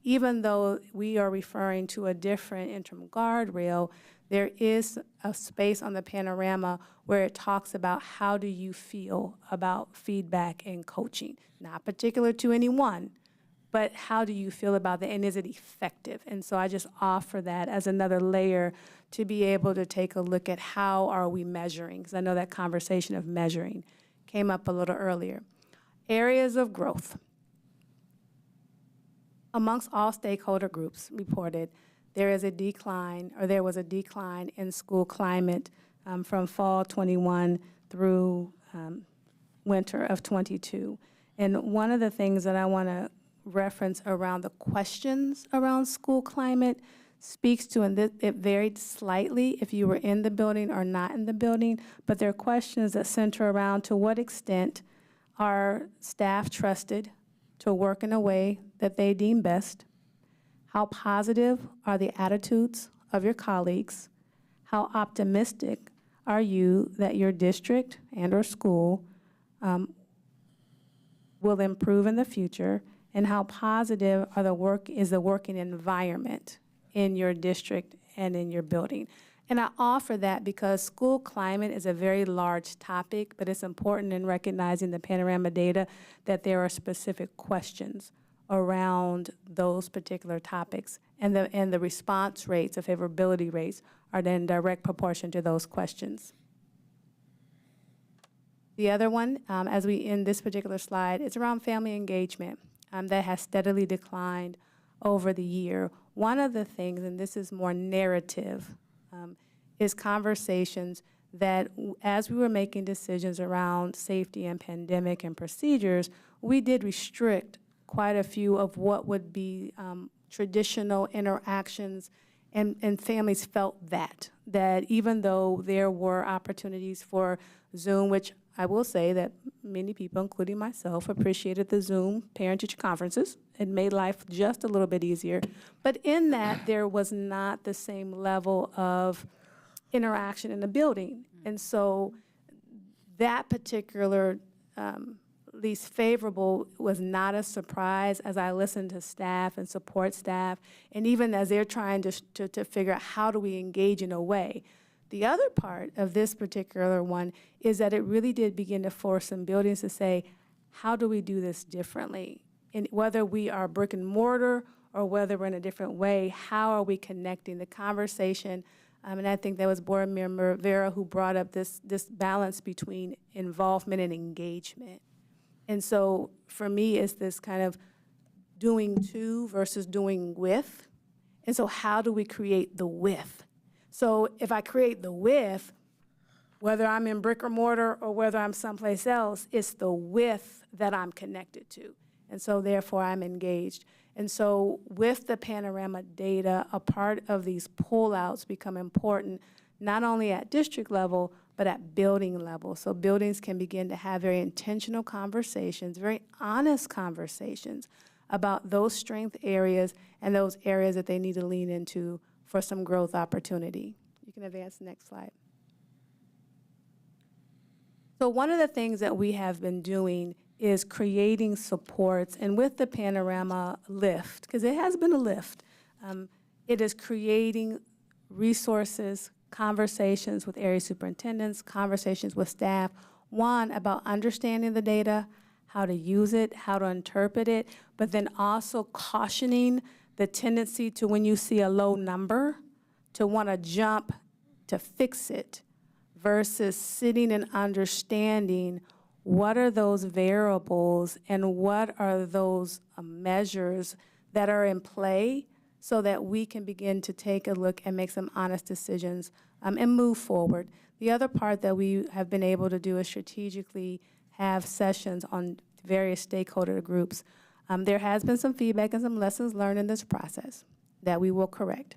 even though we are referring to a different interim guardrail, there is a space on the Panorama where it talks about how do you feel about feedback and coaching. Not particular to anyone, but how do you feel about that, and is it effective? And so I just offer that as another layer to be able to take a look at how are we measuring, because I know that conversation of measuring came up a little earlier. Areas of growth. Amongst all stakeholder groups reported, there was a decline in school climate from fall 21 through winter of 22. And one of the things that I want to reference around the questions around school climate speaks to, and it varied slightly if you were in the building or not in the building, but there are questions that center around to what extent are staff trusted to work in a way that they deem best? How positive are the attitudes of your colleagues? How optimistic are you that your district and or school will improve in the future? And how positive is the working environment in your district and in your building? And I offer that because school climate is a very large topic, but it's important in recognizing the Panorama data that there are specific questions around those particular topics. and the response rates, the favorability rates, are then in direct proportion to those questions. The other one, as we in this particular slide, is around family engagement that has steadily declined over the year. One of the things, and this is more narrative, is conversations that as we were making decisions around safety and pandemic and procedures, we did restrict quite a few of what would be traditional interactions, and families felt that even though there were opportunities for Zoom, which I will say that many people, including myself, appreciated the Zoom parent-teacher conferences. It made life just a little bit easier. But in that, there was not the same level of interaction in the building. And so that particular least favorable was not a surprise as I listened to staff and support staff, and even as they're trying to figure out how do we engage in a way. The other part of this particular one is that it really did begin to force some buildings to say, how do we do this differently? And whether we are brick and mortar or whether we're in a different way, how are we connecting the conversation? And I think that was board member Vera who brought up this balance between involvement and engagement. And so for me, it's this kind of doing to versus doing with. And so how do we create the with? So if I create the with, whether I'm in brick or mortar or whether I'm someplace else, it's the with that I'm connected to. And so therefore I'm engaged. And so with the Panorama data, a part of these pullouts become important, not only at district level, but at building level. So buildings can begin to have very intentional conversations, very honest conversations about those strength areas and those areas that they need to lean into for some growth opportunity. You can advance the next slide. So one of the things that we have been doing is creating supports, and with the Panorama lift, because it has been a lift, it is creating resources, conversations with area superintendents, conversations with staff, one, about understanding the data, how to use it, how to interpret it, but then also cautioning the tendency to, when you see a low number, to want to jump to fix it versus sitting and understanding what are those variables and what are those measures that are in play so that we can begin to take a look and make some honest decisions and move forward. The other part that we have been able to do is strategically have sessions on various stakeholder groups. There has been some feedback and some lessons learned in this process that we will correct.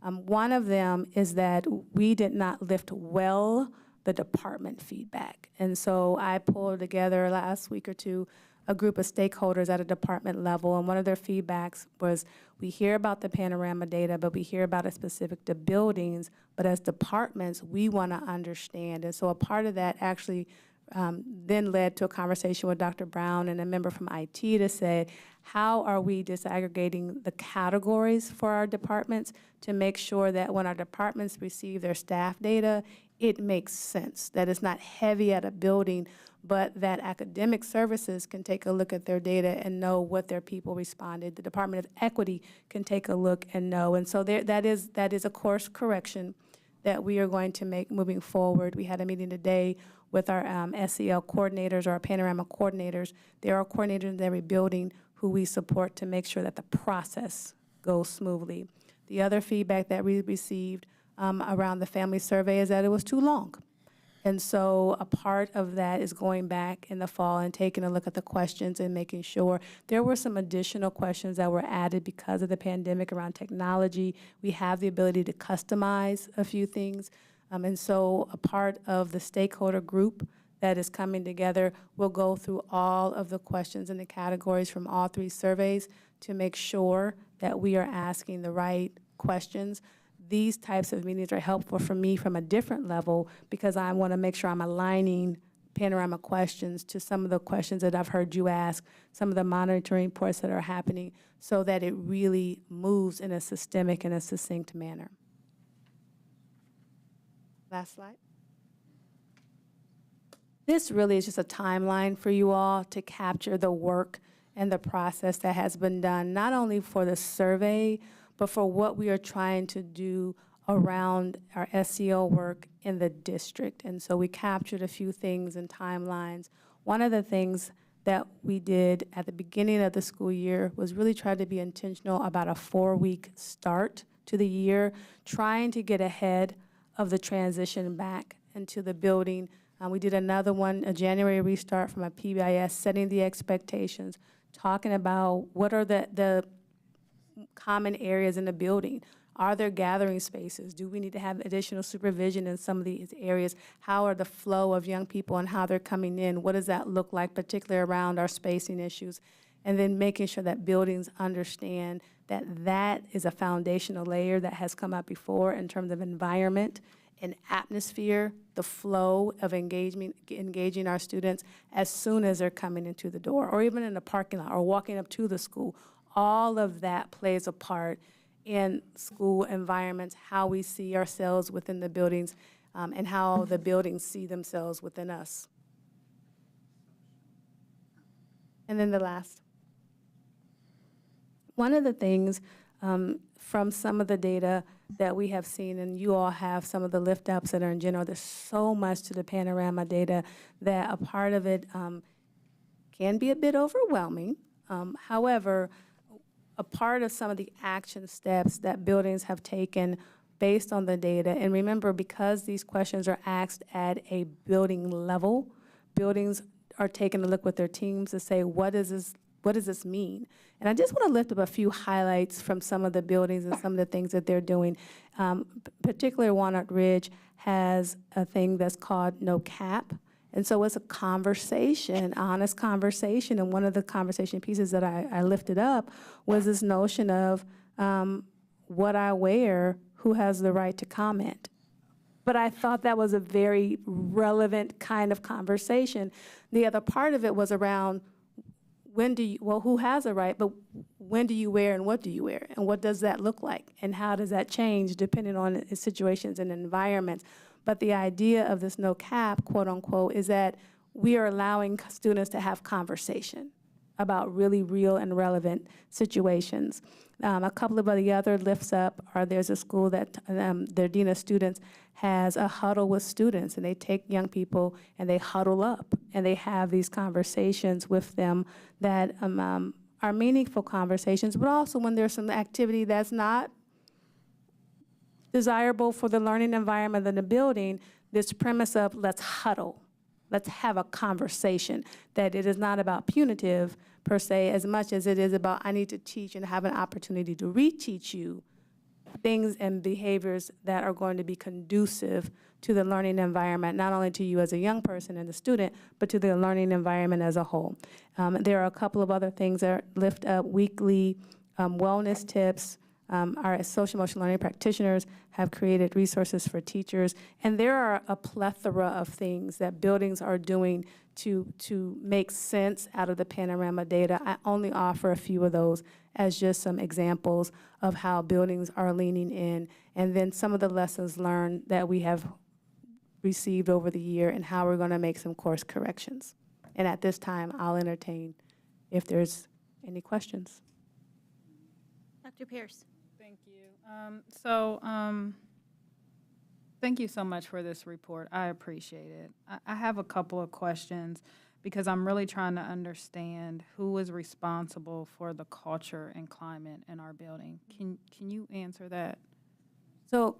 One of them is that we did not lift well the department feedback. And so I pulled together last week or two a group of stakeholders at a department level, and one of their feedbacks was, we hear about the Panorama data, but we hear about it specific to buildings, but as departments, we want to understand. And so a part of that actually then led to a conversation with Dr. Brown and a member from IT to say, how are we disaggregating the categories for our departments to make sure that when our departments receive their staff data, it makes sense, that it's not heavy at a building, but that academic services can take a look at their data and know what their people responded. The Department of Equity can take a look and know. And so that is a course correction that we are going to make moving forward. We had a meeting today with our SEL coordinators or our Panorama coordinators. There are coordinators in every building who we support to make sure that the process goes smoothly. The other feedback that we received around the family survey is that it was too long. And so a part of that is going back in the fall and taking a look at the questions and making sure there were some additional questions that were added because of the pandemic around technology. We have the ability to customize a few things. And so a part of the stakeholder group that is coming together will go through all of the questions and the categories from all three surveys to make sure that we are asking the right questions. These types of meetings are helpful for me from a different level because I want to make sure I'm aligning Panorama questions to some of the questions that I've heard you ask, some of the monitoring reports that are happening, so that it really moves in a systemic and a succinct manner. Last slide. This really is just a timeline for you all to capture the work and the process that has been done, not only for the survey, but for what we are trying to do around our SEL work in the district. And so we captured a few things and timelines. One of the things that we did at the beginning of the school year was really try to be intentional about a 4-week start to the year, trying to get ahead of the transition back into the building. We did another one, a January restart from a PBIS, setting the expectations, talking about what are the common areas in the building. Are there gathering spaces? Do we need to have additional supervision in some of these areas? How are the flow of young people and how they're coming in? What does that look like, particularly around our spacing issues? And then making sure that buildings understand that that is a foundational layer that has come up before in terms of environment and atmosphere, the flow of engaging our students as soon as they're coming into the door, or even in the parking lot, or walking up to the school. All of that plays a part in school environments, how we see ourselves within the buildings, and how the buildings see themselves within us. And then the last. One of the things from some of the data that we have seen, and you all have some of the lift ups that are in general, there's so much to the Panorama data that a part of it can be a bit overwhelming. However, a part of some of the action steps that buildings have taken based on the data, and remember, because these questions are asked at a building level, buildings are taking a look with their teams to say, what does this mean? And I just want to lift up a few highlights from some of the buildings and some of the things that they're doing. Particularly Walnut Ridge has a thing that's called No Cap. And so it's a conversation, honest conversation. And one of the conversation pieces that I lifted up was this notion of what I wear, who has the right to comment. But I thought that was a very relevant kind of conversation. The other part of it was around who has a right, but when do you wear and what do you wear? And what does that look like? And how does that change depending on situations and environments? But the idea of this no cap, quote unquote, is that we are allowing students to have conversation about really real and relevant situations. A couple of the other lifts up are there's a school that their dean of students has a huddle with students, and they take young people and they huddle up and they have these conversations with them that are meaningful conversations, but also when there's some activity that's not desirable for the learning environment in the building, this premise of let's huddle, let's have a conversation, that it is not about punitive per se as much as it is about I need to teach and have an opportunity to reteach you things and behaviors that are going to be conducive to the learning environment, not only to you as a young person and a student, but to the learning environment as a whole. There are a couple of other things that lift up weekly wellness tips. Our social emotional learning practitioners have created resources for teachers, and there are a plethora of things that buildings are doing to make sense out of the Panorama data. I only offer a few of those as just some examples of how buildings are leaning in, and then some of the lessons learned that we have received over the year and how we're going to make some course corrections. And at this time, I'll entertain if there's any questions. Dr. Pierce. Thank you. Thank you so much for this report. I appreciate it. I have a couple of questions because I'm really trying to understand who is responsible for the culture and climate in our building. Can you answer that? So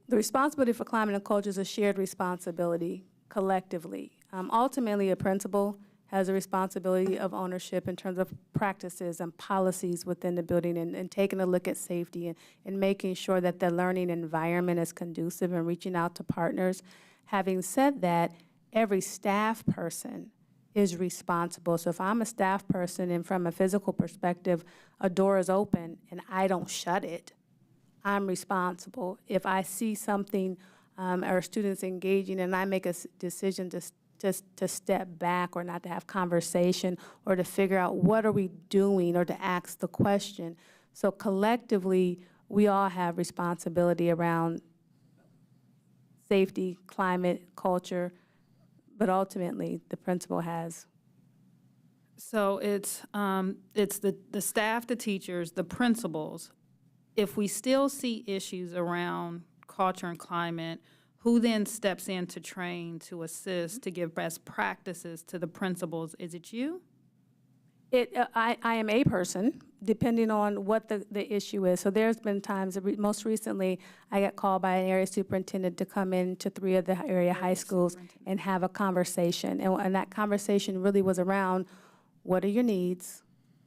the responsibility for climate and culture is a shared responsibility collectively. Ultimately, a principal has a responsibility of ownership in terms of practices and policies within the building and taking a look at safety and making sure that the learning environment is conducive and reaching out to partners. Having said that, every staff person is responsible. So if I'm a staff person and from a physical perspective, a door is open and I don't shut it, I'm responsible. If I see something or students engaging and I make a decision to step back or not to have conversation or to figure out what are we doing or to ask the question. So collectively, we all have responsibility around safety, climate, culture, but ultimately the principal has. So it's the staff, the teachers, the principals, if we still see issues around culture and climate, who then steps in to train, to assist, to give best practices to the principals? Is it you? I am a person, depending on what the issue is. So there's been times, most recently, I got called by an area superintendent to come into 3 of the area high schools and have a conversation. And that conversation really was around, what are your needs?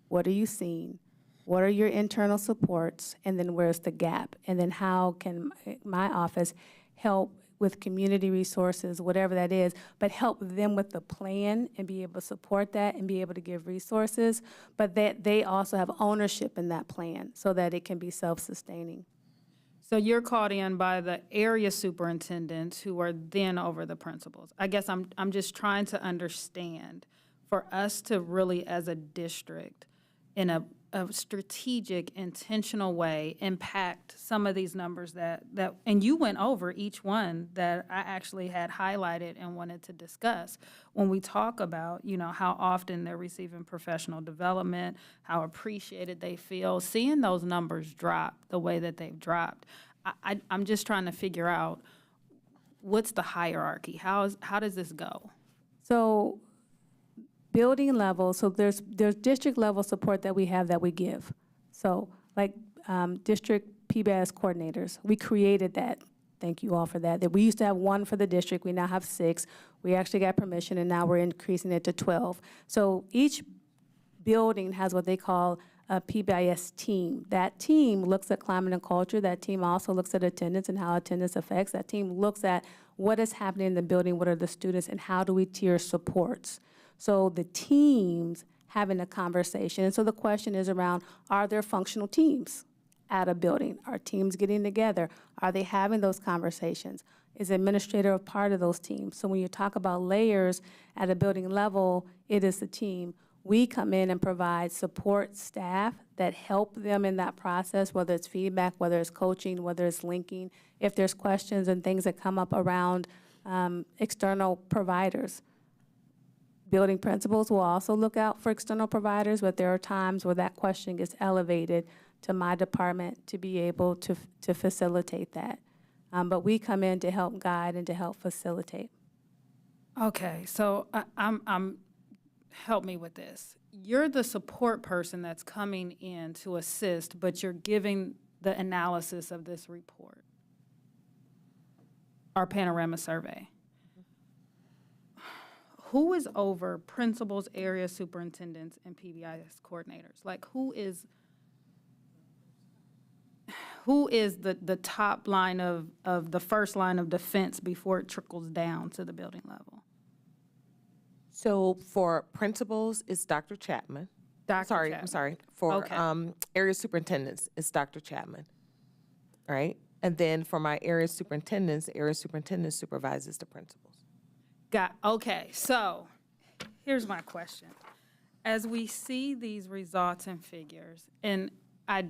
What are you seeing? What are your internal supports? And then where's the gap? And then how can my office help with community resources, whatever that is, but help them with the plan and be able to support that and be able to give resources, but that they also have ownership in that plan so that it can be self-sustaining. So you're called in by the area superintendents who are then over the principals. I guess I'm just trying to understand, for us to really, as a district, in a strategic, intentional way, impact some of these numbers that, and you went over each one that I actually had highlighted and wanted to discuss. When we talk about, how often they're receiving professional development, how appreciated they feel, seeing those numbers drop the way that they've dropped, I'm just trying to figure out, what's the hierarchy? How does this go? So building level, so there's district level support that we have that we give. So like district PBIS coordinators, we created that. Thank you all for that. That we used to have 1 for the district, we now have 6. We actually got permission and now we're increasing it to 12. So each building has what they call a PBIS team. That team looks at climate and culture. That team also looks at attendance and how attendance affects. That team looks at what is happening in the building, what are the students, and how do we tier supports. So the teams having a conversation. And so the question is around, are there functional teams at a building? Are teams getting together? Are they having those conversations? Is the administrator a part of those teams? So when you talk about layers at a building level, it is the team. We come in and provide support staff that help them in that process, whether it's feedback, whether it's coaching, whether it's linking. If there's questions and things that come up around external providers. Building principals will also look out for external providers, but there are times where that question gets elevated to my department to be able to facilitate that. But we come in to help guide and to help facilitate. Okay, so help me with this. You're the support person that's coming in to assist, but you're giving the analysis of this report, our Panorama survey. Who is over principals, area superintendents, and PBIS coordinators? Like, who is the top line of the first line of defense before it trickles down to the building level? So for principals, it's Dr. Chapman. I'm sorry. For Okay. area superintendents, it's Dr. Chapman, right? And then for my area superintendent supervises the principals. Okay, so here's my question. As we see these results and figures, and I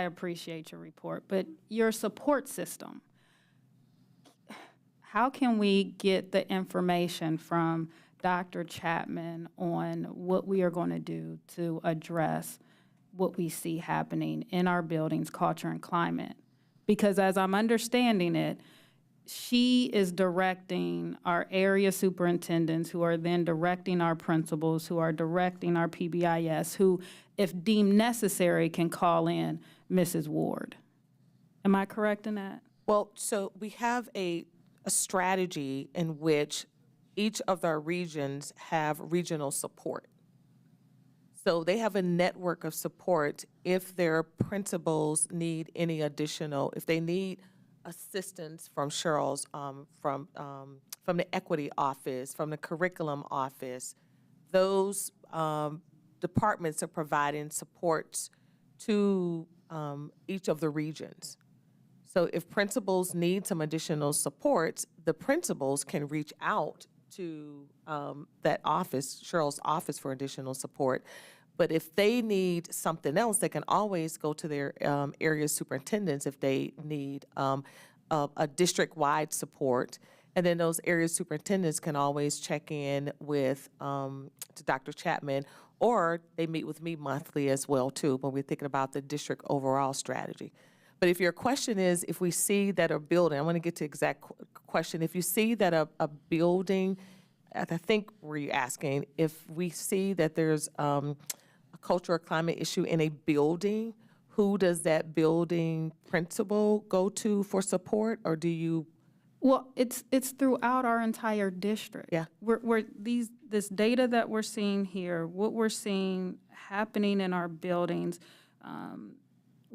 appreciate your report, but your support system, how can we get the information from Dr. Chapman on what we are going to do to address what we see happening in our buildings, culture, and climate? Because as I'm understanding it, she is directing our area superintendents, who are then directing our principals, who are directing our PBIS, who, if deemed necessary, can call in Mrs. Ward. Am I correct in that? Well, so we have a strategy in which each of our regions have regional support. So they have a network of support if their principals need any additional, if they need assistance from Cheryl's, from the equity office, from the curriculum office. Those departments are providing supports to each of the regions. So if principals need some additional supports, the principals can reach out to that office, Cheryl's office, for additional support. But if they need something else, they can always go to their area superintendents if they need a district-wide support. And then those area superintendents can always check in with to Dr. Chapman, or they meet with me monthly as well, too, when we're thinking about the district overall strategy. But if your question is, if we see that a building, I want to get to exact question. If you see that a building, I think were you asking, if we see that there's a culture or climate issue in a building, who does that building principal go to for support, or do you? Well, it's throughout our entire district. Yeah. This data that we're seeing here, what we're seeing happening in our buildings,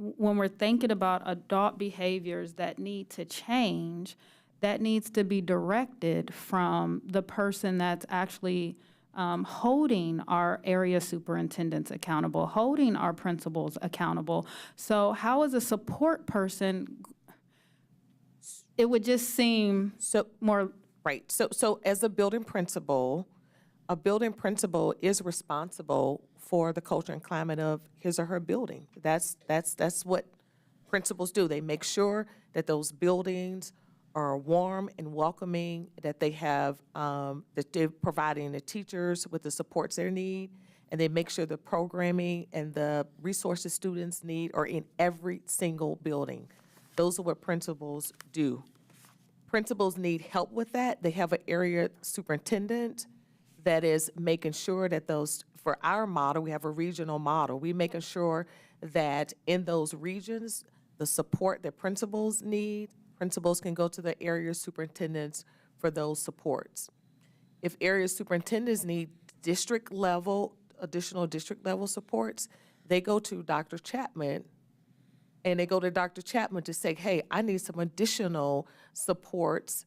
when we're thinking about adult behaviors that need to change, that needs to be directed from the person that's actually holding our area superintendents accountable, holding our principals accountable. So how is a support person, it would just seem more. Right. So as a building principal is responsible for the culture and climate of his or her building. That's what principals do. They make sure that those buildings are warm and welcoming, that they have, that they're providing the teachers with the supports they need, and they make sure the programming and the resources students need are in every single building. Those are what principals do. Principals need help with that. They have an area superintendent that is making sure that those, for our model, we have a regional model. We're making sure that in those regions, the support that principals need, principals can go to the area superintendents for those supports. If area superintendents need additional district level supports, they go to Dr. Chapman, and they go to Dr. Chapman to say, hey, I need some additional supports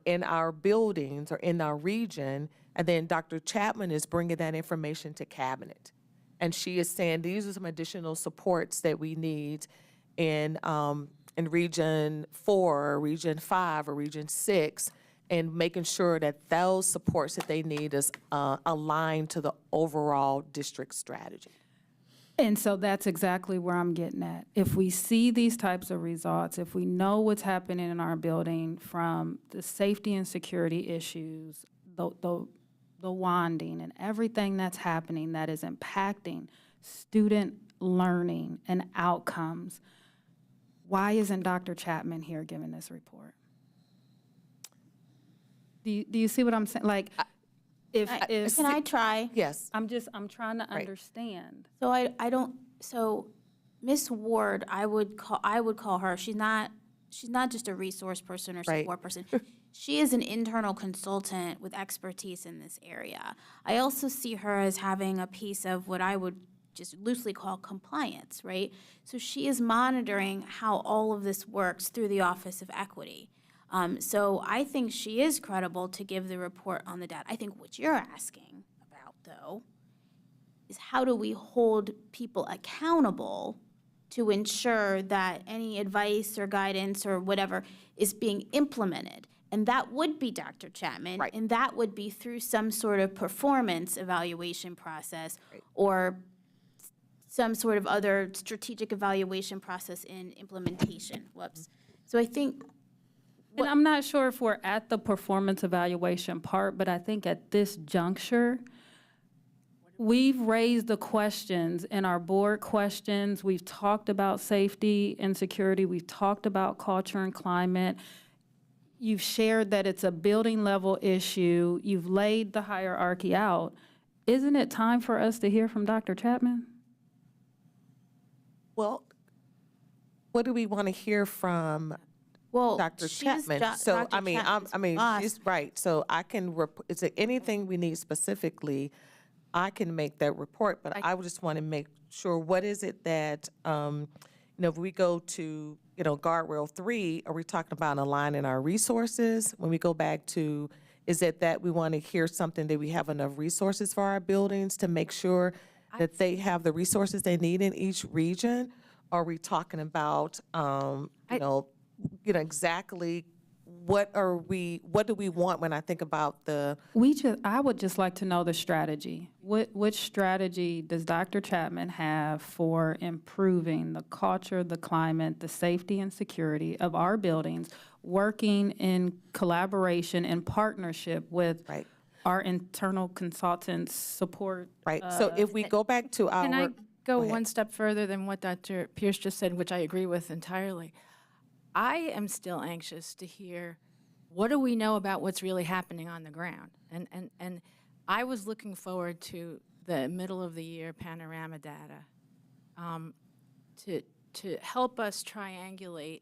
in our buildings or in our region, and then Dr. Chapman is bringing that information to cabinet. And she is saying, these are some additional supports that we need in Region 4, or Region 5, or Region 6, and making sure that those supports that they need is aligned to the overall district strategy. And so that's exactly where I'm getting at. If we see these types of results, if we know what's happening in our building, from the safety and security issues, the wanding, and everything that's happening that is impacting student learning and outcomes, why isn't Dr. Chapman here giving this report? Do you see what I'm saying? Like, if Can I try? Yes. I'm trying to understand. So Miss Ward, I would call her. She's not just a resource person or support person. She is an internal consultant with expertise in this area. I also see her as having a piece of what I would just loosely call compliance, right? So she is monitoring how all of this works through the Office of Equity. So I think she is credible to give the report on the data. I think what you're asking about, though, is how do we hold people accountable to ensure that any advice or guidance or whatever is being implemented? And that would be Dr. Chapman, and that would be through some sort of performance evaluation process or some sort of other strategic evaluation process in implementation. So I think... And I'm not sure if we're at the performance evaluation part, but I think at this juncture, we've raised the questions in our board questions. We've talked about safety and security. We've talked about culture and climate. You've shared that it's a building level issue. You've laid the hierarchy out. Isn't it time for us to hear from Dr. Chapman? Well, what do we want to hear from Dr. Chapman? She's right. So I can, is there anything we need specifically? I can make that report, but I would just want to make sure, what is it that, if we go to, guardrail 3, are we talking about aligning our resources? When we go back to, is it that we want to hear something that we have enough resources for our buildings to make sure that they have the resources they need in each region? Are we talking about, exactly what do we want when I think about the... I would just like to know the strategy. Which strategy does Dr. Chapman have for improving the culture, the climate, the safety and security of our buildings, working in collaboration and partnership with our internal consultants support? So if we go back to our... go ahead. one step further than what Dr. Pierce just said, which I agree with entirely. I am still anxious to hear, what do we know about what's really happening on the ground? And I was looking forward to the middle of the year Panorama data to help us triangulate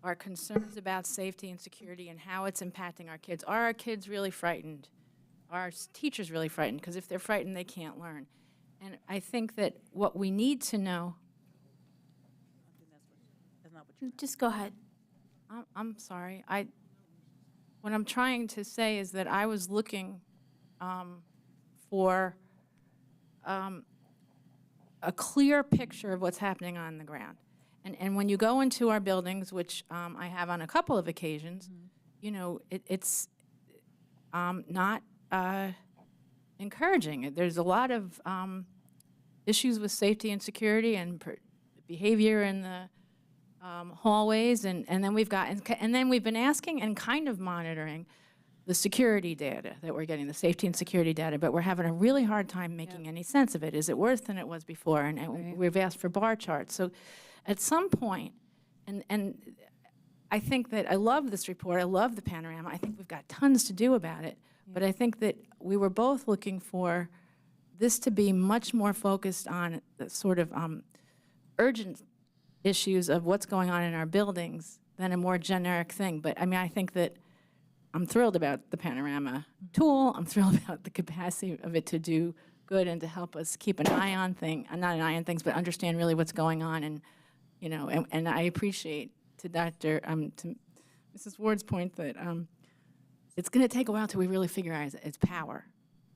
our concerns about safety and security and how it's impacting our kids. Are our kids really frightened? Are our teachers really frightened? Because if they're frightened, they can't learn. And I think that what we need to know, Just go ahead. I'm sorry, what I'm trying to say is that I was looking for a clear picture of what's happening on the ground. And when you go into our buildings, which I have on a couple of occasions, you know, it's not encouraging. There's a lot of issues with safety and security and behavior in the hallways, and then we've been asking and kind of monitoring the security data that we're getting, the safety and security data, but we're having a really hard time making any sense of it. Is it worse than it was before? And we've asked for bar charts. So at some point, and I think that I love this report, I love the panorama, I think we've got tons to do about it, but I think that we were both looking for this to be much more focused on the sort of urgent issues of what's going on in our buildings than a more generic thing. But I mean, I think that I'm thrilled about the Panorama tool. I'm thrilled about the capacity of it to do good and to help us keep an eye on not an eye on things, but understand really what's going on. And, you know, and I appreciate to Mrs. Ward's point that it's going to take a while till we really figure out its power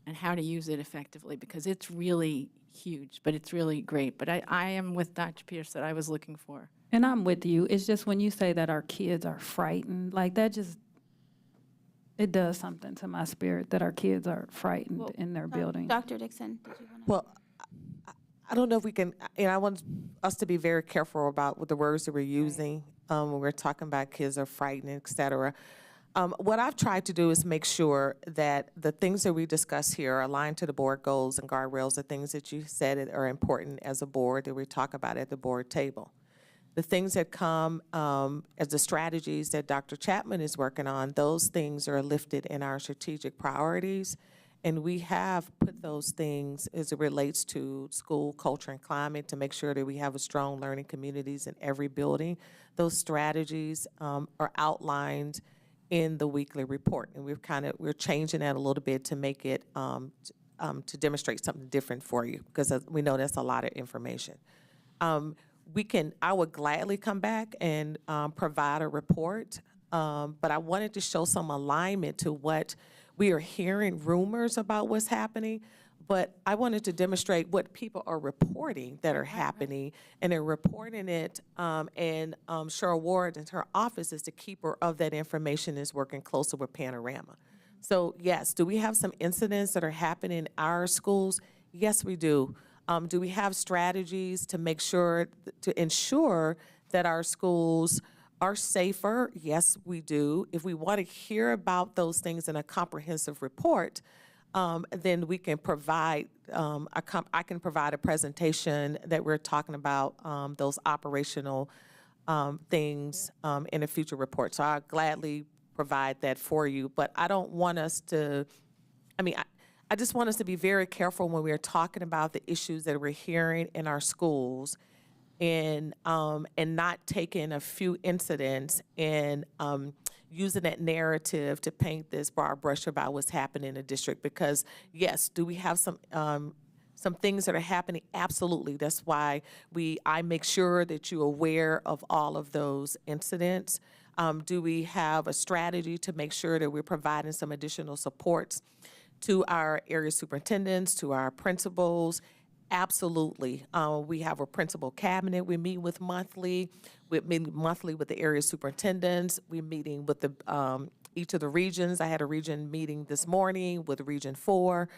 and how to use it effectively, because it's really huge, but it's really great. But I am with Dr. Pierce that I was looking for. And I'm with you. It's just when you say that our kids are frightened, like that just, it does something to my spirit that our kids are frightened in their building. Dr. Dixon, did you want to? Well, I don't know if we can, and I want us to be very careful about what the words that we're using when we're talking about kids are frightened, et cetera. What I've tried to do is make sure that the things that we discuss here are aligned to the board goals and guardrails, the things that you said are important as a board that we talk about at the board table. The things that come as the strategies that Dr. Chapman is working on, those things are lifted in our strategic priorities. And we have put those things as it relates to school, culture, and climate to make sure that we have a strong learning communities in every building. Those strategies are outlined in the weekly report. And we're changing that a little bit to make it, to demonstrate something different for you, because we know that's a lot of information. I would gladly come back and provide a report, but I wanted to show some alignment to what we are hearing, rumors about what's happening, but I wanted to demonstrate what people are reporting that are happening, and they're reporting it, and Cheryl Ward and her office is the keeper of that information, is working closer with Panorama. So yes, do we have some incidents that are happening in our schools? Yes, we do. Do we have strategies to make sure, to ensure that our schools are safer? Yes, we do. If we want to hear about those things in a comprehensive report, then we can provide, I can provide a presentation that we're talking about those operational things in a future report. So I'll gladly provide that for you, but I don't want us to, I just want us to be very careful when we're talking about the issues that we're hearing in our schools, and not taking a few incidents and using that narrative to paint this broad brush about what's happening in the district. Because yes, do we have some things that are happening? Absolutely. That's why I make sure that you're aware of all of those incidents. Do we have a strategy to make sure that we're providing some additional supports to our area superintendents, to our principals? Absolutely. We have a principal cabinet we meet with monthly. We're meeting monthly with the area superintendents. We're meeting with each of the regions. I had a region meeting this morning with Region 4.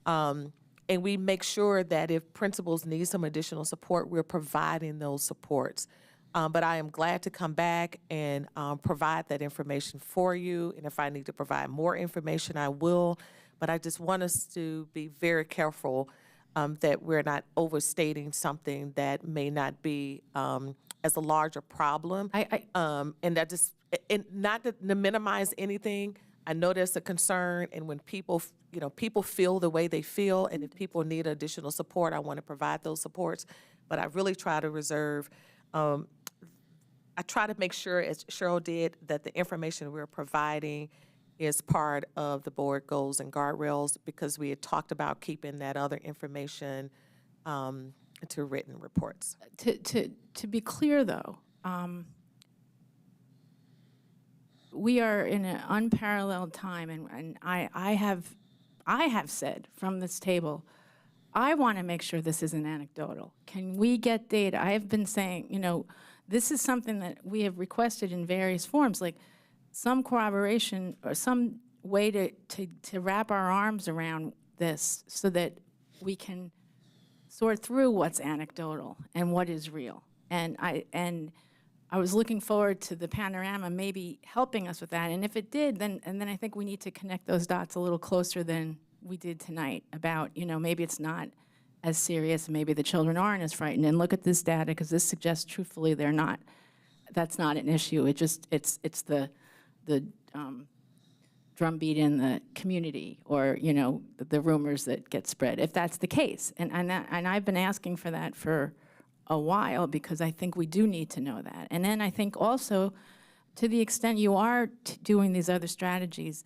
And we make sure that if principals need some additional support, we're providing those supports. But I am glad to come back and provide that information for you. And if I need to provide more information, I will. But I just want us to be very careful that we're not overstating something that may not be as a larger problem. And that just, and not to minimize anything, I know there's a concern, and when people, people feel the way they feel, and if people need additional support, I want to provide those supports. But I really try to reserve, I try to make sure, as Cheryl did, that the information we're providing is part of the board goals and guardrails, because we had talked about keeping that other information to written reports. To be clear, though, we are in an unparalleled time, and I have said from this table, I want to make sure this isn't anecdotal. Can we get data? I have been saying, this is something that we have requested in various forms, like some corroboration or some way to wrap our arms around this so that we can sort through what's anecdotal and what is real. And I was looking forward to the Panorama maybe helping us with that. And if it did, then I think we need to connect those dots a little closer than we did tonight about, maybe it's not as serious, maybe the children aren't as frightened. And look at this data, because this suggests truthfully they're not. That's not an issue. It's the drumbeat in the community, or the rumors that get spread, if that's the case. And I've been asking for that for a while, because I think we do need to know that. And then I think also, to the extent you are doing these other strategies,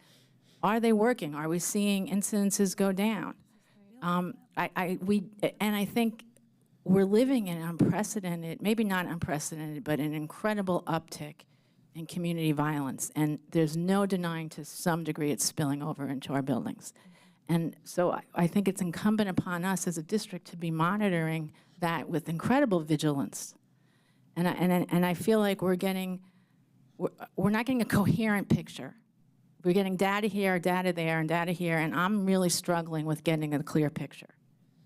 are they working? Are we seeing incidences go down? I think we're living in unprecedented, maybe not unprecedented, but an incredible uptick in community violence. And there's no denying, to some degree, it's spilling over into our buildings. And so I think it's incumbent upon us as a district to be monitoring that with incredible vigilance. And I feel like we're not getting a coherent picture. We're getting data here, data there, and data here, and I'm really struggling with getting a clear picture.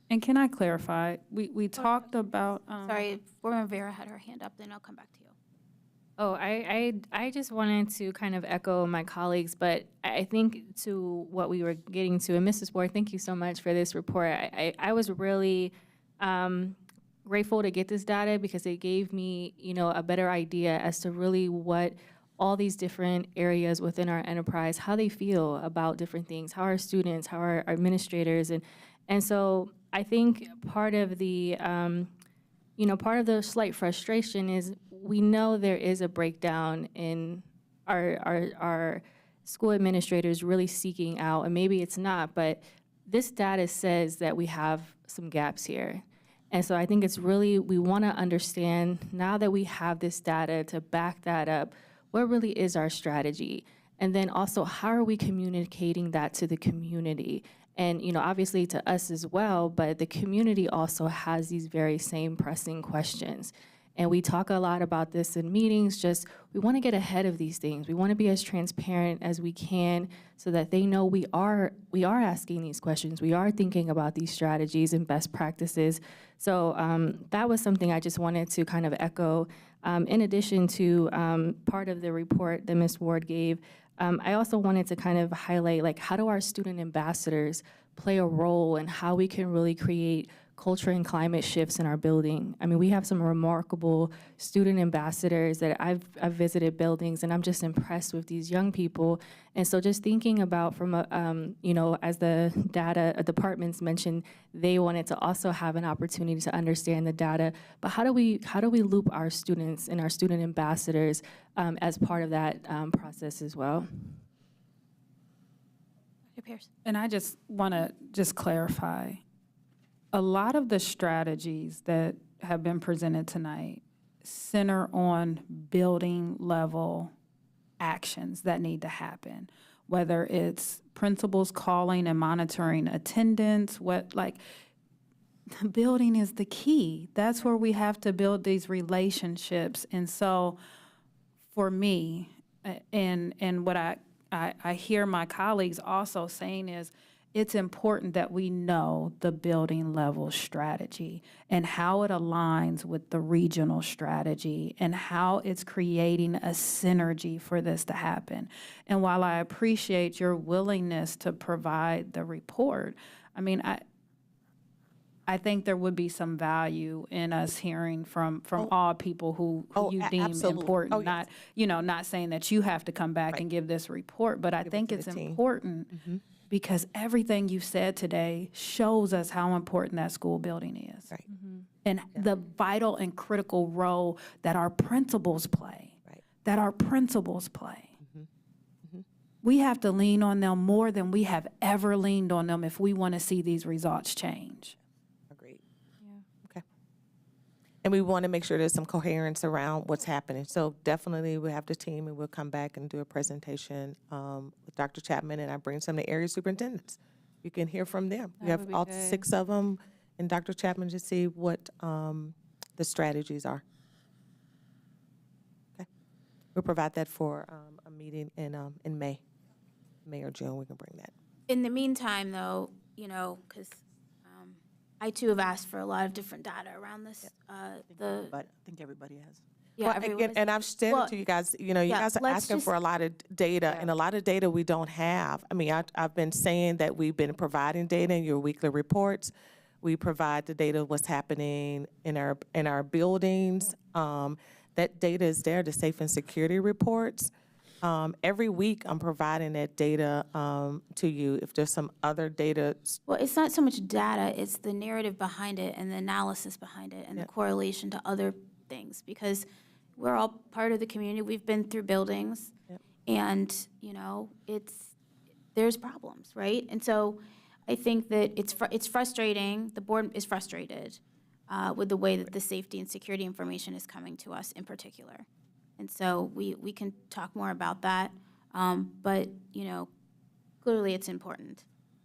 And can I clarify? We talked about. Sorry, Board Member Vera had her hand up, then I'll come back to you. Oh, I just wanted to kind of echo my colleagues, but I think to what we were getting to, and Mrs. Ward, thank you so much for this report. I was really grateful to get this data, because it gave me, a better idea as to really what all these different areas within our enterprise, how they feel about different things, how our students, how our administrators, and so I think part of the slight frustration is we know there is a breakdown in our school administrators really seeking out, and maybe it's not, but this data says that we have some gaps here. And so I think it's really, we want to understand, now that we have this data to back that up, what really is our strategy? And then also, how are we communicating that to the community? And, obviously to us as well, but the community also has these very same pressing questions. And we talk a lot about this in meetings, just we want to get ahead of these things. We want to be as transparent as we can so that they know we are asking these questions. We are thinking about these strategies and best practices. So that was something I just wanted to kind of echo. In addition to part of the report that Ms. Ward gave, I also wanted to kind of highlight, like, how do our student ambassadors play a role in how we can really create culture and climate shifts in our building? I mean, we have some remarkable student ambassadors that I've visited buildings, and I'm just impressed with these young people. And so just thinking about from a, as the data departments mentioned, they wanted to also have an opportunity to understand the data, but how do we loop our students and our student ambassadors as part of that process as well? Dr. Pierce. And I just want to clarify. A lot of the strategies that have been presented tonight center on building level actions that need to happen, whether it's principals calling and monitoring attendance, building is the key. That's where we have to build these relationships. And so for me, and what I hear my colleagues also saying is, it's important that we know the building level strategy and how it aligns with the regional strategy and how it's creating a synergy for this to happen. And while I appreciate your willingness to provide the report, I mean, I think there would be some value in us hearing from all people who you deem absolutely. important. Oh, yes. Not, not saying that you have to come back and give this report, but I think to it's the team. important because everything you said today shows us how important that school building is. Right. And the vital and critical role that our principals play. Right. That our principals play. We have to lean on them more than we have ever leaned on them if we want to see these results change. Agreed. Okay. And we want to make sure there's some coherence around what's happening. So definitely we have the team, and we'll come back and do a presentation with Dr. Chapman, and I bring some of the area superintendents. You can hear from them. We That have would be all good. 6 of them, and Dr. Chapman to see what the strategies are. Okay. We'll provide that for a meeting in May or June. We can bring that. In the meantime, though, because I too have asked for a lot of different data around this. But I think everybody has. Yeah, Well, everyone again, is- and I've said well, it to you guys, you yeah, guys are let's asking just- for a lot of data, and a lot of data we don't have. I mean, I've been saying that we've been providing data in your weekly reports. We provide the data of what's happening in our buildings. That data is there, the safe and security reports. Every week, I'm providing that data to you. If there's some other data, Well, it's not so much data, it's the narrative behind it and the analysis behind it and the correlation to other things. Because we're all part of the community. We've been through buildings. And, there's problems, right? And so I think that it's frustrating, the board is frustrated with the way that the safety and security information is coming to us in particular. And so we can talk more about that. But, clearly it's important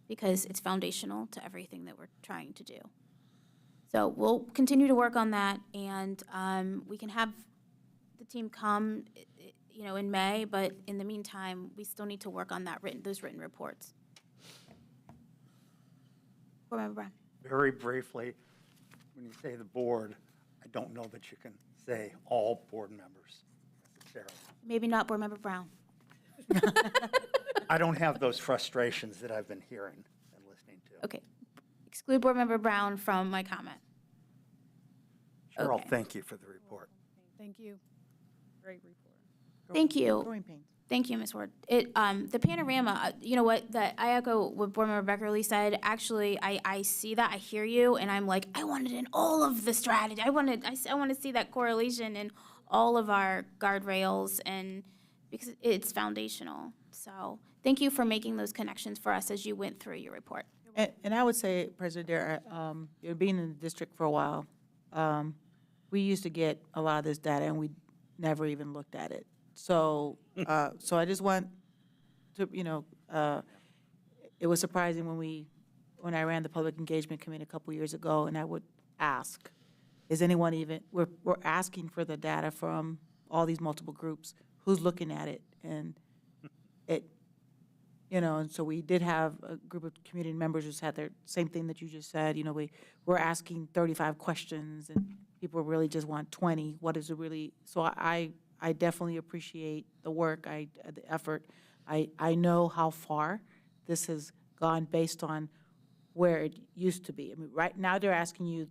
because it's foundational to everything that we're trying to do. So we'll continue to work on that, and we can have the team come, in May, but in the meantime, we still need to work on those written reports. Board Member Brown. Very briefly, when you say the board, I don't know that you can say all board members necessarily. Maybe not Board Member Brown. I don't have those frustrations that I've been hearing and listening to. Okay. Exclude Board Member Brown from my comment. Cheryl, Okay. thank you for the report. Thank you. Great report. Thank you. Growing pains. Thank you, Ms. Ward. The Panorama, you know what, I echo what Board Member Beckerly said. Actually, I see that, I hear you, and I'm like, I want it in all of the strategy. I want to see that correlation in all of our guardrails, and because it's foundational. So thank you for making those connections for us as you went through your report. And I would say, President Dare, you're being in the district for a while. We used to get a lot of this data, and we never even looked at it. So, so I just want to, it was surprising when I ran the Public Engagement Committee a couple years ago, and I would ask, is anyone even, we're asking for the data from all these multiple groups, who's looking at it? And and so we did have a group of community members who had their same thing that you just said, we're asking 35 questions, and people really just want 20. What is it really? So I definitely appreciate the work, the effort. I know how far this has gone based on where it used to be. I mean, right now they're asking you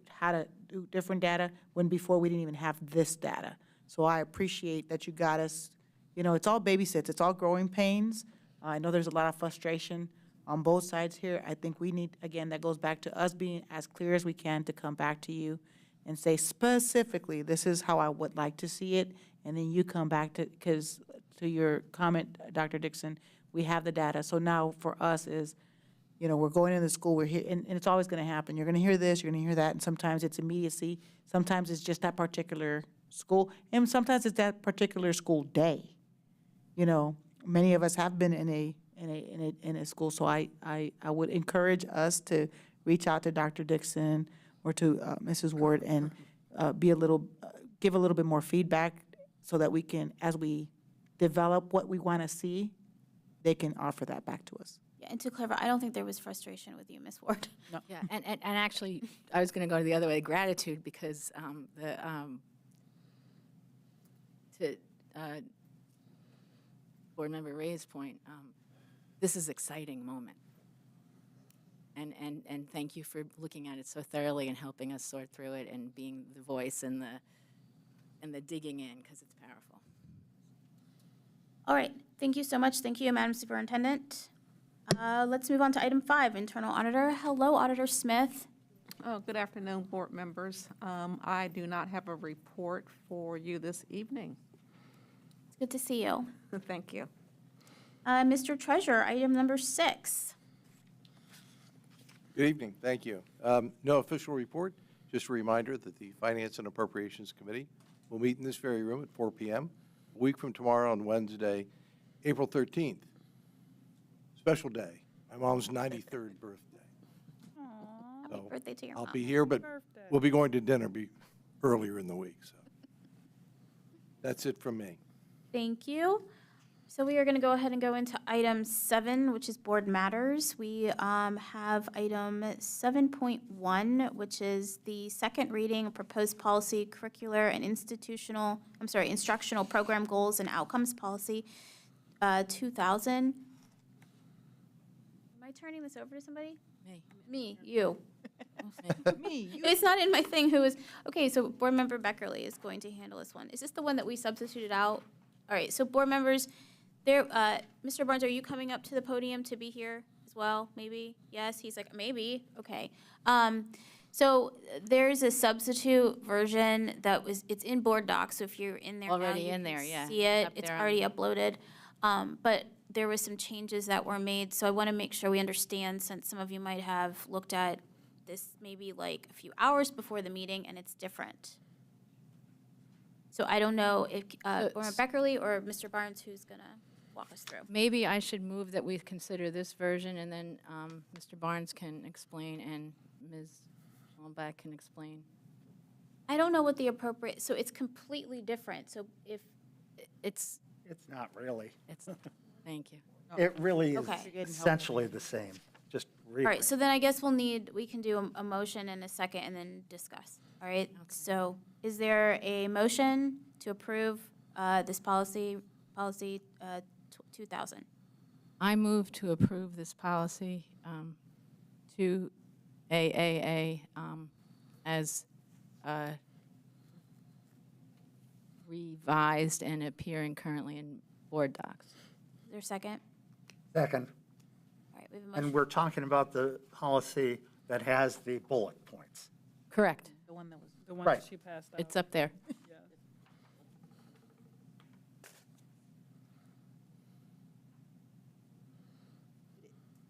how to do different data, when before we didn't even have this data. So I appreciate that you got us, it's all baby steps, it's all growing pains. I know there's a lot of frustration on both sides here. I think we need, again, that goes back to us being as clear as we can to come back to you and say specifically, this is how I would like to see it, and then you come back because to your comment, Dr. Dixon, we have the data. So now for us is, we're going into the school, we're here, and it's always going to happen. You're going to hear this, you're going to hear that, and sometimes it's immediacy. Sometimes it's just that particular school, and sometimes it's that particular school day. Many of us have been in a school, so I would encourage us to reach out to Dr. Dixon or to Mrs. Ward and give a little bit more feedback so that we can, as we develop what we want to see, they can offer that back to us. Yeah, and to clarify, I don't think there was frustration with you, Ms. Ward. Yeah, and actually, I was going to go the other way, gratitude, because to Board Member Ray's point, this is exciting moment. and thank you for looking at it so thoroughly and helping us sort through it and being the voice and the digging in, because it's powerful. All right, thank you so much. Thank you, Madam Superintendent. Let's move on to item 5, Internal Auditor. Hello, Auditor Smith. Oh, good afternoon, board members. I do not have a report for you this evening. It's good to see you. Thank you. Mr. Treasurer, item number 6. Good evening, thank you. No official report, just a reminder that the Finance and Appropriations Committee will meet in this very room at 4 p.m. a week from tomorrow on Wednesday, April 13th. Special day, my mom's 93rd birthday. Happy birthday to your I'll mom. be here, but we'll be going to dinner earlier in the week, so. That's it from me. Thank you. So we are going to go ahead and go into item 7, which is board matters. We have item 7.1, which is the second reading of proposed policy, curricular and instructional program goals and outcomes policy 2000. Am I turning this over to somebody? Me, you. Me, you. It's not in my thing who is, okay, so Board Member Beckerly is going to handle this one. Is this the one that we substituted out? All right, so board members, Mr. Barnes, are you coming up to the podium to be here as well? Maybe? Yes, he's like, maybe, okay. So there's a substitute version it's in board docs, so if you're in there now, Already you in can there, yeah. see it. Up It's there on- already uploaded. But there was some changes that were made, so I want to make sure we understand, since some of you might have looked at this maybe like a few hours before the meeting, and it's different. So I don't know if Board Member Beckerly or Mr. Barnes, who's going to walk us through. Maybe I should move that we consider this version, and then Mr. Barnes can explain, and Ms. Wambach can explain. I don't know what the appropriate, so it's completely different. So if, It's, It's not really. thank you. It really is Okay. essentially the same, just all right, so then I guess we can do a motion in a second and then discuss. All right, so is there a motion to approve this policy 2000? I move to approve this policy to AAA as revised and appearing currently in board docs. Is there a second? Second. All right, we have a motion. And we're talking about the policy that has the bullet points. Correct. The one that was. The one Right. that she passed out. It's up there.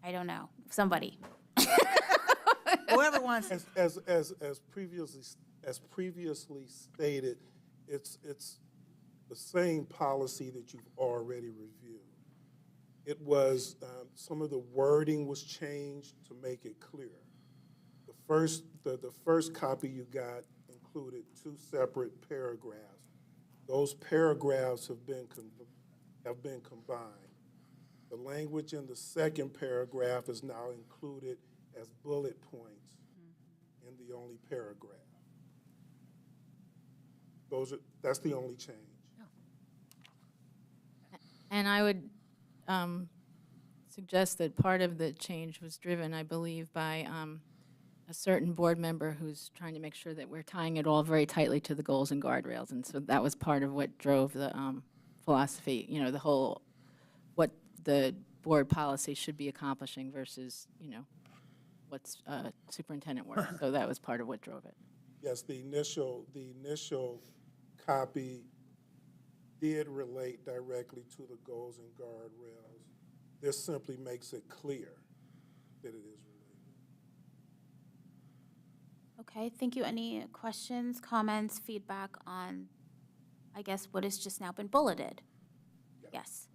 I don't know, somebody. Whoever wants it. As previously stated, it's the same policy that you've already reviewed. It was, some of the wording was changed to make it clear. The first copy you got included 2 separate paragraphs. Those paragraphs have been combined. The language in the second paragraph is now included as bullet points in the only paragraph. That's the only change. And I would suggest that part of the change was driven, I believe, by a certain board member who's trying to make sure that we're tying it all very tightly to the goals and guardrails. And so that was part of what drove the philosophy, the whole, what the board policy should be accomplishing versus, what's superintendent work. So that was part of what drove it. Yes, the initial copy did relate directly to the goals and guardrails. This simply makes it clear that it is related. Okay, thank you. Any questions, comments, feedback on, I guess, what has just now been bulleted? Yes.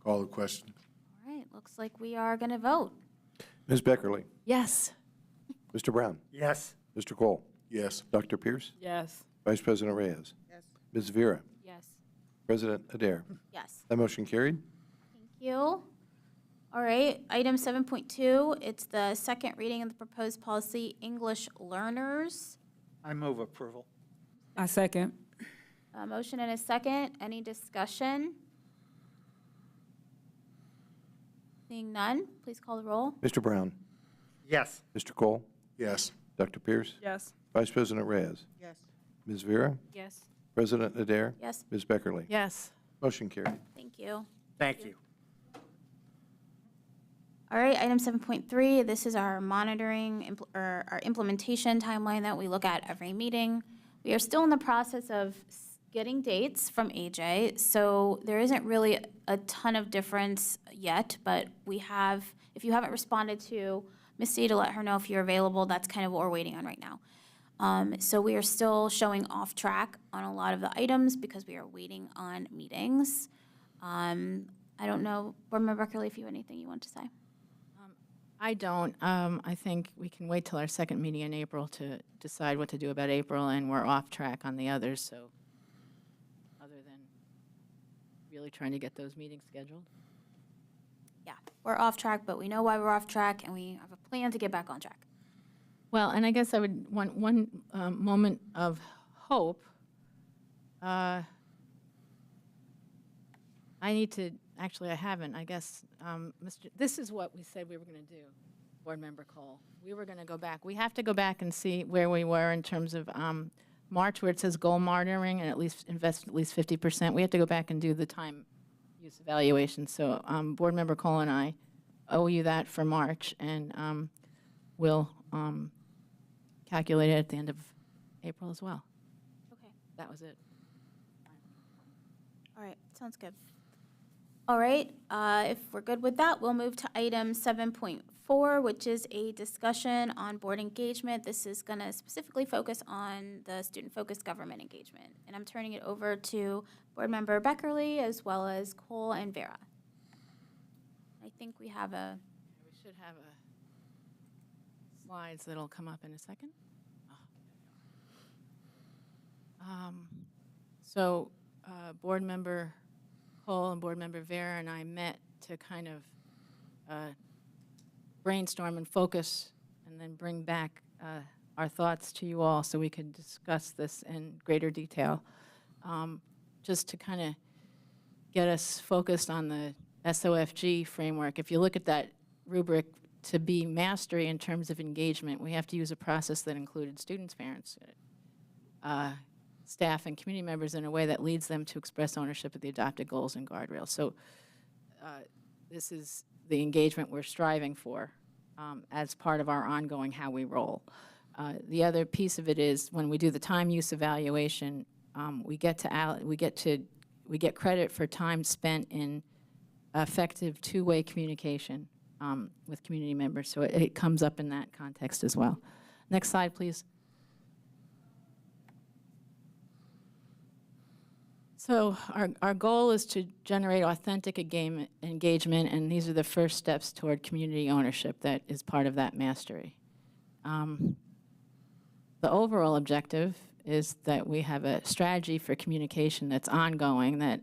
Call the question. All right, looks like we are going to vote. Ms. Beckerly, Yes. Mr. Brown, Yes. Mr. Cole, Yes. Dr. Pierce, Yes. Vice President Reyes, Yes. Ms. Vera, Yes. President Adair. Yes. That motion carried. Thank you. All right, item 7.2, it's the second reading of the proposed policy, English learners. I move approval. I second. A motion and a second. Any discussion? Seeing none, please call the roll. Mr. Brown? Yes. Mr. Cole? Yes. Dr. Pierce? Yes. Vice President Reyes? Yes. Ms. Vera? Yes. President Adair? Yes. Ms. Beckerly? Yes. Motion carried. Thank you. Thank you. All right, item 7.3, this is our monitoring, or our implementation timeline that we look at every meeting. We are still in the process of getting dates from AJ, so there isn't really a ton of difference yet, but we have, if you haven't responded to Misty to let her know if you're available, that's kind of what we're waiting on right now. So we are still showing off track on a lot of the items because we are waiting on meetings. I don't know, Board Member Beckerly, if you have anything you want to say. I don't. I think we can wait till our second meeting in April to decide what to do about April, and we're off track on the others, so other than really trying to get those meetings scheduled. Yeah, we're off track, but we know why we're off track, and we have a plan to get back on track. Well, and I guess I would want one moment of hope. I need to, actually, I haven't, I guess, this is what we said we were going to do, Board Member Cole. We were going to go back. We have to go back and see where we were in terms of March, where it says goal monitoring and at least invest at least 50%. We have to go back and do the time use evaluation. So Board Member Cole and I owe you that for March, and we'll calculate it at the end of April as well. Okay. That was it. All right, sounds good. All right, if we're good with that, we'll move to item 7.4, which is a discussion on board engagement. This is going to specifically focus on the student-focused government engagement. And I'm turning it over to Board Member Beckerly as well as Cole and Vera. I think we have a... We should have slides that'll come up in a second. So Board Member Cole and Board Member Vera and I met to kind of brainstorm and focus and then bring back our thoughts to you all so we could discuss this in greater detail. Just to kind of get us focused on the SOFG framework. If you look at that rubric, to be mastery in terms of engagement, we have to use a process that included students, parents, staff, and community members in a way that leads them to express ownership of the adopted goals and guardrails. So this is the engagement we're striving for as part of our ongoing how we roll. The other piece of it is when we do the time use evaluation, we get credit for time spent in effective two-way communication with community members. So it comes up in that context as well. Next slide, please. So our goal is to generate authentic engagement, and these are the first steps toward community ownership that is part of that mastery. The overall objective is that we have a strategy for communication that's ongoing, that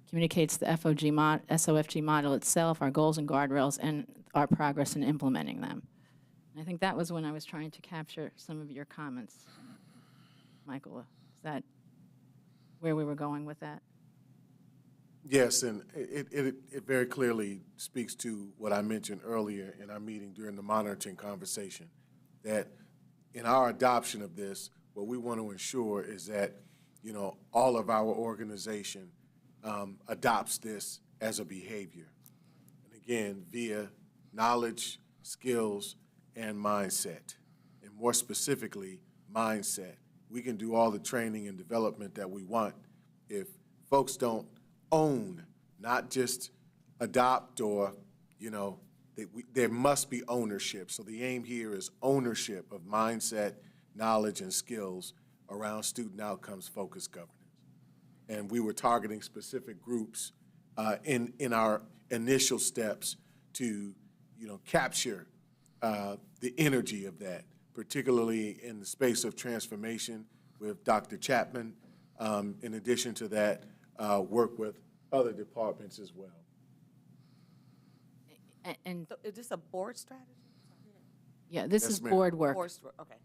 communicates the SOFG model itself, our goals and guardrails, and our progress in implementing them. And I think that was when I was trying to capture some of your comments, Michael. Is that where we were going with that? Yes, and it very clearly speaks to what I mentioned earlier in our meeting during the monitoring conversation, that in our adoption of this, what we want to ensure is that, you know, all of our organization adopts this as a behavior. And again, via knowledge, skills, and mindset. And more specifically, mindset. We can do all the training and development that we want if folks don't own, not just adopt or, you know, there must be ownership. So the aim here is ownership of mindset, knowledge, and skills around student outcomes focused governance. And we were targeting specific groups in our initial steps to, you know, capture the energy of that, particularly in the space of transformation with Dr. Chapman. In addition to that, work with other departments as well. So is this a board strategy? Yeah, this Yes, is ma'am. board work. Okay.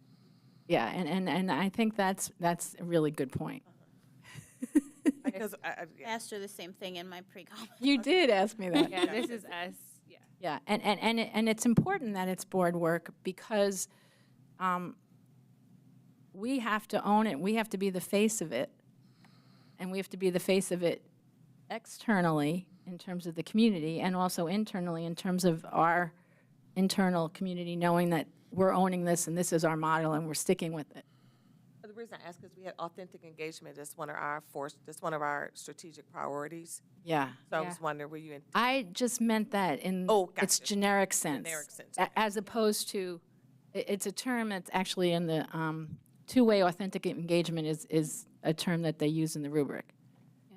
Yeah, and I think that's a really good point. Because Asked her the same thing in my pre-com. You did ask me that. Yeah, this is us, yeah. Yeah, and it's important that it's board work because we have to own it. We have to be the face of it. And we have to be the face of it externally in terms of the community and also internally in terms of our internal community, knowing that we're owning this and this is our model and we're sticking with it. the reason I ask is we had authentic engagement as one of our strategic priorities. Yeah. So I was wondering, were you in? I just meant that in its generic sense. Generic sense, As opposed to, it's a term that's actually in the two-way authentic engagement is a term that they use in the rubric.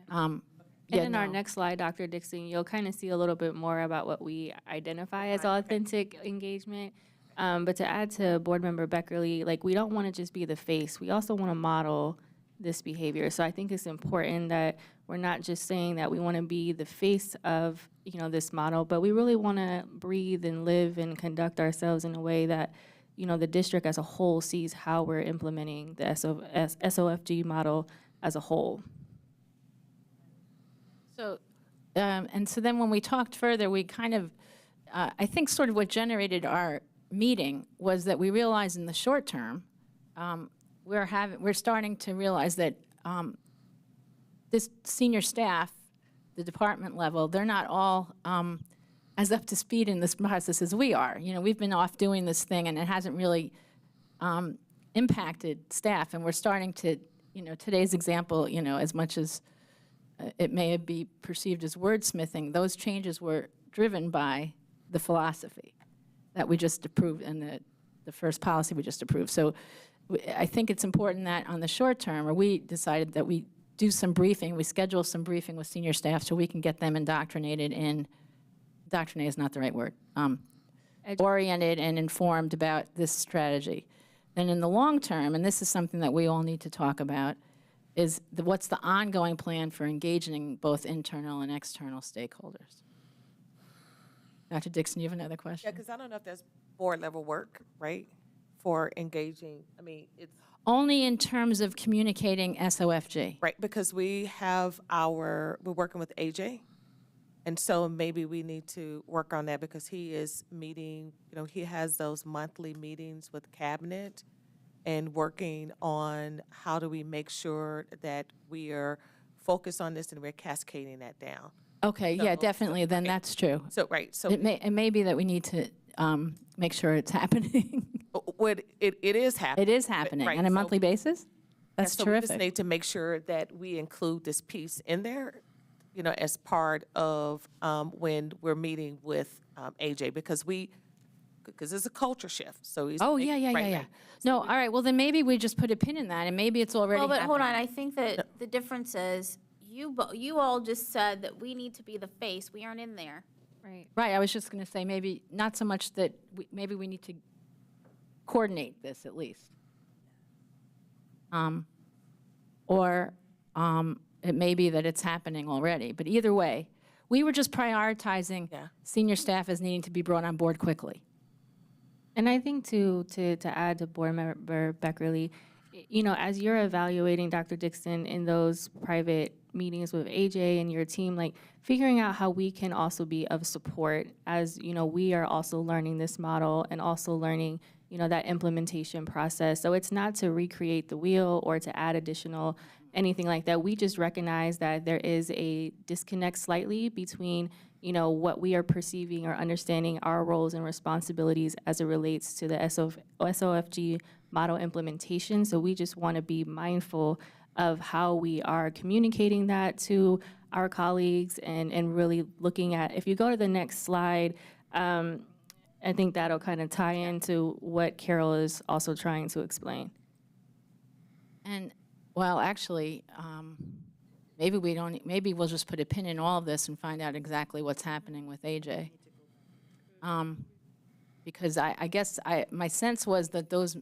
And in our next slide, Dr. Dixon, you'll kind of see a little bit more about what we identify as authentic engagement. But to add to Board Member Beckerly, like, we don't want to just be the face. We also want to model this behavior. So I think it's important that we're not just saying that we want to be the face of, this model, but we really want to breathe and live and conduct ourselves in a way that, the district as a whole sees how we're implementing the SOFG model as a whole. So, and so then when we talked further, we kind of, I think sort of what generated our meeting was that we realized in the short term, we're starting to realize that this senior staff, the department level, they're not all as up to speed in this process as we are. We've been off doing this thing and it hasn't really impacted staff, and we're starting to, today's example, as much as it may be perceived as wordsmithing, those changes were driven by the philosophy that we just approved and the first policy we just approved. So I think it's important that on the short term, or we decided that we do some briefing, we schedule some briefing with senior staff so we can get them indoctrinated in, indoctrinate is not the right word, oriented and informed about this strategy. Then in the long term, and this is something that we all need to talk about, is what's the ongoing plan for engaging both internal and external stakeholders? Dr. Dixon, you have another question? Yeah, because I don't know if that's board level work, right? For engaging, it's. Only in terms of communicating SOFG. Right, because we're working with AJ. And so maybe we need to work on that because he is meeting, he has those monthly meetings with cabinet and working on how do we make sure that we are focused on this and we're cascading that down. Okay, yeah, definitely, then that's true. So, right, so. It may be that we need to make sure it's happening. It is happening. It is happening on a monthly basis? That's so terrific. We just need to make sure that we include this piece in there, as part of when we're meeting with AJ, because it's a culture shift. So he's Yeah. No, all right, well, then maybe we just put a pin in that, and maybe it's already Well, but happening. hold on, I think that the difference is, you all just said that we need to be the face. We aren't in there. Right. Right, I was just going to say maybe not so much that, maybe we need to coordinate this at least. Or it may be that it's happening already, but either way, we were just prioritizing senior staff as needing to be brought on board quickly. And I think to add to Board Member Beckerly, as you're evaluating Dr. Dixon in those private meetings with AJ and your team, like figuring out how we can also be of support as, we are also learning this model and also learning, that implementation process. So it's not to recreate the wheel or to add additional anything like that. We just recognize that there is a disconnect slightly between, what we are perceiving or understanding our roles and responsibilities as it relates to the SOFG model implementation. So we just want to be mindful of how we are communicating that to our colleagues and really looking at, if you go to the next slide, I think that'll kind of tie into what Carol is also trying to explain. And, well, actually, maybe we'll just put a pin in all of this and find out exactly what's happening with AJ. Because I guess my sense was that those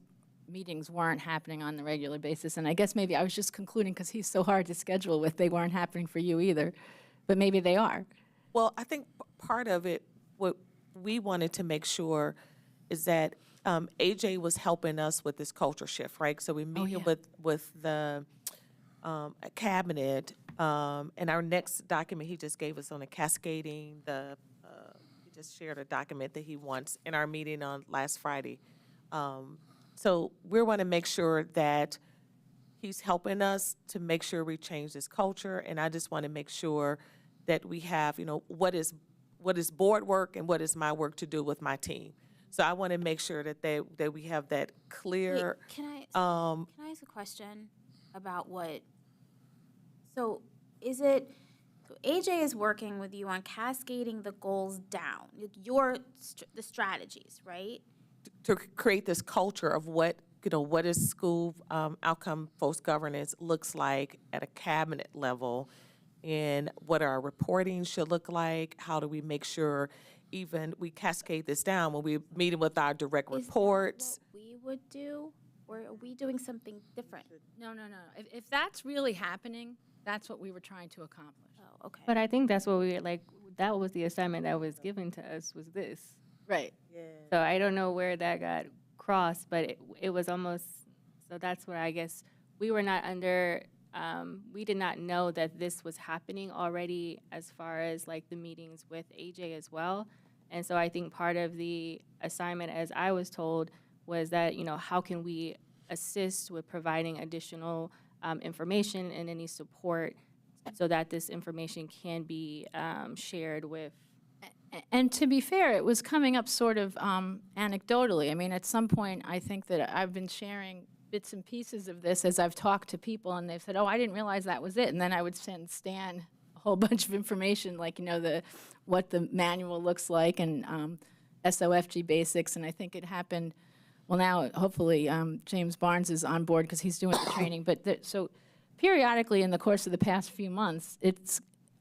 meetings weren't happening on the regular basis, and I guess maybe I was just concluding because he's so hard to schedule with, they weren't happening for you either, but maybe they are. Well, I think part of it, what we wanted to make sure is that AJ was helping us with this culture shift, right? So we meet with the cabinet, and our next document he just gave us on the cascading, he just shared a document that he wants in our meeting on last Friday. So we want to make sure that he's helping us to make sure we change this culture, and I just want to make sure that we have, what is board work and what is my work to do with my team. So I want to make sure that we have that clear. Wait, can I ask a question about what? So so AJ is working with you on cascading the goals down, the strategies, right? To create this culture of what is school outcome post governance looks like at a cabinet level, and what our reporting should look like. How do we make sure even we cascade this down when we're meeting with our direct reports? Is that what we would do, or are we doing something different? No. If that's really happening, that's what we were trying to accomplish. Oh, okay. But I think that's what that was the assignment that was given to us, was this. Right. So I don't know where that got crossed, but it was almost, so that's where I guess we were not under, we did not know that this was happening already as far as like the meetings with AJ as well. And so I think part of the assignment, as I was told, was that, how can we assist with providing additional information and any support so that this information can be shared with. And to be fair, it was coming up sort of anecdotally. I mean, at some point, I think that I've been sharing bits and pieces of this as I've talked to people, and they've said, oh, I didn't realize that was it. And then I would send Stan a whole bunch of information, like, what the manual looks like and SOFG basics. And I think it happened, well, now, hopefully, James Barnes is on board because he's doing the training. But so periodically in the course of the past few months,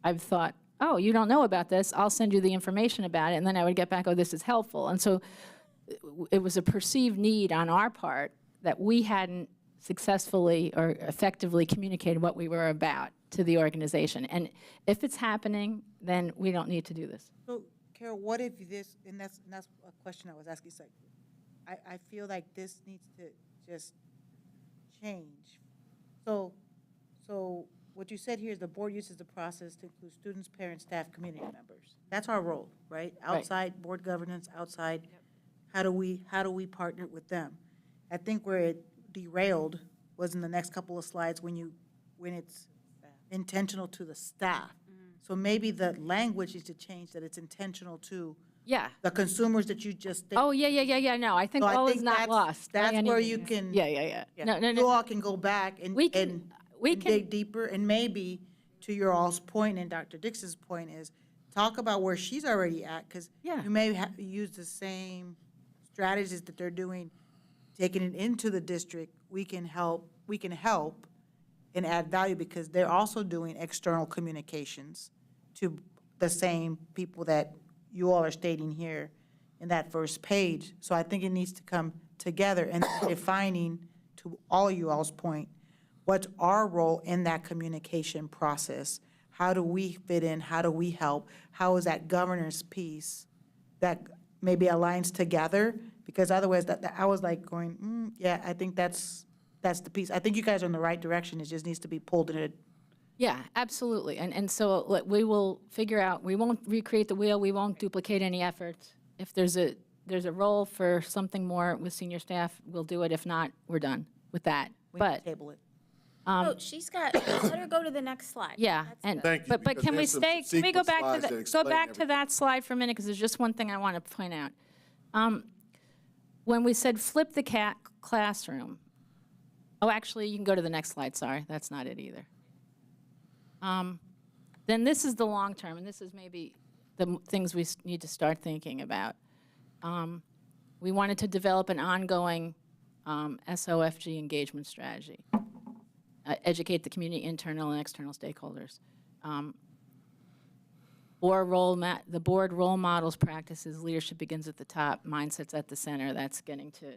I've thought, oh, you don't know about this, I'll send you the information about it, and then I would get back, oh, this is helpful. And so it was a perceived need on our part that we hadn't successfully or effectively communicated what we were about to the organization. And if it's happening, then we don't need to do this. So, Carol, what if this, and that's a question I was asking, so I feel like this needs to just change. So what you said here is the board uses the process to include students, parents, staff, community members. That's our role, right? Outside board governance, outside, how do we partner with them? I think where it derailed was in the next couple of slides when it's intentional to the staff. So maybe the language is to change that it's intentional to the consumers that you just. Oh, yeah. No, I think all is not lost. That's where you can. Yeah. No. You all can go back and dig deeper, and maybe to your all's point and Dr. Dix's point is talk about where she's already at, because you may use the same strategies that they're doing, taking it into the district. We can help and add value because they're also doing external communications to the same people that you all are stating here in that first page. So I think it needs to come together and defining, to all you all's point, what's our role in that communication process? How do we fit in? How do we help? How is that governance piece that maybe aligns together? Because otherwise, I was like going, I think that's the piece. I think you guys are in the right direction. It just needs to be pulled in a. Yeah, absolutely. And so we will figure out, we won't recreate the wheel, we won't duplicate any efforts. If there's a role for something more with senior staff, we'll do it. If not, we're done with that. We can table it. She's got, let her go to the next slide. Yeah, Thank you, but can we because there's some can we go sequence back to slides that go explain back to that slide for a minute, because there's just one thing I want to point out. When we said flip the classroom, actually, you can go to the next slide, sorry, that's not it either. Then this is the long term, and this is maybe the things we need to start thinking about. We wanted to develop an ongoing SOFG engagement strategy. Educate the community, internal and external stakeholders. The board role models practices, leadership begins at the top, mindsets at the center. That's getting to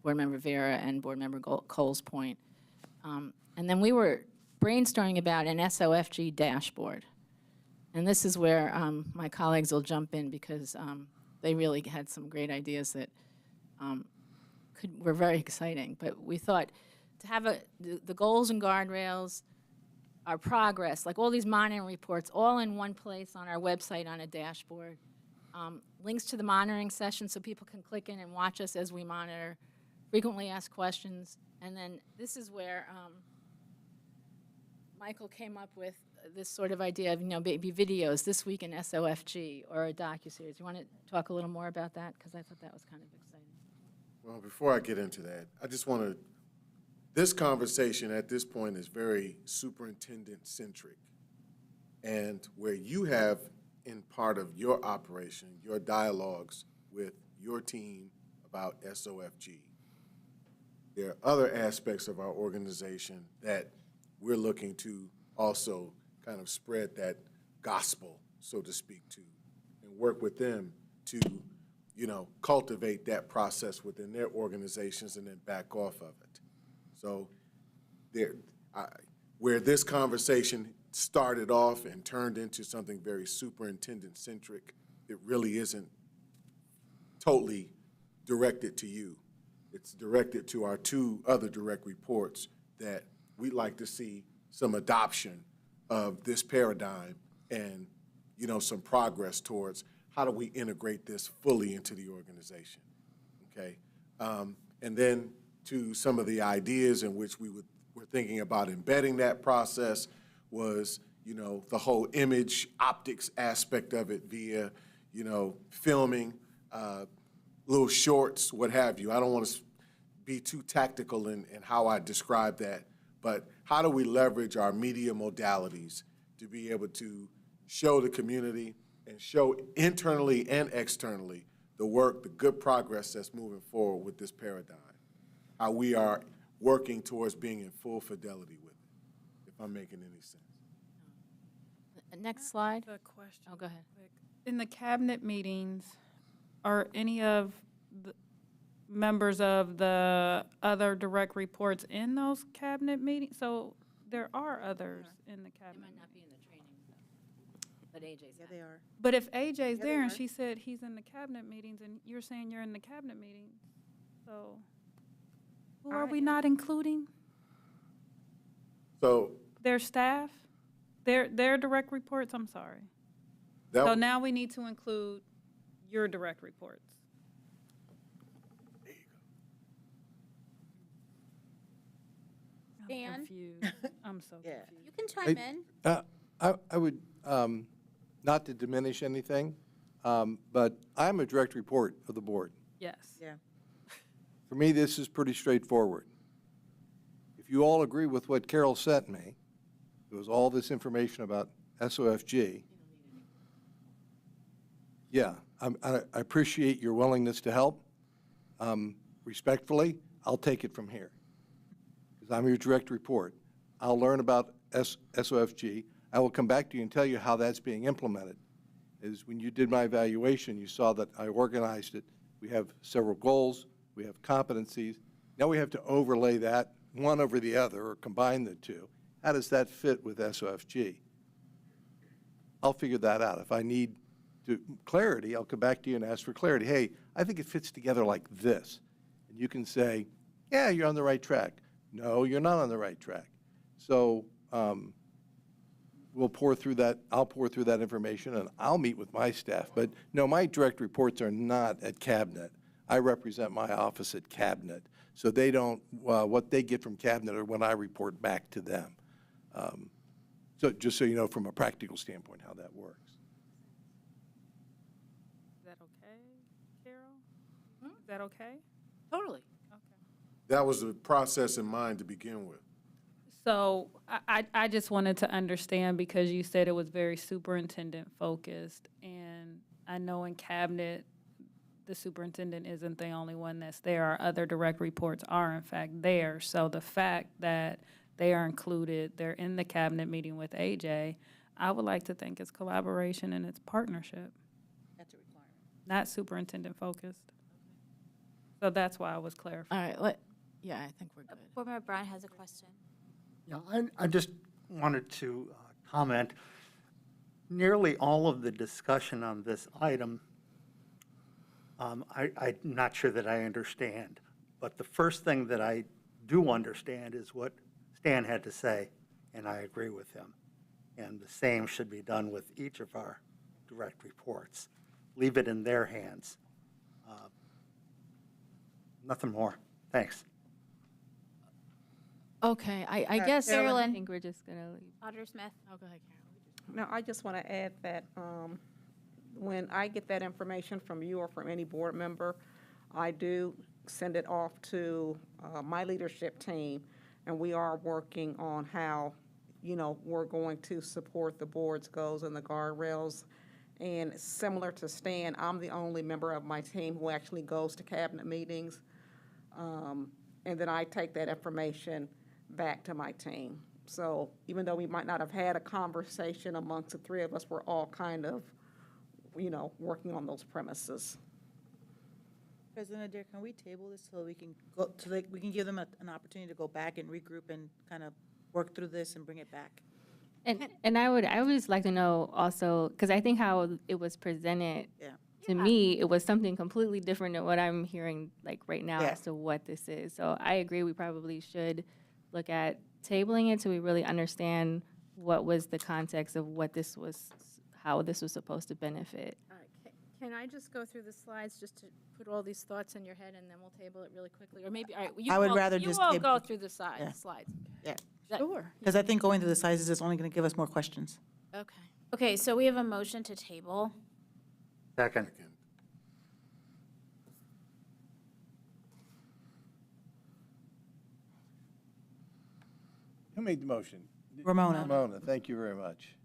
Board Member Vera and Board Member Cole's point. And then we were brainstorming about an SOFG dashboard. And this is where my colleagues will jump in, because they really had some great ideas that were very exciting. But we thought to have the goals and guardrails, our progress, like all these monitoring reports, all in one place on our website on a dashboard. Links to the monitoring session so people can click in and watch us as we monitor, frequently asked questions. And then this is where Michael came up with this sort of idea of, maybe videos this week in SOFG or a docuseries. You want to talk a little more about that? Because I thought that was kind of exciting. Well, before I get into that, I just want to, this conversation at this point is very superintendent-centric. And where you have, in part of your operation, your dialogues with your team about SOFG, there are other aspects of our organization that we're looking to also kind of spread that gospel, so to speak, to, and work with them to, cultivate that process within their organizations and then back off of it. So where this conversation started off and turned into something very superintendent-centric, it really isn't totally directed to you. It's directed to our two other direct reports that we'd like to see some adoption of this paradigm and, some progress towards how do we integrate this fully into the organization, okay? And then to some of the ideas in which were thinking about embedding that process was, the whole image optics aspect of it via, filming, little shorts, what have you. I don't want to be too tactical in how I describe that, but how do we leverage our media modalities to be able to show the community and show internally and externally the work, the good progress that's moving forward with this paradigm, how we are working towards being in full fidelity with it, if I'm making any sense. Next slide. The question. Oh, go ahead. In the cabinet meetings, are any of the members of the other direct reports in those cabinet meetings? So there are others in the cabinet. It might not be in the training, but AJ's. Yeah, they are. But if AJ's Yeah, they there and are. she said he's in the cabinet meetings and you're saying you're in the cabinet meetings, so who are we not including? So Their staff? Their direct reports, I'm sorry. that So now we need to include your direct reports. Dan? Confused. I'm so Yeah. confused. You can chime in. I would, not to diminish anything, but I'm a direct report of the board. Yes. Yeah. For me, this is pretty straightforward. If you all agree with what Carol sent me, it was all this information about SOFG. Yeah, I appreciate your willingness to help. Respectfully, I'll take it from here, because I'm your direct report. I'll learn about SOFG. I will come back to you and tell you how that's being implemented. Is when you did my evaluation, you saw that I organized it. We have several goals, we have competencies. Now we have to overlay that one over the other or combine the two. How does that fit with SOFG? I'll figure that out. If I need clarity, I'll come back to you and ask for clarity. Hey, I think it fits together like this. And you can say, yeah, you're on the right track. No, you're not on the right track. So we'll pour through that. I'll pour through that information, and I'll meet with my staff. But no, my direct reports are not at Cabinet. I represent my office at Cabinet. So they don't, what they get from Cabinet are when I report back to them. So just so you know from a practical standpoint how that works. Is that okay, Carol? Is that okay? Totally. Okay. that was the process in mind to begin with. So I just wanted to understand, because you said it was very superintendent focused, and I know in cabinet, the superintendent isn't the only one that's there. Our other direct reports are in fact there. So the fact that they are included, they're in the cabinet meeting with AJ, I would like to think it's collaboration and it's partnership. That's a requirement. Not superintendent focused. So that's why I was clarifying. All right, yeah, I think we're good. Board Member Brown has a question. Yeah, I just wanted to comment. Nearly all of the discussion on this item, I'm not sure that I understand. But the first thing that I do understand is what Stan had to say, and I agree with him. And the same should be done with each of our direct reports. Leave it in their hands. Nothing more. Thanks. Okay, I guess. I Carolyn. think we're just gonna leave. Auditor Smith. Oh, go ahead, Carol. No, I just want to add that when I get that information from you or from any board member, I do send it off to my leadership team, and we are working on how, we're going to support the board's goals and the guardrails. And similar to Stan, I'm the only member of my team who actually goes to cabinet meetings. And then I take that information back to my team. So even though we might not have had a conversation amongst the three of us, we're all kind of, working on those premises. President Adair, can we table this so we can go, so we can give them an opportunity to go back and regroup and kind of work through this and bring it back? And I would just like to know also, because I think how it was presented Yeah. to me, it was something completely different than what I'm hearing like right now Yeah. as to what this is. So I agree, we probably should look at tabling it so we really understand what was the context of what this was, how this was supposed to benefit. All right, can I just go through the slides just to put all these thoughts in your head, and then we'll table it really quickly? Or maybe, all right, I would rather you just all table- go through the Yeah. slides. Yeah. Sure. Because I think going through the sizes is only going to give us more questions. Okay. Okay, so we have a motion to table. Second. Who made the motion? Ramona. Ramona, thank you very much.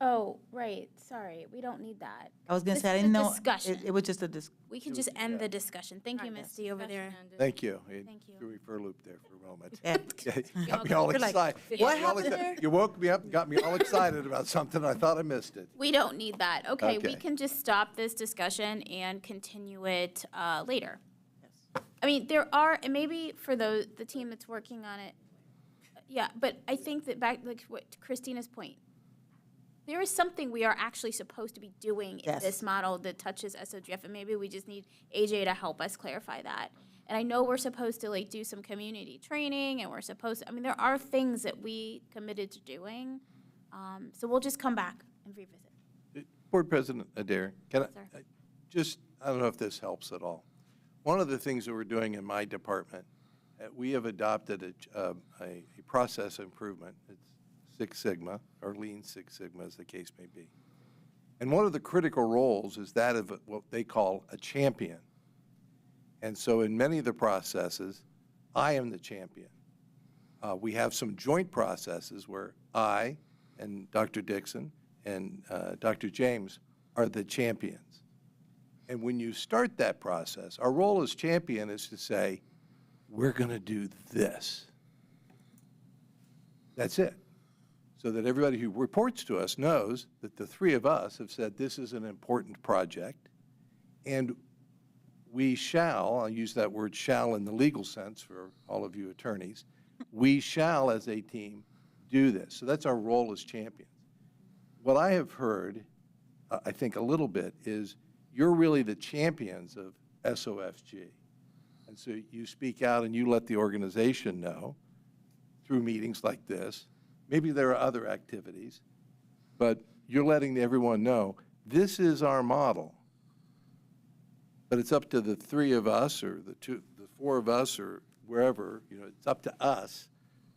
Oh, right, sorry, we don't need that. I was going This to say, I is didn't a know. discussion. It was just a We can just end the discussion. Thank you, Misty, over there. Thank you. Thank you. Threw me for a loop there for a moment. Yeah. Got me all You're like, excited. what Got me all happened excited. there? You woke me up and got me all excited about something. I thought I missed it. We don't need that. Okay, we Okay. can just stop this discussion and continue it later. I mean, there are, and maybe for the team that's working on it, yeah, but I think that back, like what Christina's point, there is something we are actually supposed to be doing in Yes. this model that touches SOGF, and maybe we just need AJ to help us clarify that. And I know we're supposed to like do some community training, and we're supposed to, I mean, there are things that we committed to doing. So we'll just come back and revisit. Board President Adair, can Sir. I don't know if this helps at all. One of the things that we're doing in my department, we have adopted a process improvement. It's Six Sigma, or Lean Six Sigma, as the case may be. And one of the critical roles is that of what they call a champion. And so in many of the processes, I am the champion. We have some joint processes where I and Dr. Dixon and Dr. James are the champions. And when you start that process, our role as champion is to say, we're going to do this. That's it. So that everybody who reports to us knows that the three of us have said this is an important project, and we shall, I'll use that word shall in the legal sense for all of you attorneys, we shall as a team do this. So that's our role as champions. What I have heard, I think a little bit, is you're really the champions of SOFG. And so you speak out and you let the organization know through meetings like this. Maybe there are other activities, but you're letting everyone know this is our model. But it's up to the three of us or the four of us or wherever, it's up to us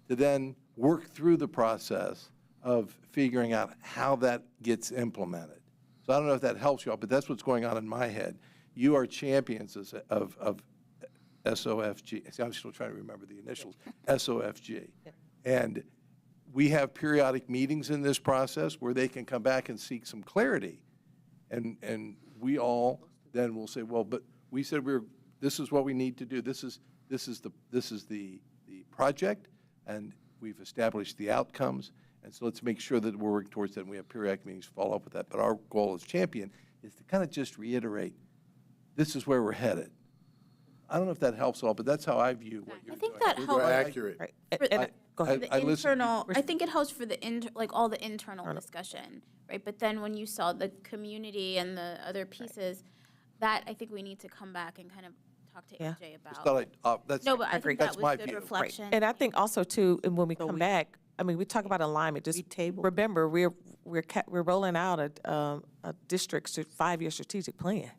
to then work through the process of figuring out how that gets implemented. So I don't know if that helps you all, but that's what's going on in my head. You are champions of SOFG. See, I'm still trying to remember the initials, SOFG. And we have periodic meetings in this process where they can come back and seek some clarity. And we all then will say, well, but we said this is what we need to do. This is the project, and we've established the outcomes. And so let's make sure that we're working towards that, and we have periodic meetings to follow up with that. But our goal as champion is to kind of just reiterate, this is where we're headed. I don't know if that helps at all, but that's how I view what you're doing. I think that helps. Accurate. Go ahead. The internal, I think it helps for the all the internal discussion, right? But then when you saw the community and the other pieces, that I think we need to come back and kind of talk to Yeah. AJ Just about. thought that's, No, but I think that that's my was good view. reflection. And I think also too, and when we come back, I mean, we talk about alignment, just remember, we're rolling out a district's 5-year strategic plan.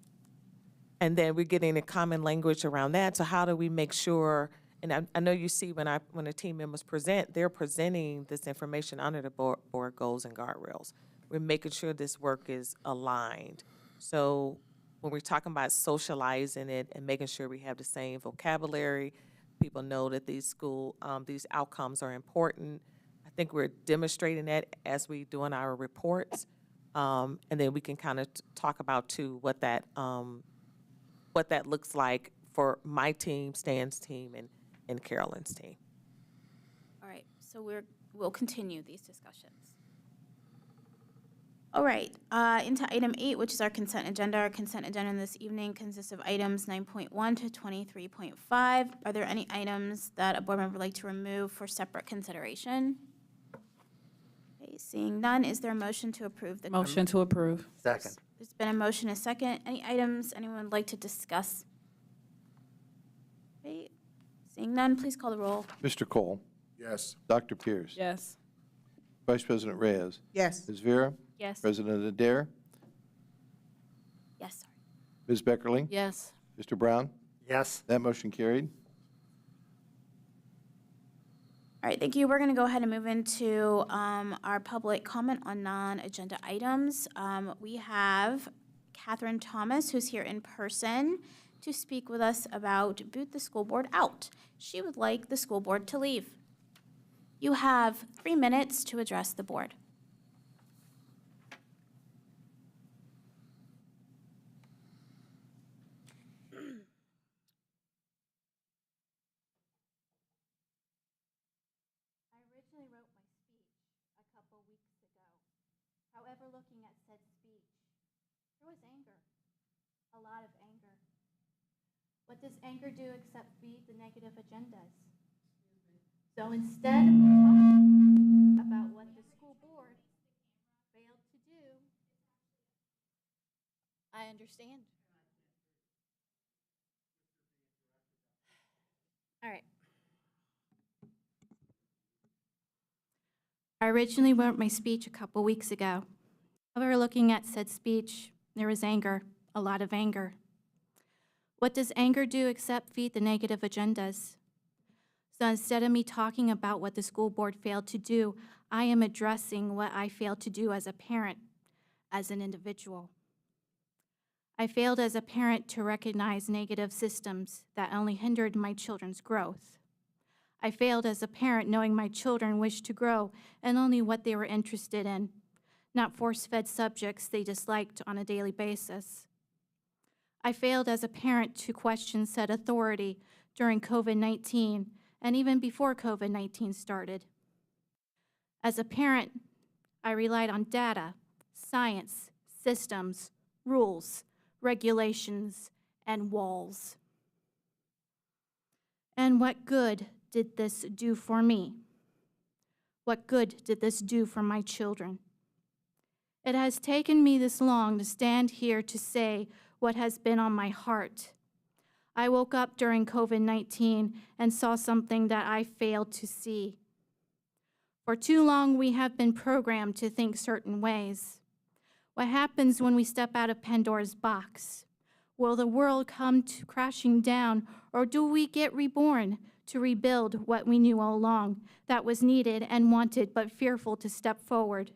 And then we're getting a common language around that. So how do we make sure, and I know you see when the team members present, they're presenting this information under the board goals and guardrails. We're making sure this work is aligned. So when we're talking about socializing it and making sure we have the same vocabulary, people know that these outcomes are important. I think we're demonstrating that as we doing our reports. And then we can kind of talk about too what that looks like for my team, Stan's team, and Carolyn's team. All right, so we'll continue these discussions. All right, into item 8, which is our consent agenda. Our consent agenda this evening consists of items 9.1 to 23.5. Are there any items that a board member would like to remove for separate consideration? Okay, seeing none, is there a motion to approve the? Motion to approve. Second. There's been a motion, a second. Any items anyone would like to discuss? Okay, seeing none, please call the roll. Mr. Cole, Yes. Dr. Pierce, Yes. Vice President Reyes, Yes. Ms. Vera, Yes. President Adair, Yes, sorry. Ms. Beckerling, Yes. Mr. Brown. Yes. That motion carried. All right, thank you. We're going to go ahead and move into our public comment on non-agenda items. We have Catherine Thomas, who's here in person, to speak with us about Boot the School Board Out. She would like the school board to leave. You have 3 minutes to address the board. I originally wrote my speech a couple weeks ago. However, looking at said speech, there was anger, a lot of anger. What does anger do except feed the negative agendas? So instead of talking about what the school board failed to do, I understand. All right. I originally wrote my speech a couple weeks ago. However, looking at said speech, there was anger, a lot of anger. What does anger do except feed the negative agendas? So instead of me talking about what the school board failed to do, I am addressing what I failed to do as a parent, as an individual. I failed as a parent to recognize negative systems that only hindered my children's growth. I failed as a parent knowing my children wished to grow in only what they were interested in, not force-fed subjects they disliked on a daily basis. I failed as a parent to question said authority during COVID-19 and even before COVID-19 started. As a parent, I relied on data, science, systems, rules, regulations, and walls. And what good did this do for me? What good did this do for my children? It has taken me this long to stand here to say what has been on my heart. I woke up during COVID-19 and saw something that I failed to see. For too long, we have been programmed to think certain ways. What happens when we step out of Pandora's box? Will the world come crashing down, or do we get reborn to rebuild what we knew all along that was needed and wanted but fearful to step forward?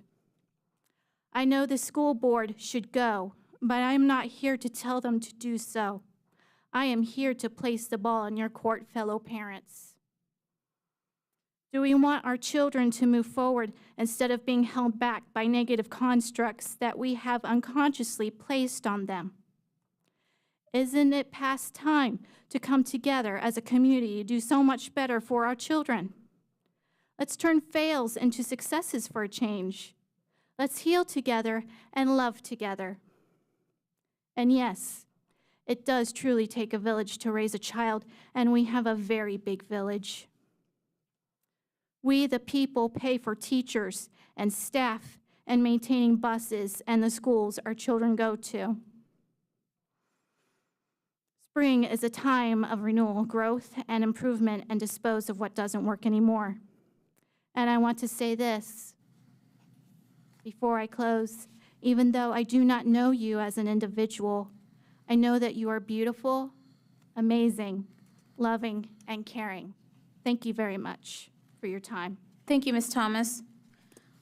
I know the school board should go, but I'm not here to tell them to do so. I am here to place the ball in your court, fellow parents. Do we want our children to move forward instead of being held back by negative constructs that we have unconsciously placed on them? Isn't it past time to come together as a community to do so much better for our children? Let's turn fails into successes for a change. Let's heal together and love together. And yes, it does truly take a village to raise a child, and we have a very big village. We, the people, pay for teachers and staff and maintaining buses and the schools our children go to. Spring is a time of renewal, growth, and improvement, and dispose of what doesn't work anymore. And I want to say this before I close. Even though I do not know you as an individual, I know that you are beautiful, amazing, loving, and caring. Thank you very much for your time. Thank you, Ms. Thomas.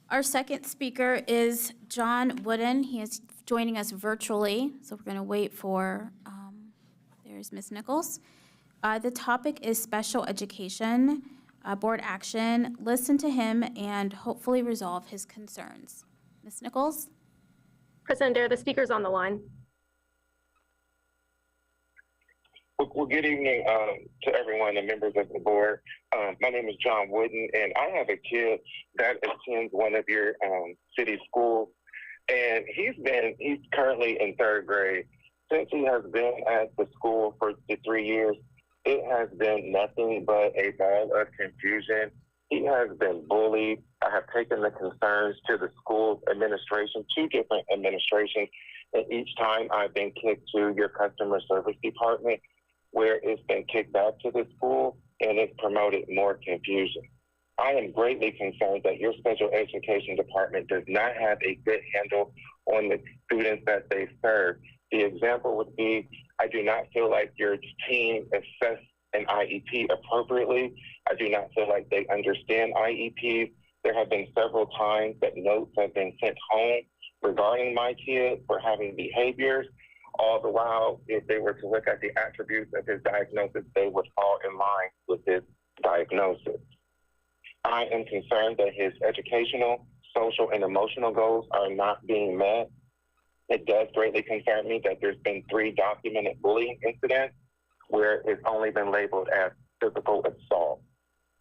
Our second speaker is John Wooden. He is joining us virtually, so we're going to wait for, there's Ms. Nichols. The topic is special education, board action. Listen to him and hopefully resolve his concerns. Ms. Nichols? President Dare, the speaker's on the line. Well, good evening to everyone, the members of the board. My name is John Wooden, and I have a kid that attends one of your city schools, and he's currently in third grade. Since he has been at the school for the 3 years, it has been nothing but a ball of confusion. He has been bullied. I have taken the concerns to the school administration, 2 different administrations, and each time I've been kicked to your customer service department, where it's been kicked back to the school, and it's promoted more confusion. I am greatly concerned that your special education department does not have a good handle on the students that they serve. The example would be, I do not feel like your team assessed an IEP appropriately. I do not feel like they understand IEPs. There have been several times that notes have been sent home regarding my kid for having behaviors. All the while, if they were to look at the attributes of his diagnosis, they would fall in line with his diagnosis. I am concerned that his educational, social, and emotional goals are not being met. It does greatly concern me that there's been 3 documented bullying incidents where it's only been labeled as physical assault.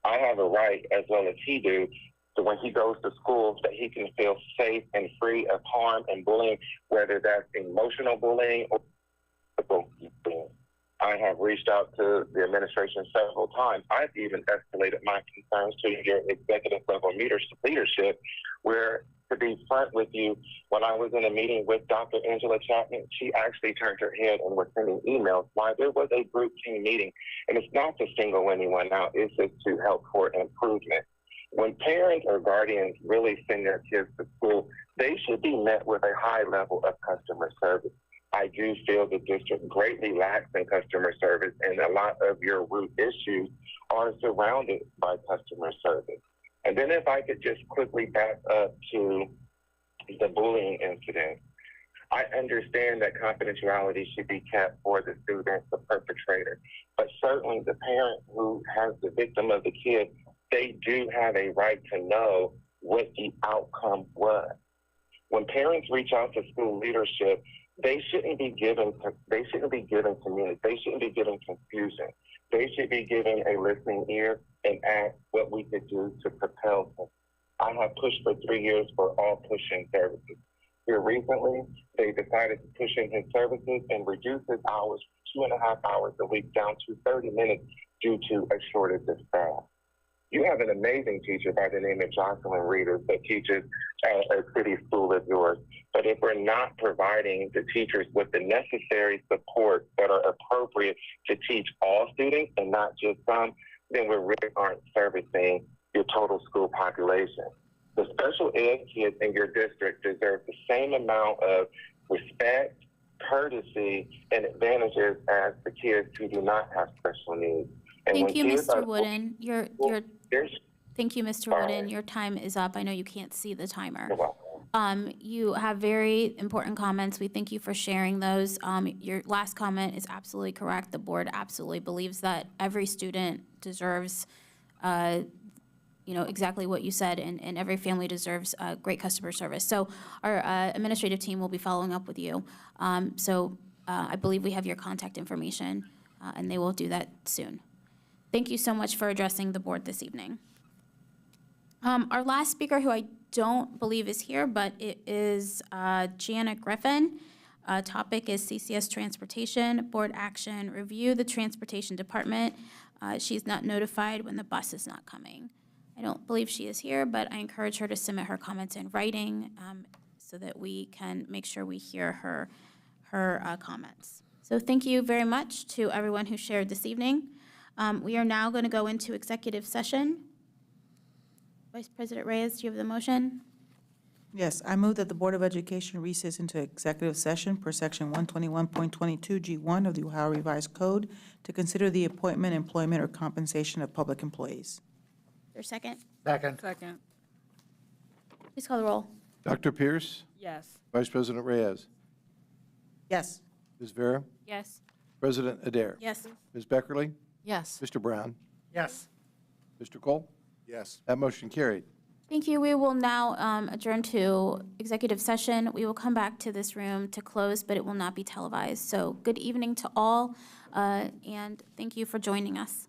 I have a right, as well as he do, so when he goes to school, that he can feel safe and free of harm and bullying, whether that's emotional bullying or physical bullying. I have reached out to the administration several times. I've even escalated my concerns to your executive level leadership, where, to be frank with you, when I was in a meeting with Dr. Angela Chapman, she actually turned her head and was sending emails while there was a group team meeting. And it's not to single anyone out, it's just to help for improvement. When parents or guardians really send their kids to school, they should be met with a high level of customer service. I do feel the district greatly lacks in customer service, and a lot of your root issues are surrounded by customer service. And then if I could just quickly back up to the bullying incident, I understand that confidentiality should be kept for the student, the perpetrator, but certainly the parent who has the victim of the kid, they do have a right to know what the outcome was. When parents reach out to school leadership, they shouldn't be given community. They shouldn't be given confusion. They should be given a listening ear and ask what we could do to propel them. I have pushed for 3 years for all push-in services. Here recently, they decided to push in his services and reduce his hours from 2.5 hours a week down to 30 minutes due to a shortage of staff. You have an amazing teacher by the name of Jocelyn Reeder that teaches at a city school of yours. But if we're not providing the teachers with the necessary support that are appropriate to teach all students and not just some, then we really aren't servicing your total school population. The special ed kids in your district deserve the same amount of respect, courtesy, and advantages as the kids who do not have special needs. And Thank you, when kids Mr. are- Wooden. Thank you, Mr. Wooden. Your time is up. I know you can't see the timer. You're welcome. You have very important comments. We thank you for sharing those. Your last comment is absolutely correct. The board absolutely believes that every student deserves, exactly what you said, and every family deserves great customer service. So our administrative team will be following up with you. I believe we have your contact information, and they will do that soon. Thank you so much for addressing the board this evening. Our last speaker, who I don't believe is here, but it is Jana Griffin. Topic is CCS Transportation, Board Action, Review the Transportation Department. She's not notified when the bus is not coming. I don't believe she is here, but I encourage her to submit her comments in writing so that we can make sure we hear her comments. So thank you very much to everyone who shared this evening. We are now going to go into executive session. Vice President Reyes, do you have the motion? Yes, I move that the Board of Education recess into executive session per section 121.22G1 of the Ohio Revised Code to consider the appointment, employment, or compensation of public employees. Is there a second? Second. Second. Please call the roll. Dr. Pierce? Yes. Vice President Reyes? Yes. Ms. Vera? Yes. President Adair? Yes. Ms. Beckerly? Yes. Mr. Brown? Yes. Mr. Cole? Yes. That motion carried. Thank you. We will now adjourn to executive session. We will come back to this room to close, but it will not be televised. So good evening to all, and thank you for joining us.